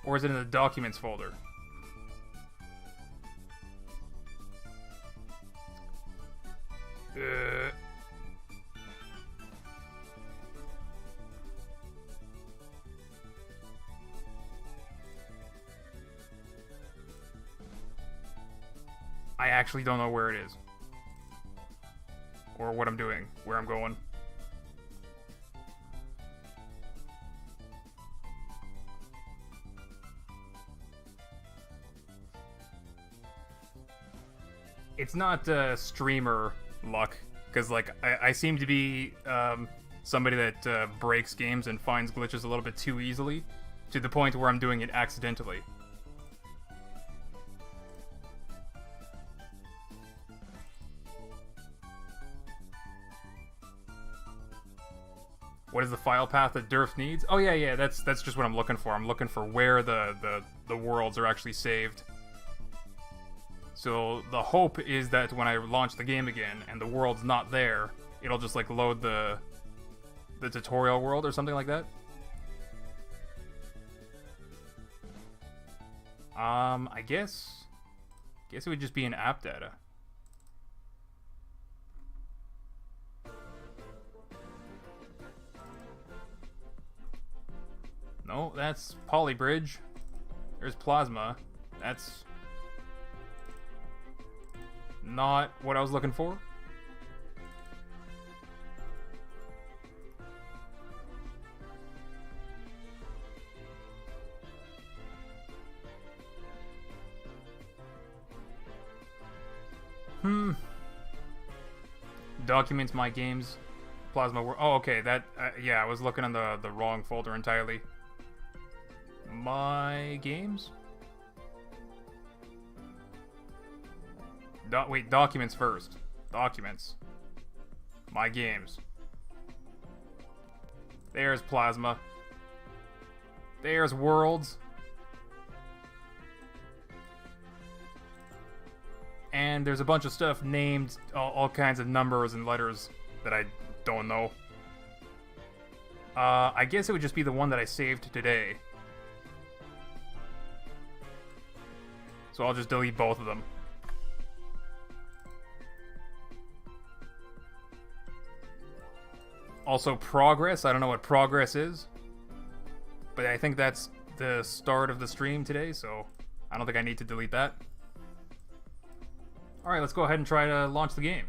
or is it in the documents folder? I actually don't know where it is. Or what I'm doing, where I'm going. It's not streamer luck, because like I seem to be somebody that breaks games and finds glitches a little bit too easily, to the point where I'm doing it accidentally. What is the file path that Durf needs? Oh yeah, that's just what I'm looking for. I'm looking for where the worlds are actually saved. So the hope is that when I launch the game again and the world's not there, it'll just like load the tutorial world or something like that. I guess it would just be in app data. No, that's Polybridge. There's Plasma. That's not what I was looking for. Documents, my games, Plasma world. Oh, okay. That yeah, I was looking on the wrong folder entirely. My games? Wait, documents first. Documents. My games. There's Plasma. There's Worlds. And there's a bunch of stuff named all kinds of numbers and letters that I don't know. I guess it would just be the one that I saved today. So I'll just delete both of them. Also, progress. I don't know what progress is. But I think that's the start of the stream today, so I don't think I need to delete that. Alright, let's go ahead and try to launch the game.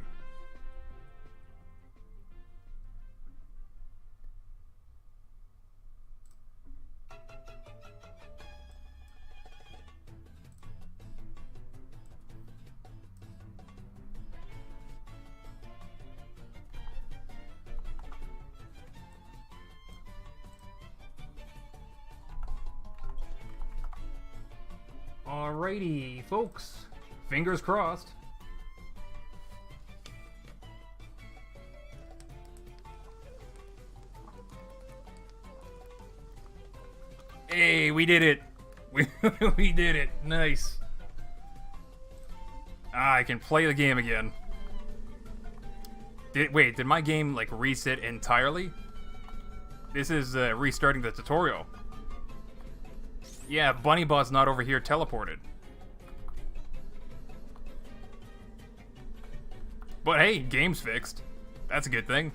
Alrighty, folks. Fingers crossed. Hey, we did it. We did it. Nice. I can play the game again. Wait, did my game like reset entirely? This is restarting the tutorial. Yeah, Bunnybot's not over here teleported. But hey, game's fixed. That's a good thing.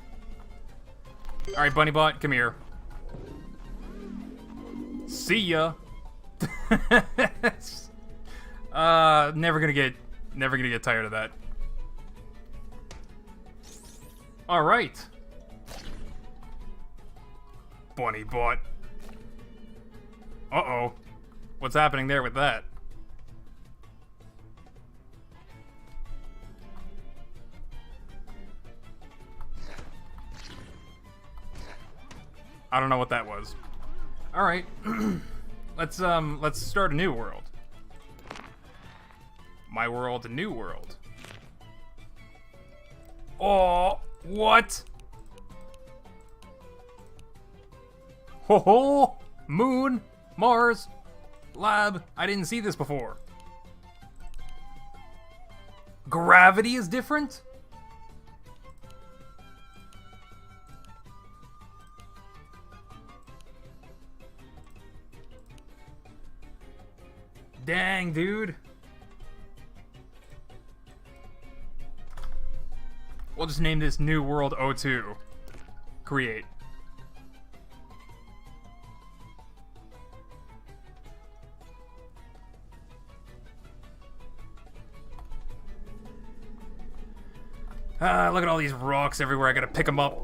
Alright, Bunnybot, come here. See ya. Never gonna get tired of that. Alright. Bunnybot. Uh-oh. What's happening there with that? I don't know what that was. All right. Let's start a new world. My world, a new world. Oh, what? Ho ho! Moon, Mars, lab. I didn't see this before. Gravity is different? Dang, dude. We'll just name this New World 02. Create. Look at all these rocks everywhere. I gotta pick them up.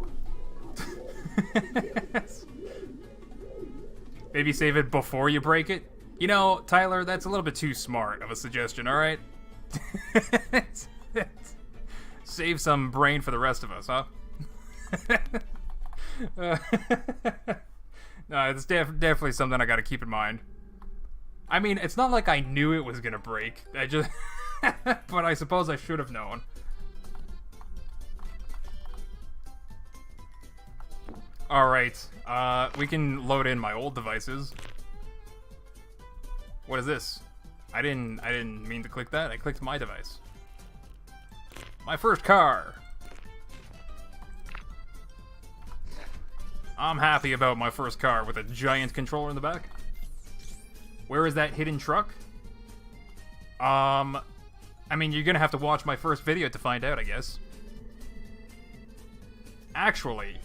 Maybe save it before you break it. You know, Tyler, that's a little bit too smart of a suggestion, alright? Save some brain for the rest of us, huh? No, it's definitely something I gotta keep in mind. I mean, it's not like I knew it was gonna break. I just... but I suppose I should have known. Alright, we can load in my old devices. What is this? I didn't mean to click that. I clicked my device. My first car. I'm happy about my first car with a giant controller in the back. Where is that hidden truck? I mean, you're gonna have to watch my first video to find out, I guess. Actually,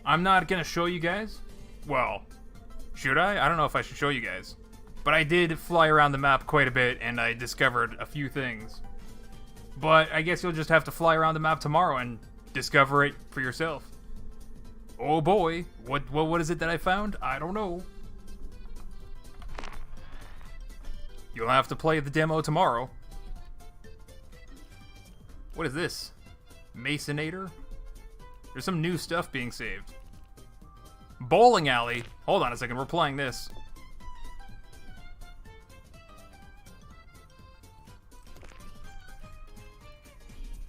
I'm not gonna show you guys. Well, should I? I don't know if I should show you guys. But I did fly around the map quite a bit, and I discovered a few things. But I guess you'll just have to fly around the map tomorrow and discover it for yourself. Oh boy, what is it that I found? I don't know. You'll have to play the demo tomorrow. What is this? Masonator? There's some new stuff being saved. Bowling alley. Hold on a second, we're playing this.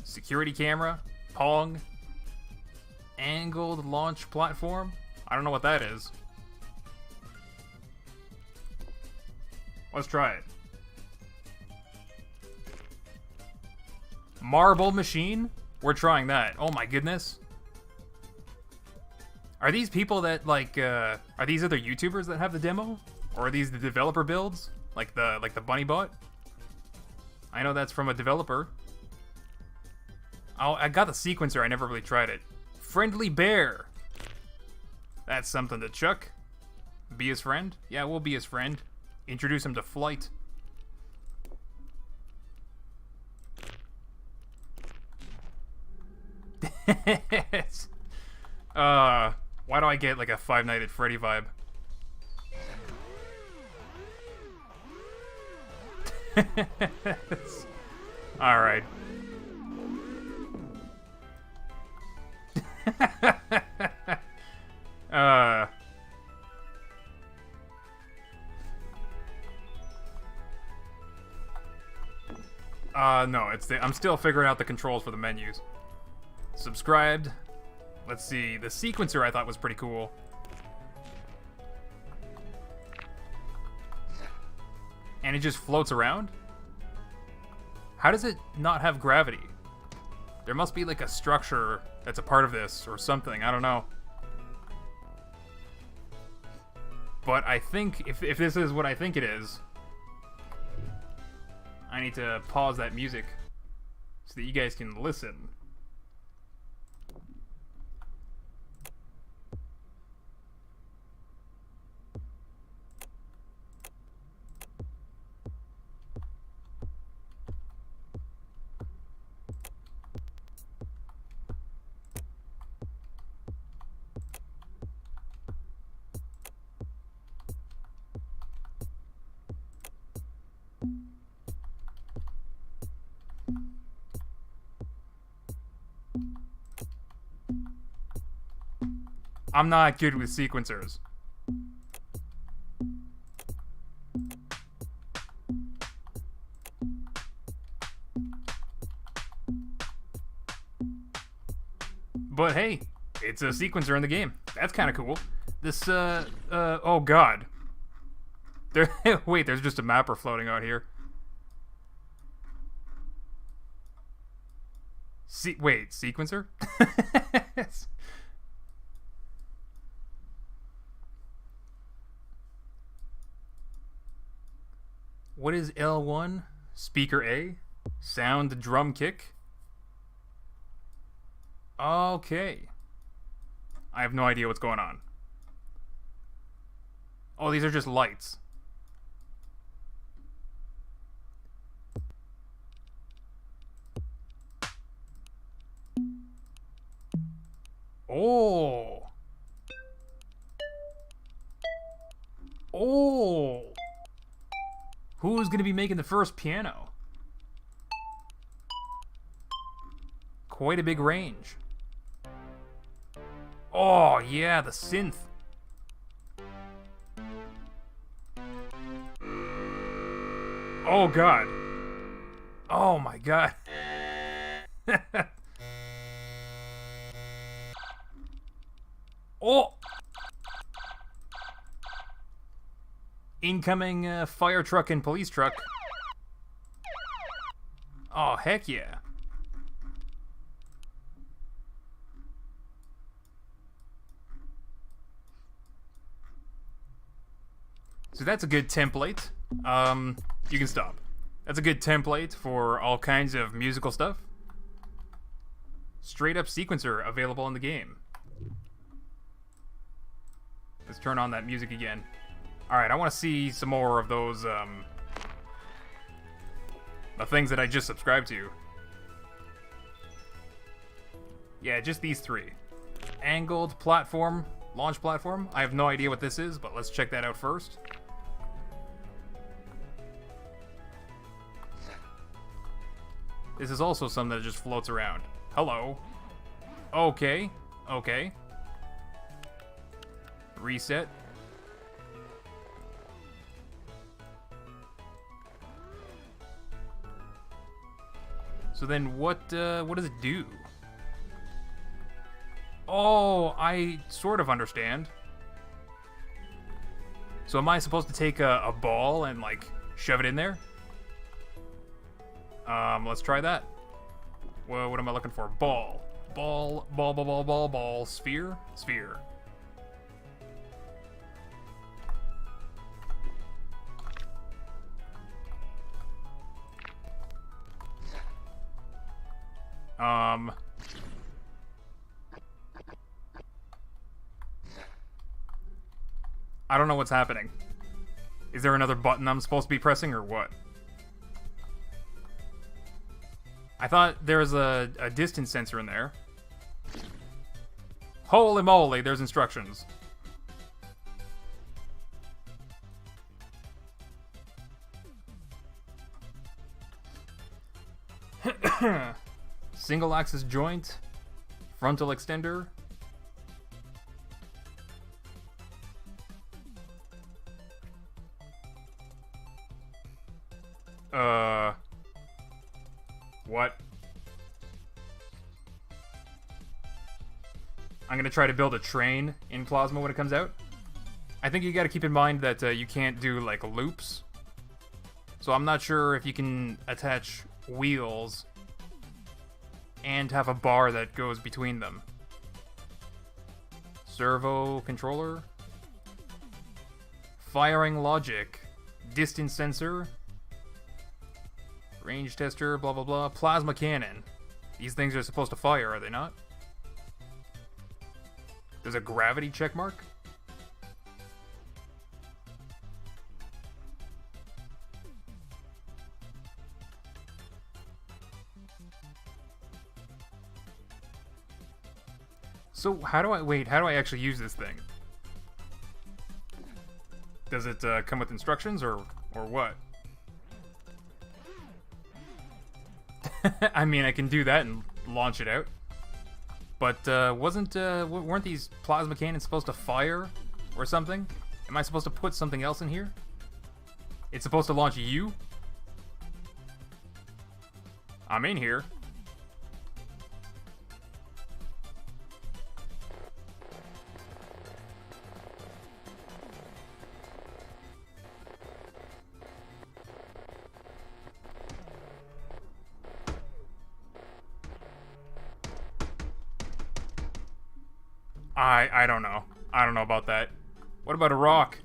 Security camera. Pong. Angled launch platform. I don't know what that is. Let's try it. Marble machine? We're trying that. Oh my goodness. Are these people that, like, are these other YouTubers that have the demo? Or are these the developer builds? Like the bunny bot? I know that's from a developer. Oh, I got the sequencer, I never really tried it. Friendly bear. That's something to chuck. Be his friend? Yeah, we'll be his friend. Introduce him to flight. Why do I get like a Five Nights at Freddy vibe? Alright. No, I'm still figuring out the controls for the menus. Subscribed. Let's see, the sequencer I thought was pretty cool. And it just floats around? How does it not have gravity? There must be like a structure that's a part of this or something, I don't know. But I think, if this is what I think it is, I need to pause that music so that you guys can listen. I'm not good with sequencers. But hey, it's a sequencer in the game. That's kind of cool. This, oh god. There, wait, there's just a mapper floating out here. Wait, sequencer? What is L1? Speaker A? Sound drum kick? Okay. I have no idea what's going on. Oh, these are just lights. Oh. Oh. Who's going to be making the first piano? Quite a big range. Oh, yeah, the synth. Oh, God. Oh, my God. Oh! Incoming fire truck and police truck. Oh, heck yeah. So that's a good template. You can stop. That's a good template for all kinds of musical stuff. Straight up sequencer available in the game. Let's turn on that music again. Alright, I want to see some more of those, the things that I just subscribed to. Yeah, just these three. Angled platform, launch platform. I have no idea what this is, but let's check that out first. This is also something that just floats around. Hello. Okay. Okay. Reset. So then what does it do? Oh, I sort of understand. So am I supposed to take a ball and, like, shove it in there? Let's try that. Well, what am I looking for? Ball. Ball, ball, ball, ball, ball, ball. Sphere? Sphere. I don't know what's happening. Is there another button I'm supposed to be pressing or what? I thought there was a distance sensor in there. Holy moly, there's instructions. Single axis joint, frontal extender. What? I'm gonna try to build a train in Plasma when it comes out. I think you gotta keep in mind that you can't do, like, loops. So I'm not sure if you can attach wheels and have a bar that goes between them. Servo controller. Firing logic. Distance sensor. Range tester, blah blah blah. Plasma cannon. These things are supposed to fire, are they not? There's a gravity check mark. So how do I actually use this thing? Does it come with instructions or what? I mean, I can do that and launch it out. But weren't these plasma cannons supposed to fire or something? Am I supposed to put something else in here? It's supposed to launch you? I'm in here. I don't know. I don't know about that. What about a rock?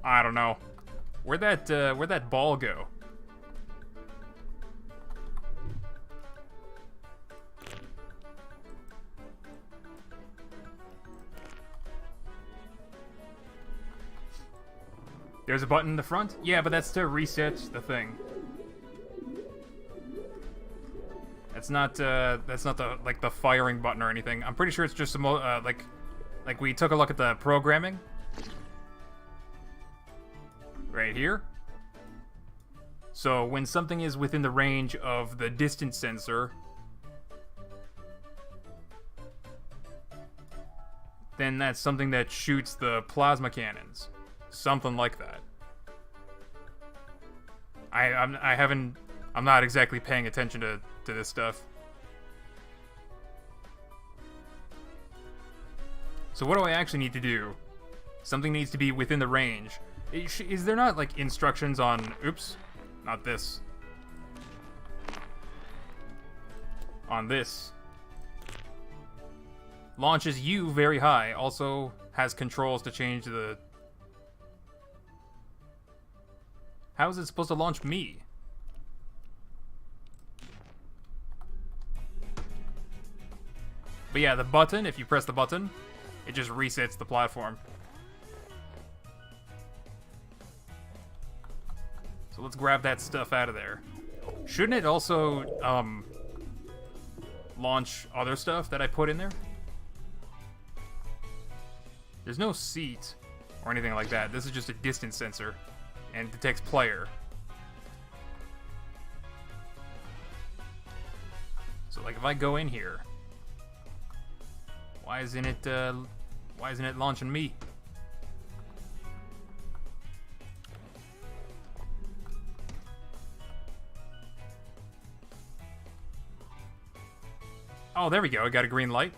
I don't know. Where'd that ball go? There's a button in the front? Yeah, but that's to reset the thing. That's not the like the firing button or anything. I'm pretty sure it's just like we took a look at the programming right here. So when something is within the range of the distance sensor, then that's something that shoots the plasma cannons. Something like that. I'm not exactly paying attention to this stuff. So what do I actually need to do? Something needs to be within the range. Is there not, like, instructions on... Oops. Not this. On this. Launches you very high. Also has controls to change the... How is it supposed to launch me? But yeah, the button, if you press the button, it just resets the platform. So let's grab that stuff out of there. Shouldn't it also launch other stuff that I put in there? There's no seat or anything like that. This is just a distance sensor and detects player. So like if I go in here, why isn't it launching me? Oh, there we go. I got a green light.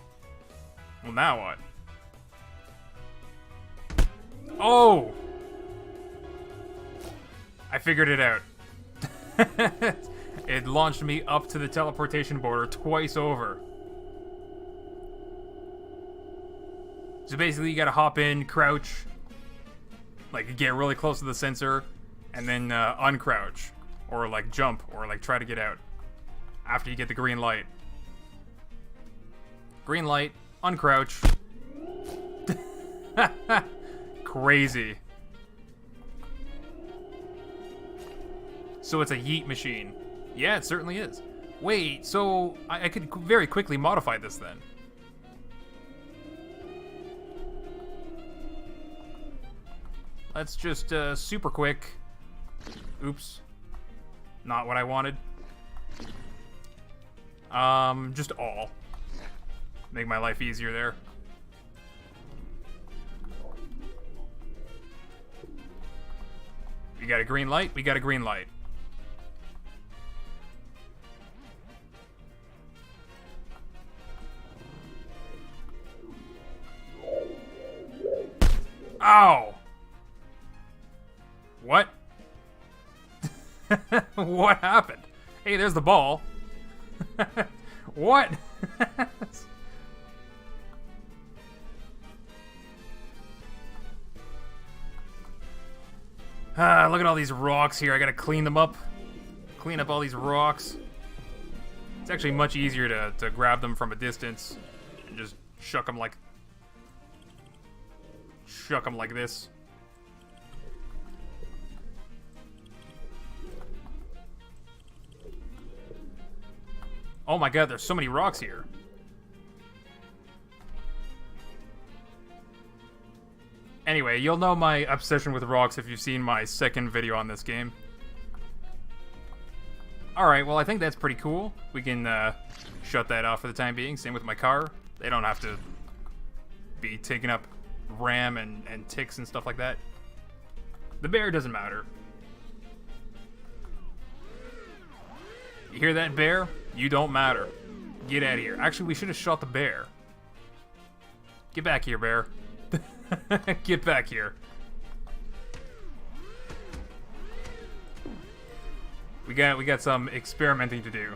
Well, now what? Oh! I figured it out. It launched me up to the teleportation border twice over. So basically, you gotta hop in, crouch, like get really close to the sensor, and then uncrouch, or like jump, or like try to get out after you get the green light. Green light, uncrouch. Crazy. So it's a yeet machine. Yeah, it certainly is. Wait, so I could very quickly modify this then. Let's just super quick. Oops. Not what I wanted. Just all. Make my life easier there. We got a green light? We got a green light. Ow! What? What happened? Hey, there's the ball. What? Look at all these rocks here. I gotta clean them up. Clean up all these rocks. It's actually much easier to grab them from a distance and just shuck them like this. Oh my god, there's so many rocks here. Anyway, you'll know my obsession with rocks if you've seen my second video on this game. Alright, well, I think that's pretty cool. We can shut that off for the time being. Same with my car. They don't have to be taking up RAM and ticks and stuff like that. The bear doesn't matter. You hear that, bear? You don't matter. Get out of here. Actually, we should have shot the bear. Get back here, bear. Get back here. We got some experimenting to do.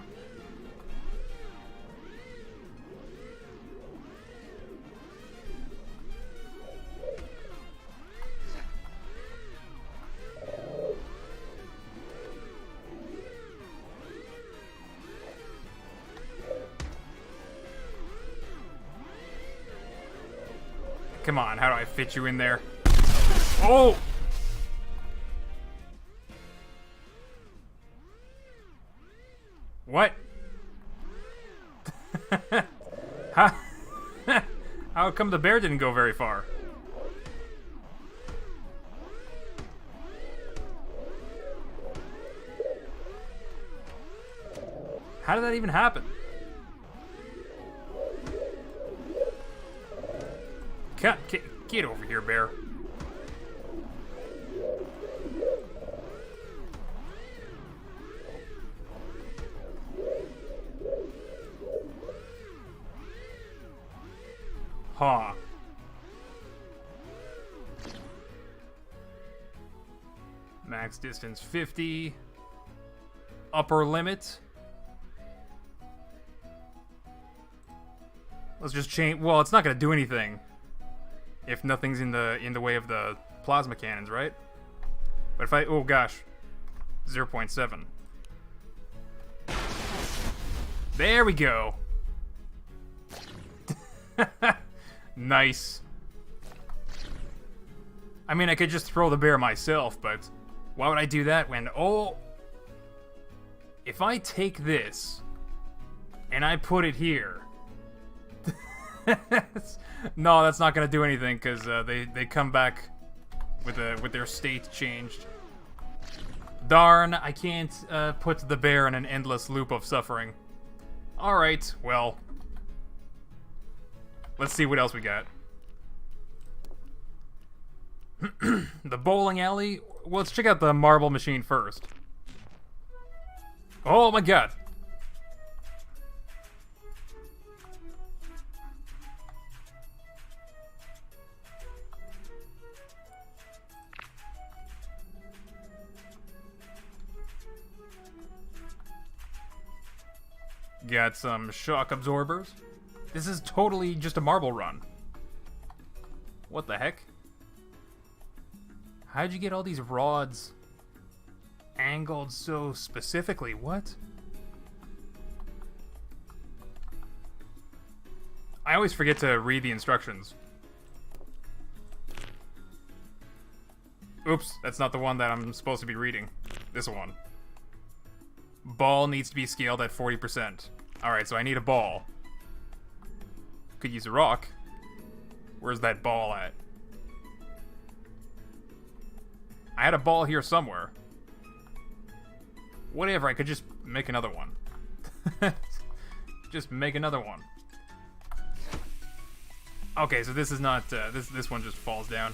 Come on, how do I fit you in there? Oh! What? How come the bear didn't go very far? How did that even happen? Get over here, bear. Huh. Max distance 50. Upper limit. Let's just change. Well, it's not gonna do anything if nothing's in the way of the plasma cannons, right? But if I, oh gosh, 0.7. There we go. Nice. I mean, I could just throw the bear myself, but why would I do that when, oh, if I take this and I put it here, no, that's not gonna do anything because they come back with their state changed. Darn, I can't put the bear in an endless loop of suffering. All right, well, let's see what else we got. The bowling alley. Well, let's check out the marble machine first. Oh my god. Got some shock absorbers. This is totally just a marble run. What the heck? How'd you get all these rods angled so specifically? What? I always forget to read the instructions. Oops, that's not the one that I'm supposed to be reading. This one. Ball needs to be scaled at 40%. Alright, so I need a ball. Could use a rock. Where's that ball at? I had a ball here somewhere. Whatever, I could just make another one. Just make another one. Okay, so this is not, this one just falls down.